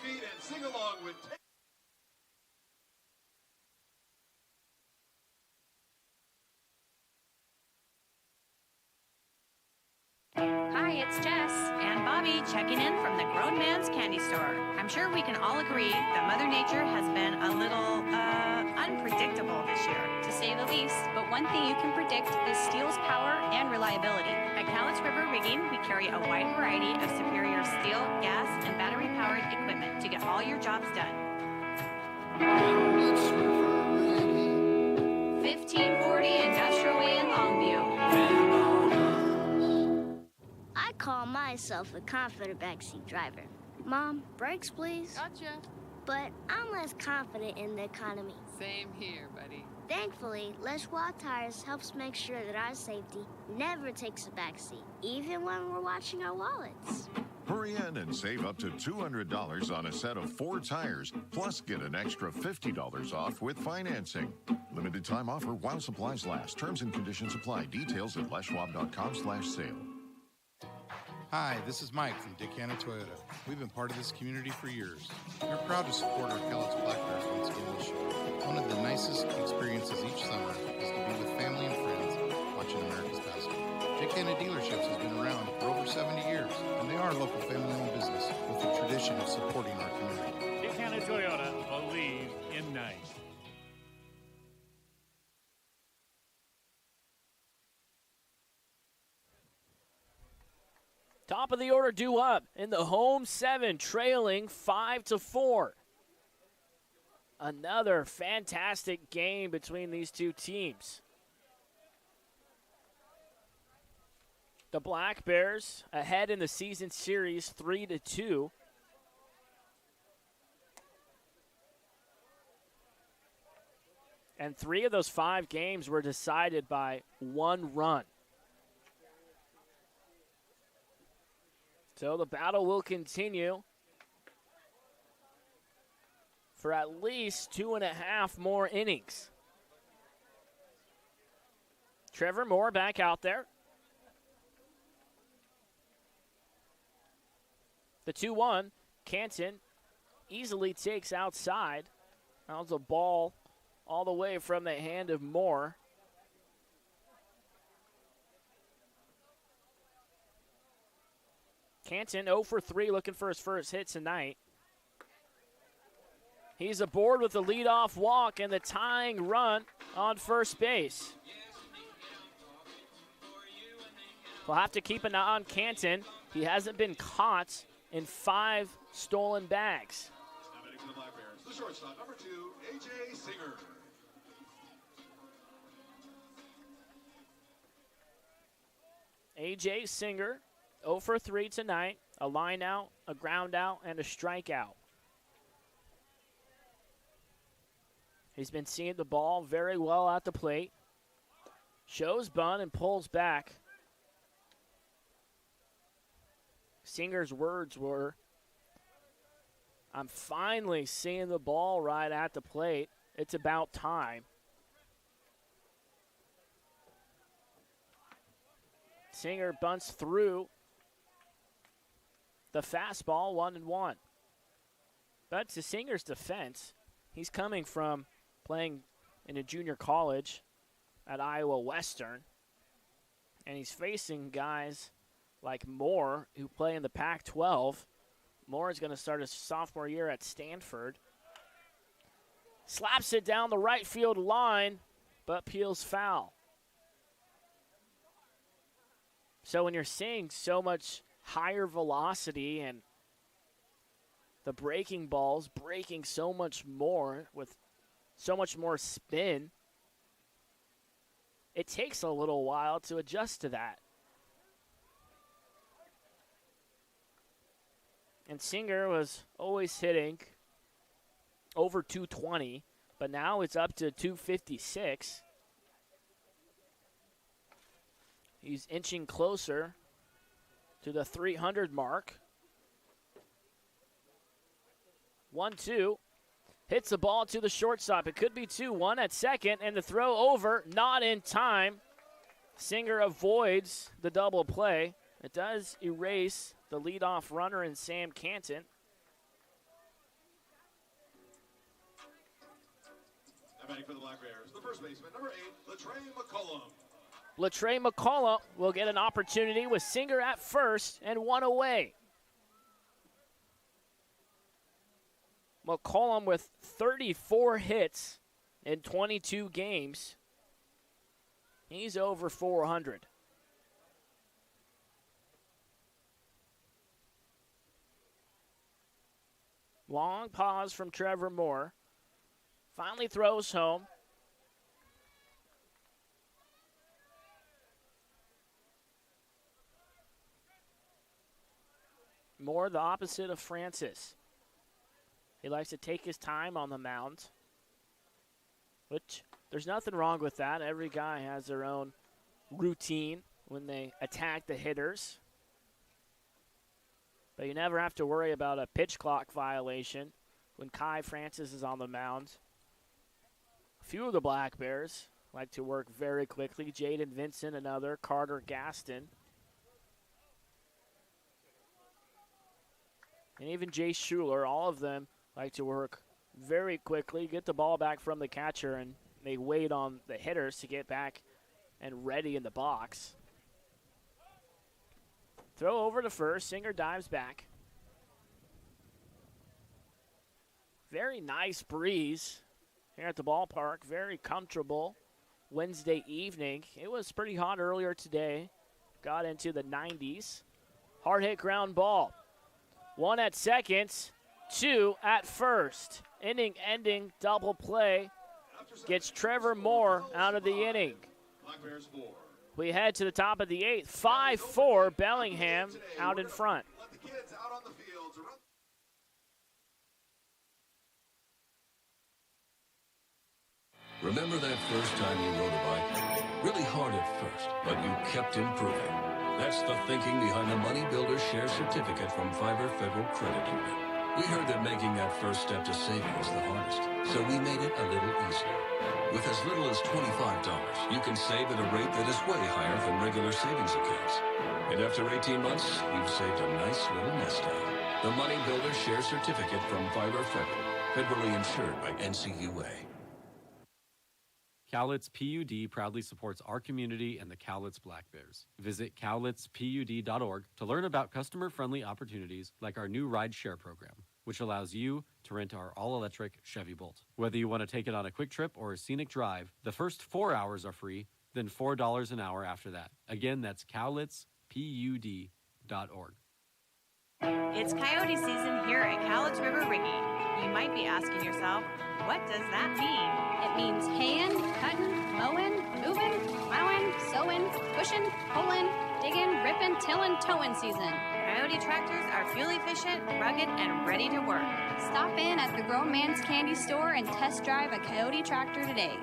Hi, it's Jess and Bobby checking in from the Grown Man's Candy Store. I'm sure we can all agree that Mother Nature has been a little, unpredictable this year, to say the least. But one thing you can predict is steel's power and reliability. At Cowlitz River Rigging, we carry a wide variety of superior steel, gas, and battery-powered equipment to get all your jobs done. 1540 Industrial Way in Longview. I call myself a confident backseat driver. Mom, brakes, please. Gotcha. But I'm less confident in the economy. Same here, buddy. Thankfully, Leschwa Tires helps make sure that our safety never takes a backseat, even when we're watching our wallets. Hurry in and save up to $200 on a set of 4 tires, plus get an extra $50 off with financing. Limited time offer while supplies last. Terms and conditions apply. Details at leschwab.com/sale. Hi, this is Mike from Dick Hanna Toyota. We've been part of this community for years. We're proud to support our Cowlitz Black Bears once again this year. One of the nicest experiences each summer Hanna Dealerships has been around for over 70 years, and they are a local family-owned business with a tradition of supporting our community. Dick Hanna Toyota, believe in nice. Top of the order due up in the home 7, trailing 5-4. Another fantastic game between these two teams. The Black Bears ahead in the season series 3-2. And 3 of those 5 games were decided by 1 run. So the battle will continue for at least 2.5 more innings. Trevor Moore back out there. The 2-1, Canton easily takes outside. That was a ball all the way from the hand of Moore. Canton 0 for 3, looking for his first hit tonight. He's aboard with the leadoff walk and the tying run on first base. We'll have to keep an eye on Canton. He hasn't been caught in 5 stolen bags. Now batting for the Black Bears, the shortstop, number 2, A.J. Singer. A.J. Singer, 0 for 3 tonight. A line out, a ground out, and a strikeout. He's been seeing the ball very well at the plate. Shows bunt and pulls back. Singer's words were, "I'm finally seeing the ball right at the plate. It's about time." Singer bunts through the fastball, 1-1. But to Singer's defense, he's coming from playing in a junior college at Iowa Western, and he's facing guys like Moore, who play in the Pac-12. Moore is going to start his sophomore year at Stanford. Slaps it down the right field line, but peels foul. So when you're seeing so much higher velocity and the breaking balls breaking so much more with so much more spin, it takes a little while to adjust to that. And Singer was always hitting over 220, but now it's up to 256. He's inching closer to the 300 mark. 1-2. Hits the ball to the shortstop. It could be 2-1 at second, and the throw over, not in time. Singer avoids the double play. It does erase the leadoff runner in Sam Canton. Now batting for the Black Bears, the first baseman, number 8, Latrey McCollum. Latrey McCullough will get an opportunity with Singer at first and 1 away. McCollum with 34 hits in 22 games. He's over 400. Long pause from Trevor Moore. Finally throws home. Moore, the opposite of Francis. He likes to take his time on the mound, which there's nothing wrong with that. Every guy has their own routine when they attack the hitters. But you never have to worry about a pitch clock violation when Kai Francis is on the mound. A few of the Black Bears like to work very quickly. Jaden Vincent, another. Carter Gaston. And even Jay Schuler, all of them like to work very quickly, get the ball back from the catcher, and they wait on the hitters to get back and ready in the box. Throw over to first. Singer dives back. Very nice breeze here at the ballpark. Very comfortable Wednesday evening. It was pretty hot earlier today. Got into the 90s. Hard hit ground ball. 1 at second, 2 at first. Inning ending double play gets Trevor Moore out of the inning. We head to the top of the 8th. 5-4 Bellingham out in front. Remember that first time you rode a bike? Really hard at first, but you kept improving. That's the thinking behind the Money Builder Share Certificate from Fiverr Federal Credit Union. We heard that making that first step to saving is the hardest, so we made it a little easier. With as little as $25, you can save at a rate that is way higher than regular savings accounts. And after 18 months, you've saved a nice little nest egg. The Money Builder Share Certificate from Fiverr Federal, federally insured by NCUA. Cowlitz PUD proudly supports our community and the Cowlitz Black Bears. Visit cowlitzpud.org to learn about customer-friendly opportunities like our new ride share program, which allows you to rent our all-electric Chevy Bolt. Whether you want to take it on a quick trip or a scenic drive, the first 4 hours are free, then $4 an hour after that. Again, that's cowlitzpud.org. It's coyote season here at Cowlitz River Rigging. You might be asking yourself, what does that mean? It means haying, cutting, mowing, moving, plowing, sowing, pushing, pulling, digging, ripping, tilling, towing season. Coyote tractors are fuel efficient, rugged, and ready to work. Stop in at the Grown Man's Candy Store and test drive a Coyote tractor today.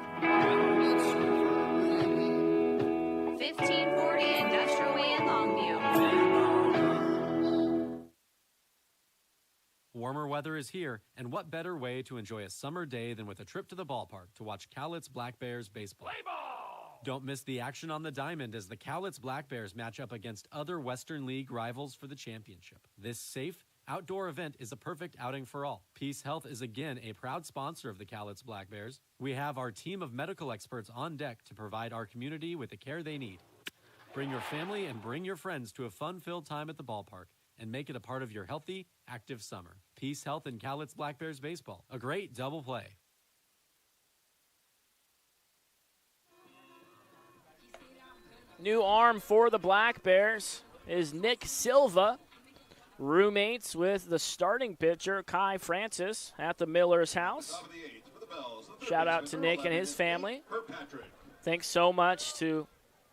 1540 Industrial Way in Longview. Warmer weather is here, and what better way to enjoy a summer day than with a trip to the ballpark to watch Cowlitz Black Bears baseball. Play ball! Don't miss the action on the diamond as the Cowlitz Black Bears match up against other Western League rivals for the championship. This safe, outdoor event is a perfect outing for all. Peace Health is again a proud sponsor of the Cowlitz Black Bears. We have our team of medical experts on deck to provide our community with the care they need. Bring your family and bring your friends to a fun-filled time at the ballpark and make it a part of your healthy, active summer. Peace Health and Cowlitz Black Bears baseball. A great double play. New arm for the Black Bears is Nick Silva. Roommates with the starting pitcher, Kai Francis, at the Miller's house. Shout out to Nick and his family. Thanks so much to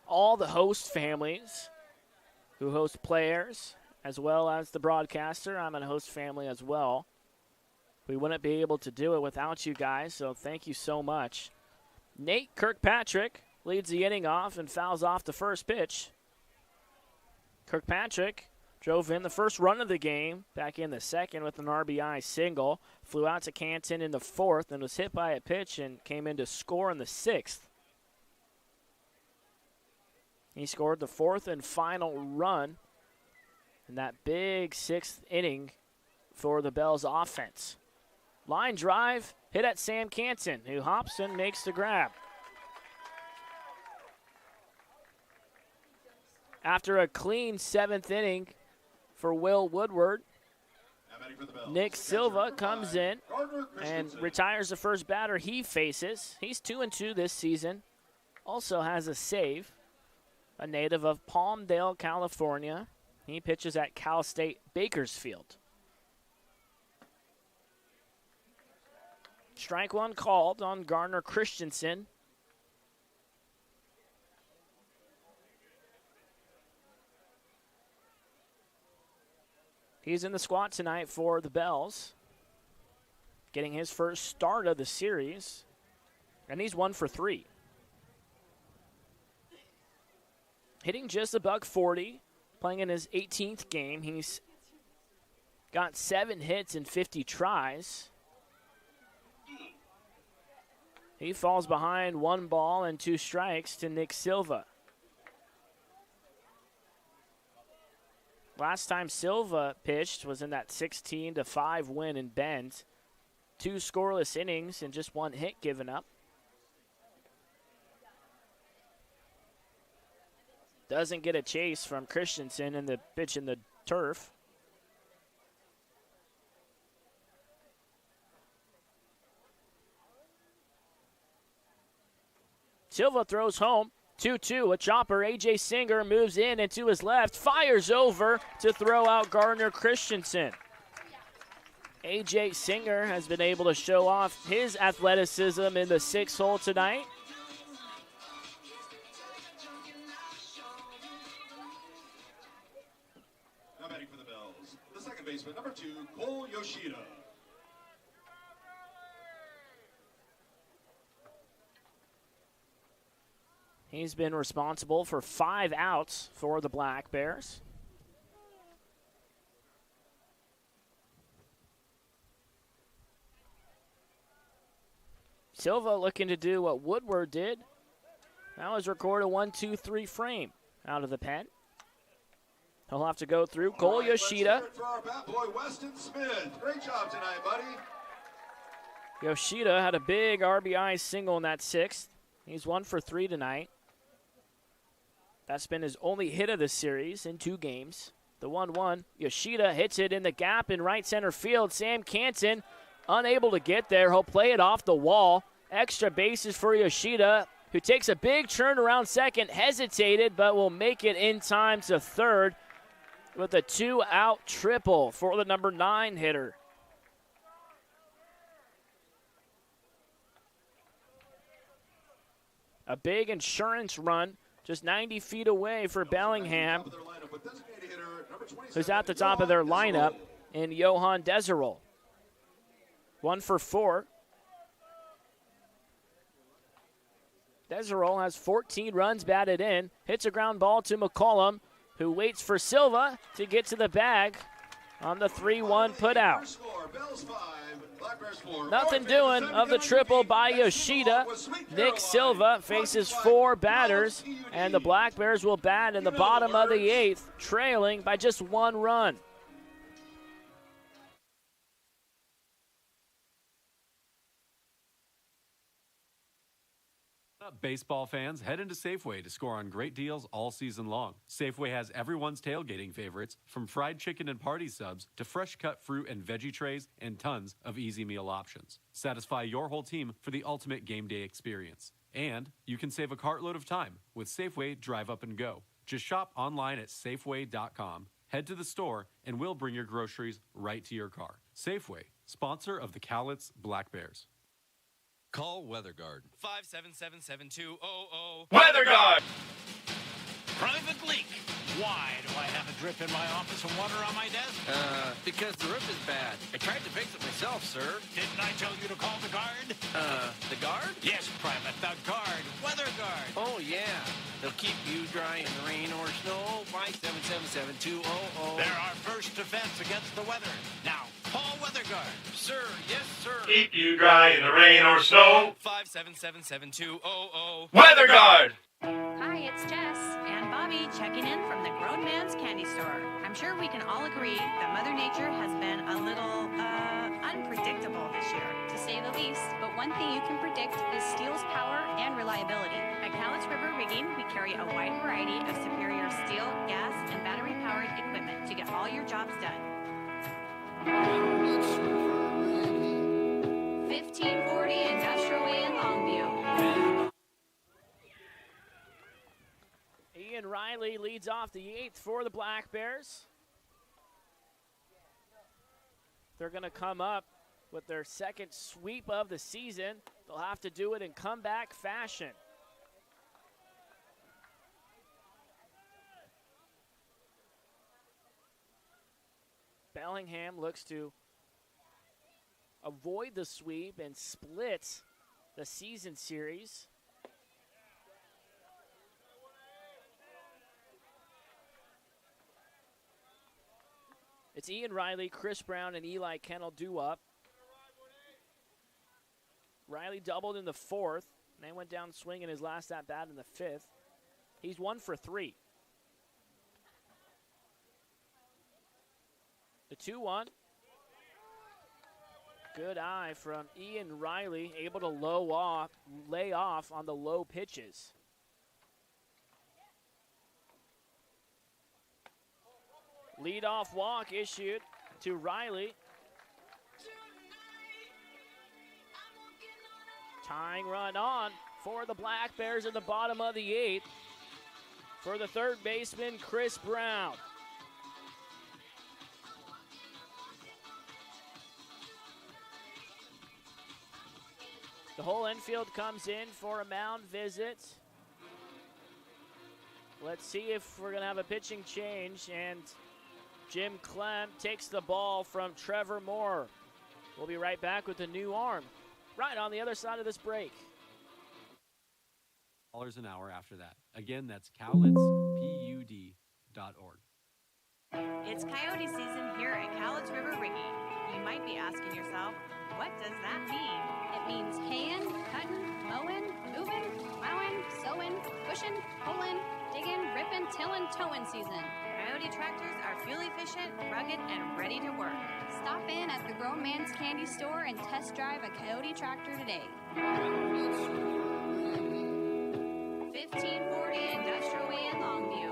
all the host families who host players, as well as the broadcaster. I'm a host family as well. We wouldn't be able to do it without you guys, so thank you so much. Nate Kirkpatrick leads the inning off and fouls off the first pitch. Kirkpatrick drove in the first run of the game, back in the second with an RBI single, flew out to Canton in the fourth and was hit by a pitch and came in to score in the sixth. He scored the fourth and final run in that big sixth inning for the Bells offense. Line drive, hit at Sam Canton, who hops and makes the grab. After a clean seventh inning for Will Woodward, Nick Silva comes in and retires the first batter he faces. He's 2-2 this season. Also has a save, a native of Palmdale, California. He pitches at Cal State Bakersfield. Strike one called on Garner Christensen. He's in the squad tonight for the Bells, getting his first start of the series, and he's 1 for 3. Hitting just $140, playing in his 18th game. He's got 7 hits and 50 tries. He falls behind 1 ball and 2 strikes to Nick Silva. Last time Silva pitched was in that 16-5 win in Bend. 2 scoreless innings and just 1 hit given up. Doesn't get a chase from Christensen in the pitch in the turf. Silva throws home. 2-2, a chopper. A.J. Singer moves in and to his left, fires over to throw out Gardner Christensen. A.J. Singer has been able to show off his athleticism in the 6th hole tonight. Now batting for the Bells, the second baseman, number 2, Cole Yoshida. He's been responsible for 5 outs for the Black Bears. Silva looking to do what Woodward did. That was record a 1-2-3 frame out of the pen. He'll have to go through Cole Yoshida. For our bat boy, Weston Smith. Great job tonight, buddy. Yoshida had a big RBI single in that 6th. He's 1 for 3 tonight. That's been his only hit of the series in 2 games. The 1-1, Yoshida hits it in the gap in right center field. Sam Canton unable to get there. He'll play it off the wall. Extra bases for Yoshida, who takes a big turn around second, hesitated, but will make it in time to third with a 2-out triple for the number 9 hitter. A big insurance run just 90 feet away for Bellingham, who's at the top of their lineup in Johan Deserol. 1 for 4. Deserol has 14 runs batted in, hits a ground ball to McCollum, who waits for Silva to get to the bag on the 3-1 putout. Nothing doing of the triple by Yoshida. Nick Silva faces 4 batters, and the Black Bears will bat in the bottom of the 8th, trailing by just 1 run. Baseball fans, head into Safeway to score on great deals all season long. Safeway has everyone's tailgating favorites, from fried chicken and party subs to fresh cut fruit and veggie trays and tons of easy meal options. Satisfy your whole team for the ultimate game day experience. And you can save a cartload of time with Safeway Drive Up and Go. Just shop online at Safeway.com, head to the store, and we'll bring your groceries right to your car. Safeway, sponsor of the Cowlitz Black Bears. Call WeatherGuard. 577-7200. WeatherGuard! Private leak. Why do I have a drip in my office and water on my desk? Because the roof is bad. I tried to fix it myself, sir. Didn't I tell you to call the guard? The guard? Yes, Private, the guard. WeatherGuard. Oh, yeah. They'll keep you dry in the rain or snow. 577-7200. They're our first defense against the weather. Now, call WeatherGuard. Sir, yes, sir. Keep you dry in the rain or snow. 577-7200. WeatherGuard! Hi, it's Jess and Bobby checking in from the Grown Man's Candy Store. I'm sure we can all agree that Mother Nature has been a little, unpredictable this year, to say the least. But one thing you can predict is steel's power and reliability. At Cowlitz River Rigging, we carry a wide variety of superior steel, gas, and battery-powered equipment to get all your jobs done. 1540 Industrial Way in Longview. Ian Riley leads off the 8th for the Black Bears. They're going to come up with their second sweep of the season. They'll have to do it in comeback fashion. Bellingham looks to avoid the sweep and split the season series. It's Ian Riley, Chris Brown, and Eli Kennel due up. Riley doubled in the 4th, and then went down swinging his last at-bat in the 5th. He's 1 for 3. The 2-1. Good eye from Ian Riley, able to lay off on the low pitches. Leadoff walk issued to Riley. Tying run on for the Black Bears in the bottom of the 8th. For the third baseman, Chris Brown. The whole infield comes in for a mound visit. Let's see if we're going to have a pitching change, and Jim Clem takes the ball from Trevor Moore. We'll be right back with a new arm right on the other side of this break. An hour after that. Again, that's cowlitzpud.org. It's coyote season here at Cowlitz River Rigging. You might be asking yourself, what does that mean? It means haying, cutting, mowing, moving, plowing, sowing, pushing, pulling, digging, ripping, tilling, towing season. Coyote tractors are fuel efficient, rugged, and ready to work. Stop in at the Grown Man's Candy Store and test drive a Coyote tractor today. 1540 Industrial Way in Longview.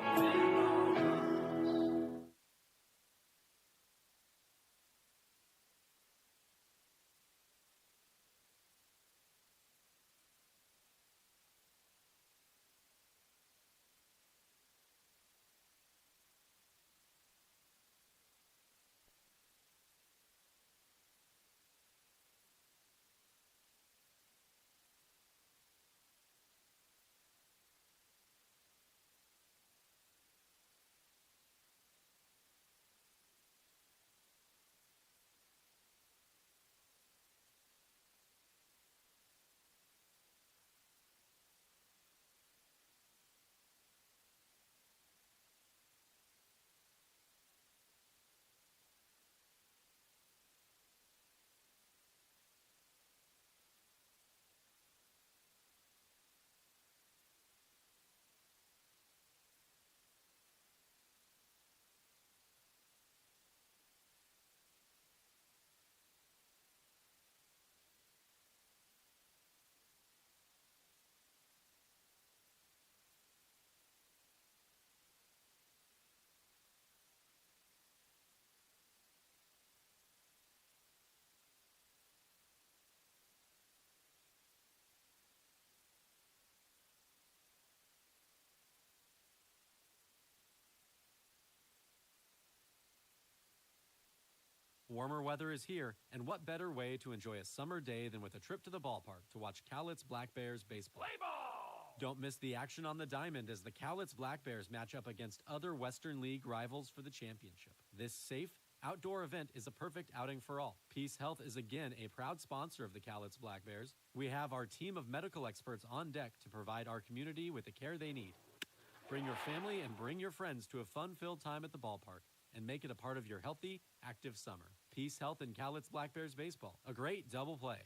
Warmer weather is here, and what better way to enjoy a summer day than with a trip to the ballpark to watch Cowlitz Black Bears baseball. Play ball! Don't miss the action on the diamond as the Cowlitz Black Bears match up against other Western League rivals for the championship. This safe, outdoor event is a perfect outing for all. Peace Health is again a proud sponsor of the Cowlitz Black Bears. We have our team of medical experts on deck to provide our community with the care they need. Bring your family and bring your friends to a fun-filled time at the ballpark and make it a part of your healthy, active summer. Peace Health and Cowlitz Black Bears baseball. A great double play.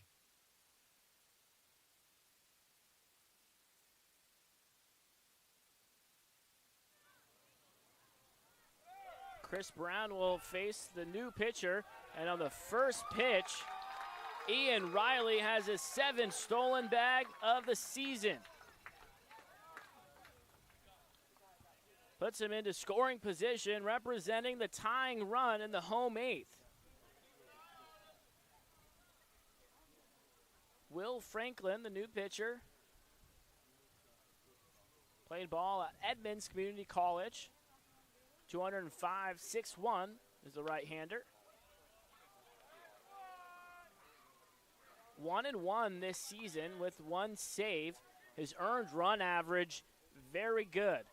Chris Brown will face the new pitcher, and on the first pitch, Ian Riley has his 7th stolen bag of the season. Puts him into scoring position, representing the tying run in the home 8th. Will Franklin, the new pitcher, played ball at Edmonds Community College. 205, 6'1" is the right-hander. 1-1 this season with 1 save. His earned run average, very good.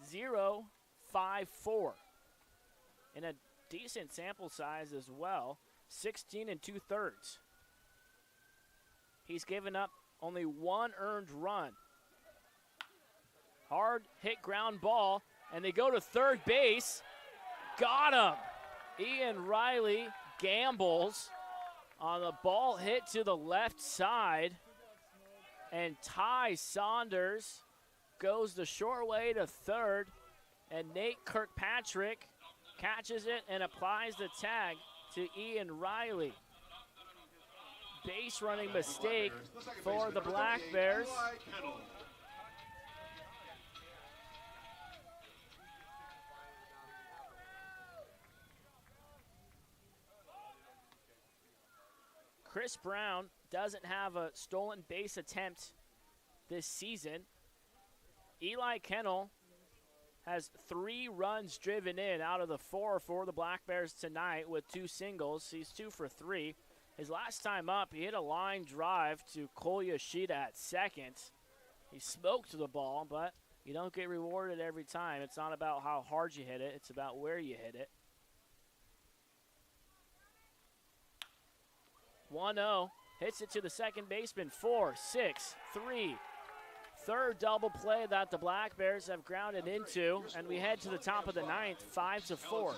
0.54. In a decent sample size as well. 16 2/3. He's given up only 1 earned run. Hard hit ground ball, and they go to third base. Got him. Ian Riley gambles on the ball hit to the left side, and Ty Saunders goes the short way to third, and Nate Kirkpatrick catches it and applies the tag to Ian Riley. Base running mistake for the Black Bears. Chris Brown doesn't have a stolen base attempt this season. Eli Kennel has 3 runs driven in out of the 4 for the Black Bears tonight with 2 singles. He's 2 for 3. His last time up, he hit a line drive to Cole Yoshida at second. He smoked the ball, but you don't get rewarded every time. It's not about how hard you hit it. It's about where you hit it. 1-0. Hits it to the second baseman. 4, 6, 3. Third double play that the Black Bears have grounded into, and we head to the top of the 9th, 5-4.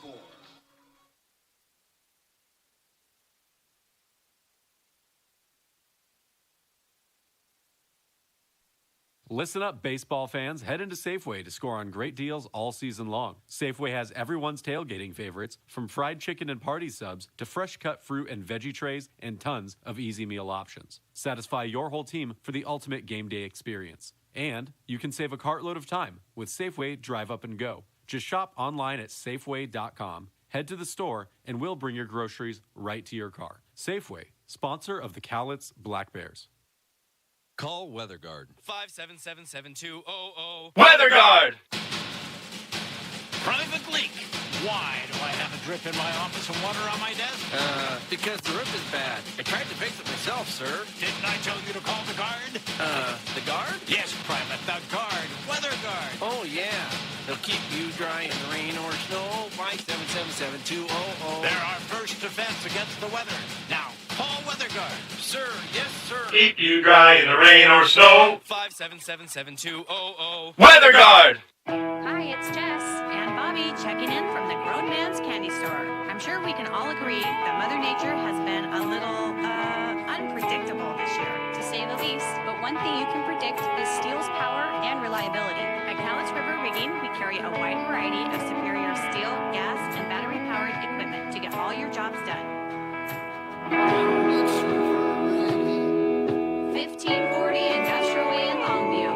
Listen up, baseball fans. Head into Safeway to score on great deals all season long. Safeway has everyone's tailgating favorites, from fried chicken and party subs to fresh-cut fruit and veggie trays and tons of easy meal options. Satisfy your whole team for the ultimate game day experience. And you can save a cartload of time with Safeway Drive Up and Go. Just shop online at Safeway.com, head to the store, and we'll bring your groceries right to your car. Safeway, sponsor of the Cowlitz Black Bears. Call Weather Guard. 577-7200. Weather Guard! Private leak. Why do I have a drip in my office and water on my desk? Because the roof is bad. I tried to fix it myself, sir. Didn't I tell you to call the guard? The guard? Yes, Private, the guard. Weather Guard. Oh, yeah. They'll keep you dry in the rain or snow. 577-7200. They're our first defense against the weather. Now, call Weather Guard. Sir, yes, sir. Keep you dry in the rain or snow. 577-7200. Weather Guard! Hi, it's Jess and Bobby checking in from the Grown Man's Candy Store. I'm sure we can all agree that Mother Nature has been a little, unpredictable this year, to say the least. But one thing you can predict is steel's power and reliability. At Cowlitz River Rigging, we carry a wide variety of superior steel, gas, and battery-powered equipment to get all your jobs done. 1540 Industrial Way in Longview.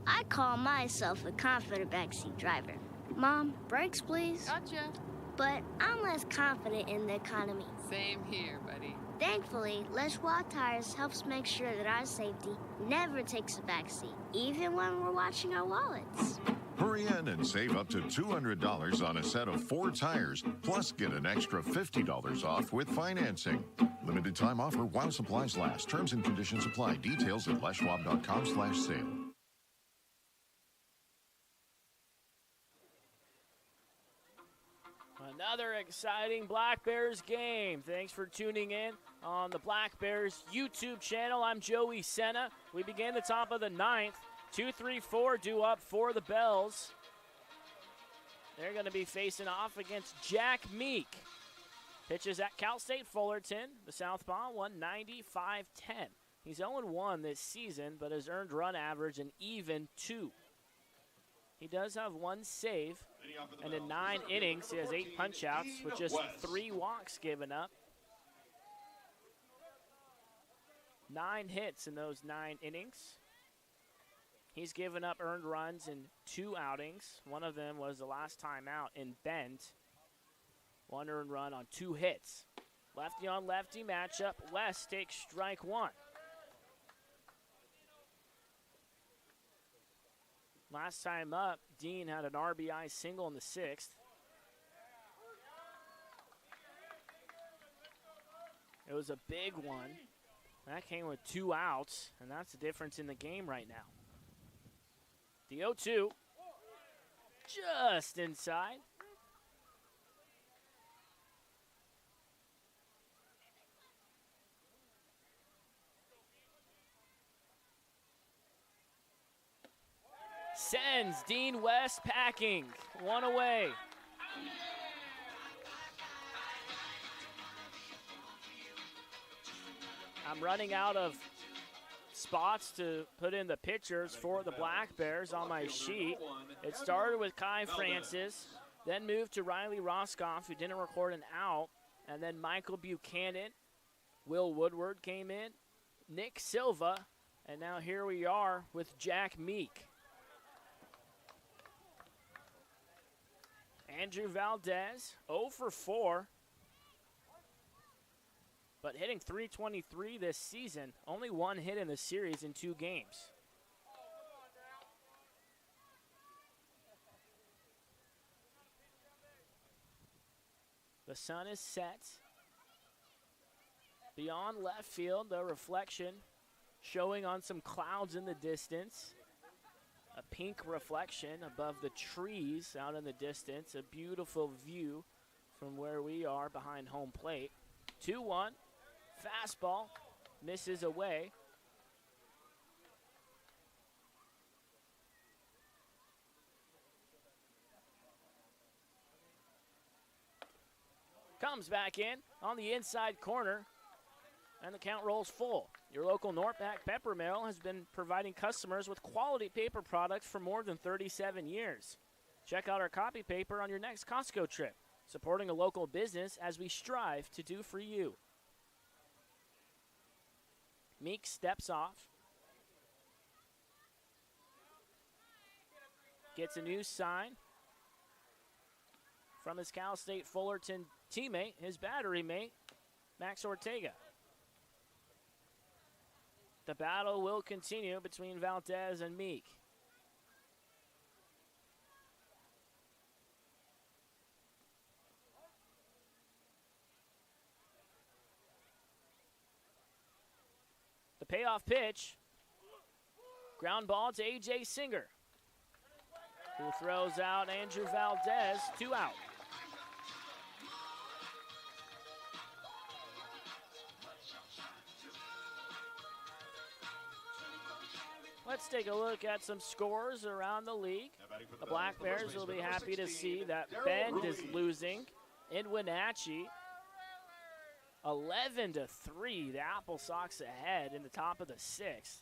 I call myself a confident backseat driver. Mom, brakes, please. Gotcha. But I'm less confident in the economy. Same here, buddy. Thankfully, Leschwa Tires helps make sure that our safety never takes a backseat, even when we're watching our wallets. Hurry in and save up to $200 on a set of 4 tires, plus get an extra $50 off with financing. Limited time offer while supplies last. Terms and conditions apply. Details at leschwab.com/sale. Another exciting Black Bears game. Thanks for tuning in on the Black Bears YouTube channel. I'm Joey Senna. We begin the top of the 9th. 2-3-4 due up for the Bells. They're going to be facing off against Jack Meek. Pitches at Cal State Fullerton. The southpaw, 195-10. He's 0-1 this season, but has earned run average an even 2. He does have 1 save, and in 9 innings, he has 8 punch-outs with just 3 walks given up. 9 hits in those 9 innings. He's given up earned runs in 2 outings. One of them was the last time out in Bend. 1 earned run on 2 hits. Lefty on lefty matchup. West takes strike 1. Last time up, Dean had an RBI single in the 6th. It was a big one. That came with 2 outs, and that's the difference in the game right now. The 0-2, just inside. Sends Dean West packing. 1 away. I'm running out of spots to put in the pitchers for the Black Bears on my sheet. It started with Kai Francis, then moved to Riley Roscoff, who didn't record an out, and then Michael Buchanan. Will Woodward came in, Nick Silva, and now here we are with Jack Meek. Andrew Valdez, 0 for 4. but hitting .323 this season. Only one hit in the series in 2 games. The sun is set. Beyond left field, the reflection showing on some clouds in the distance. A pink reflection above the trees out in the distance. A beautiful view from where we are behind home plate. 2-1, fastball, misses away. Comes back in on the inside corner, and the count rolls full. Your local Northpack Pepper Mill has been providing customers with quality paper products for more than 37 years. Check out our copy paper on your next Costco trip, supporting a local business as we strive to do for you. Meek steps off. Gets a new sign from his Cal State Fullerton teammate, his battery mate, Max Ortega. The battle will continue between Valdez and Meek. The payoff pitch. Ground ball to A.J. Singer, who throws out Andrew Valdez, 2 out. Let's take a look at some scores around the league. The Black Bears will be happy to see that Bend is losing in Wenatchee. 11-3, the Apple Sox ahead in the top of the 6th.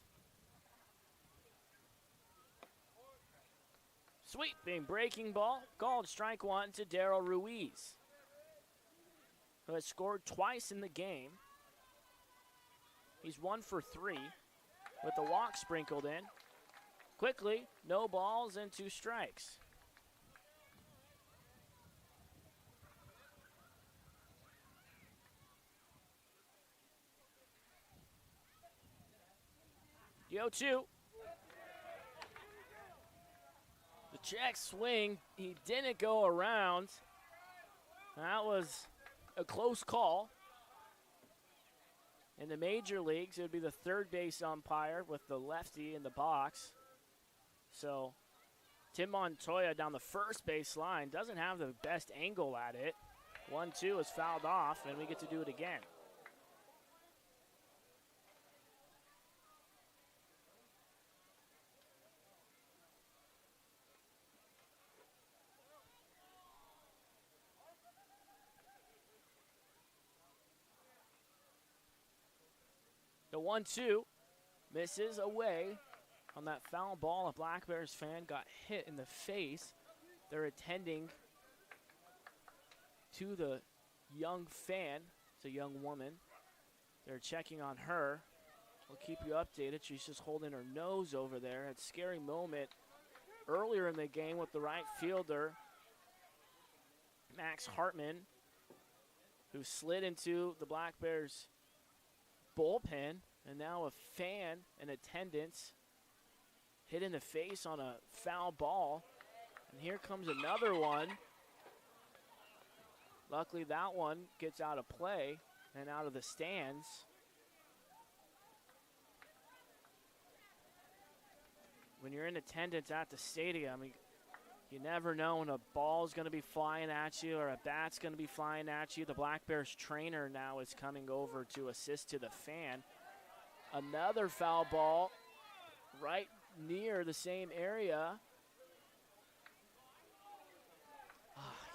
Sweeping breaking ball, called strike 1 to Daryl Ruiz, who has scored twice in the game. He's 1 for 3 with the walk sprinkled in. Quickly, no balls and 2 strikes. The 0-2. The check swing, he didn't go around. That was a close call. In the major leagues, it would be the third base umpire with the lefty in the box. So Tim Montoya down the first base line doesn't have the best angle at it. 1-2 is fouled off, and we get to do it again. The 1-2 misses away on that foul ball. A Black Bears fan got hit in the face. They're attending to the young fan. It's a young woman. They're checking on her. We'll keep you updated. She's just holding her nose over there. It's a scary moment earlier in the game with the right fielder, Max Hartman, who slid into the Black Bears bullpen, and now a fan in attendance hit in the face on a foul ball. And here comes another one. Luckily, that one gets out of play and out of the stands. When you're in attendance at the stadium, you never know when a ball's going to be flying at you or a bat's going to be flying at you. The Black Bears trainer now is coming over to assist to the fan. Another foul ball right near the same area.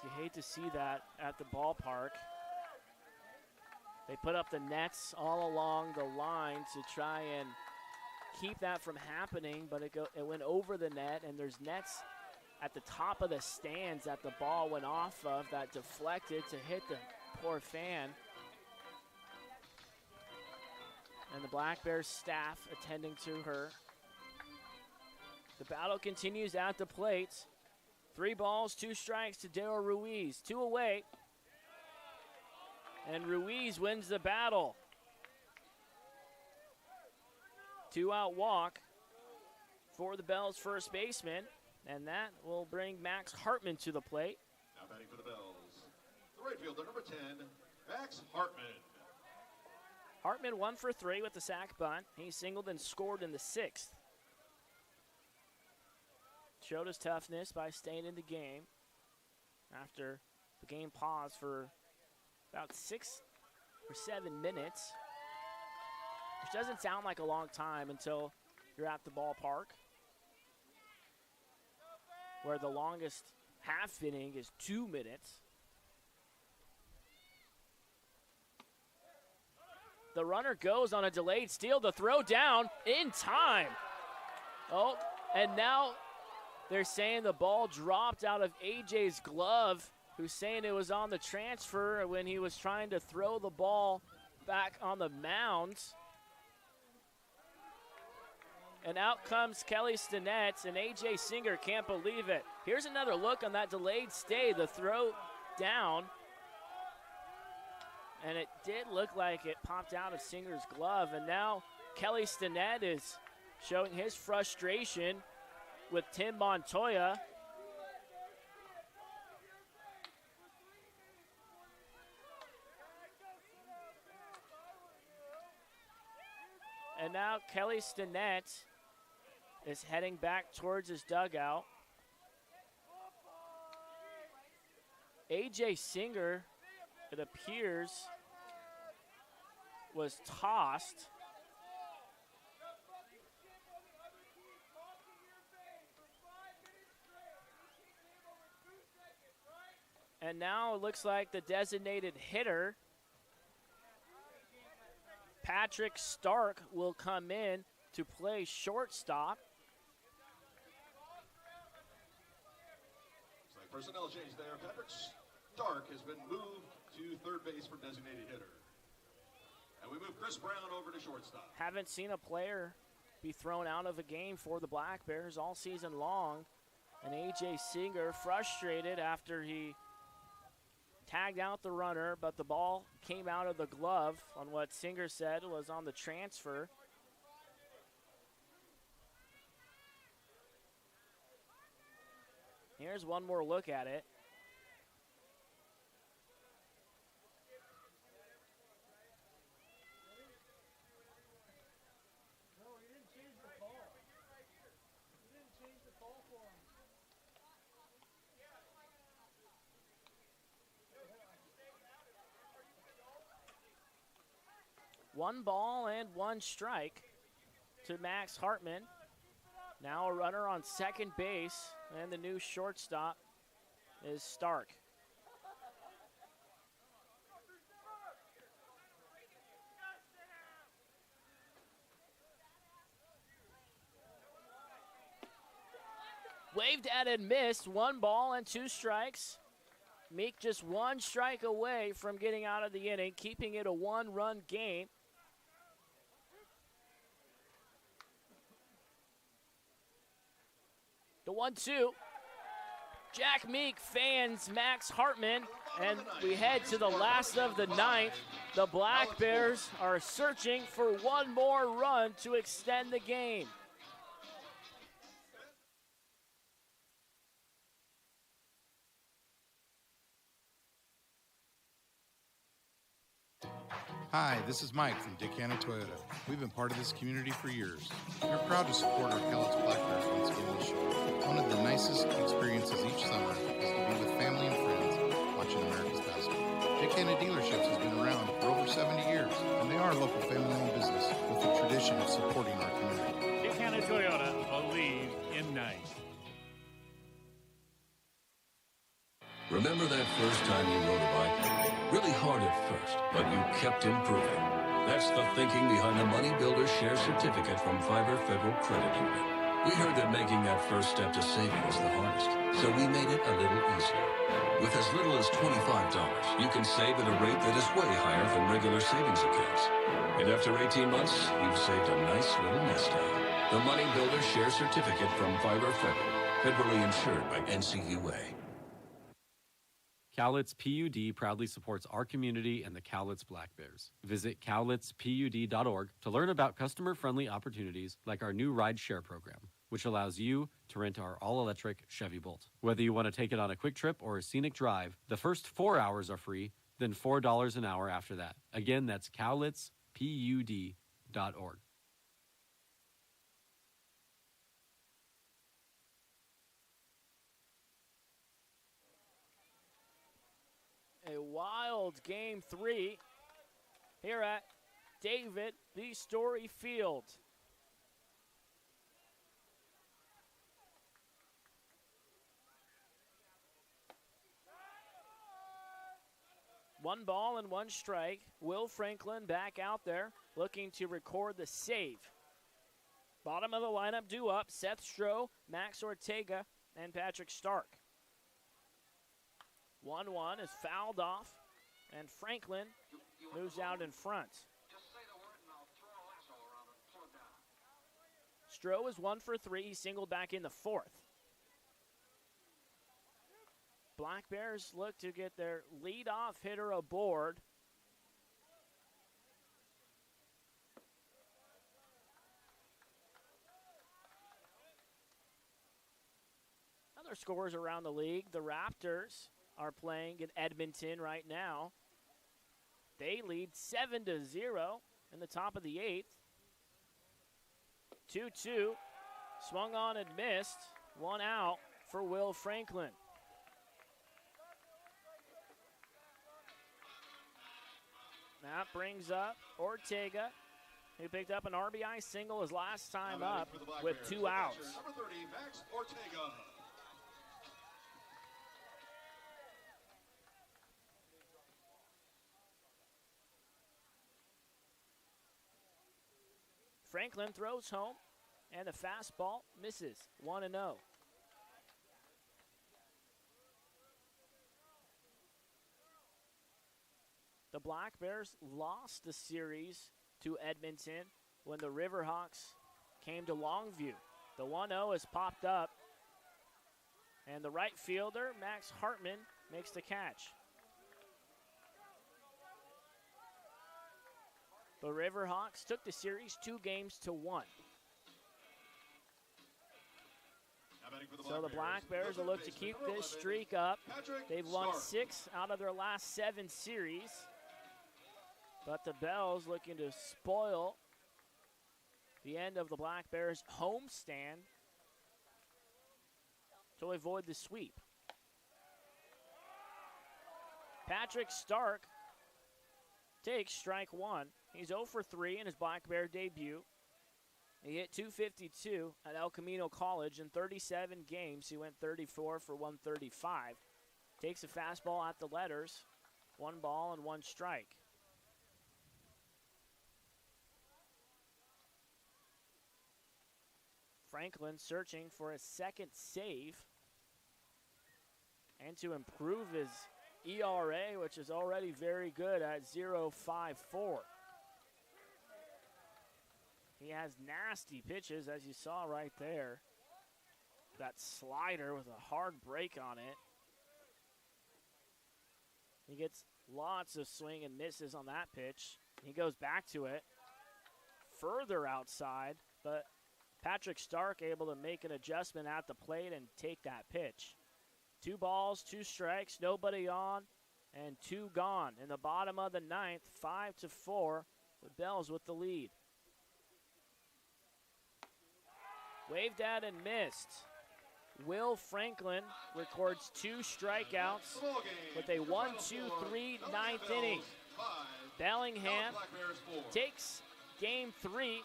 You hate to see that at the ballpark. They put up the nets all along the line to try and keep that from happening, but it went over the net, and there's nets at the top of the stands that the ball went off of that deflected to hit the poor fan. And the Black Bears staff attending to her. The battle continues at the plate. 3 balls, 2 strikes to Daryl Ruiz. 2 away. And Ruiz wins the battle. 2-out walk for the Bells first baseman, and that will bring Max Hartman to the plate. Now batting for the Bells, the right fielder, number 10, Max Hartman. Hartman 1 for 3 with the sac bunt. He singled and scored in the 6th. Showed his toughness by staying in the game after the game paused for about 6 or 7 minutes, which doesn't sound like a long time until you're at the ballpark, where the longest half inning is 2 minutes. The runner goes on a delayed steal. The throw down in time. Oh, and now they're saying the ball dropped out of AJ's glove, who's saying it was on the transfer when he was trying to throw the ball back on the mound. And out comes Kelly Stinnett, and AJ Singer can't believe it. Here's another look on that delayed stay, the throw down. And it did look like it popped out of Singer's glove. And now Kelly Stinnett is showing his frustration with Tim Montoya. And now Kelly Stinnett is heading back towards his dugout. AJ Singer, it appears, was tossed. And now it looks like the designated hitter, Patrick Stark, will come in to play shortstop. Looks like personnel change there. Patrick Stark has been moved to third base for designated hitter. And we move Chris Brown over to shortstop. Haven't seen a player be thrown out of a game for the Black Bears all season long. And AJ Singer frustrated after he tagged out the runner, but the ball came out of the glove on what Singer said was on the transfer. Here's one more look at it. One ball and one strike to Max Hartman. Now a runner on second base, and the new shortstop is Stark. Waved at and missed. 1 ball and 2 strikes. Meek just 1 strike away from getting out of the inning, keeping it a 1-run game. The 1-2. Jack Meek fans Max Hartman, and we head to the last of the 9th. The Black Bears are searching for 1 more run to extend the game. Hi, this is Mike from Dick Hanna Toyota. We've been part of this community for years. We're proud to support our Cowlitz Black Bears once again this year. One of the nicest experiences each summer is to be with family and friends watching America's basketball. Dick Hanna Dealerships has been around for over 70 years, and they are a local family-owned business with a tradition of supporting our community. Dick Hanna Toyota, believe in nice. Remember that first time you rode a bike? Really hard at first, but you kept improving. That's the thinking behind the Money Builder Share Certificate from Fiber Federal Credit Union. We heard that making that first step to saving is the hardest, so we made it a little easier. With as little as $25, you can save at a rate that is way higher than regular savings accounts. And after 18 months, you've saved a nice little nest egg. The Money Builder Share Certificate from Fiber Federal, federally insured by NCUA. Cowlitz PUD proudly supports our community and the Cowlitz Black Bears. Visit cowlitzpud.org to learn about customer-friendly opportunities like our new ride share program, which allows you to rent our all-electric Chevy Bolt. Whether you want to take it on a quick trip or a scenic drive, the first 4 hours are free, then $4 an hour after that. Again, that's cowlitzpud.org. A wild game 3 here at David B. Story Field. One ball and one strike. Will Franklin back out there looking to record the save. Bottom of the lineup due up, Seth Stroh, Max Ortega, and Patrick Stark. 1-1 is fouled off, and Franklin moves out in front. Stroh is 1 for 3. He singled back in the 4th. Black Bears look to get their leadoff hitter aboard. Other scores around the league. The Raptors are playing in Edmonton right now. They lead 7-0 in the top of the 8th. 2-2. Swung on and missed. One out for Will Franklin. That brings up Ortega, who picked up an RBI single his last time up with 2 outs. Number 30, Max Ortega. Franklin throws home, and the fastball misses. 1-0. The Black Bears lost the series to Edmonton when the Riverhawks came to Longview. The 1-0 has popped up, and the right fielder, Max Hartman, makes the catch. The Riverhawks took the series 2-1. So the Black Bears will look to keep this streak up. They've won 6 out of their last 7 series. But the Bells looking to spoil the end of the Black Bears homestand to avoid the sweep. Patrick Stark takes strike 1. He's 0 for 3 in his Black Bear debut. He hit .252 at El Camino College in 37 games. He went 34 for 135. Takes a fastball at the letters. 1 ball and 1 strike. Franklin searching for a second save and to improve his ERA, which is already very good at 0.54. He has nasty pitches, as you saw right there. That slider with a hard break on it. He gets lots of swing and misses on that pitch. He goes back to it, further outside, but Patrick Stark able to make an adjustment at the plate and take that pitch. 2 balls, 2 strikes, nobody on, and 2 gone. In the bottom of the 9th, 5-4, the Bells with the lead. Waved at and missed. Will Franklin records 2 strikeouts with a 1-2-3 ninth inning. Bellingham takes game 3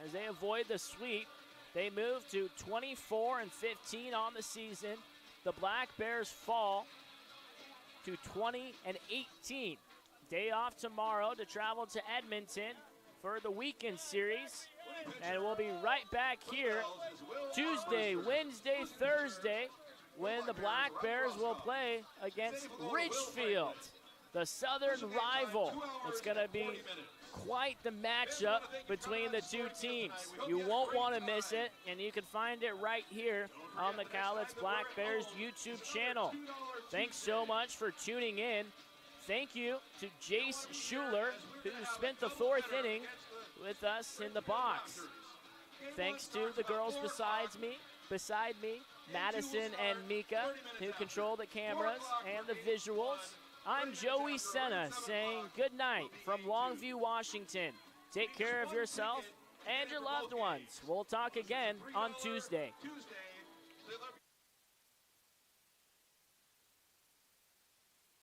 as they avoid the sweep. They move to 24-15 on the season. The Black Bears fall to 20-18. Day off tomorrow to travel to Edmonton for the weekend series. And we'll be right back here Tuesday, Wednesday, Thursday when the Black Bears will play against Ridgefield, the southern rival. It's going to be quite the matchup between the 2 teams. You won't want to miss it, and you can find it right here on the Cowlitz Black Bears YouTube channel. Thanks so much for tuning in. Thank you to Jace Schuler, who spent the 4th inning with us in the box. Thanks to the girls beside me, Madison and Mika, who control the cameras and the visuals. I'm Joey Senna saying good night from Longview, Washington. Take care of yourself and your loved ones. We'll talk again on Tuesday.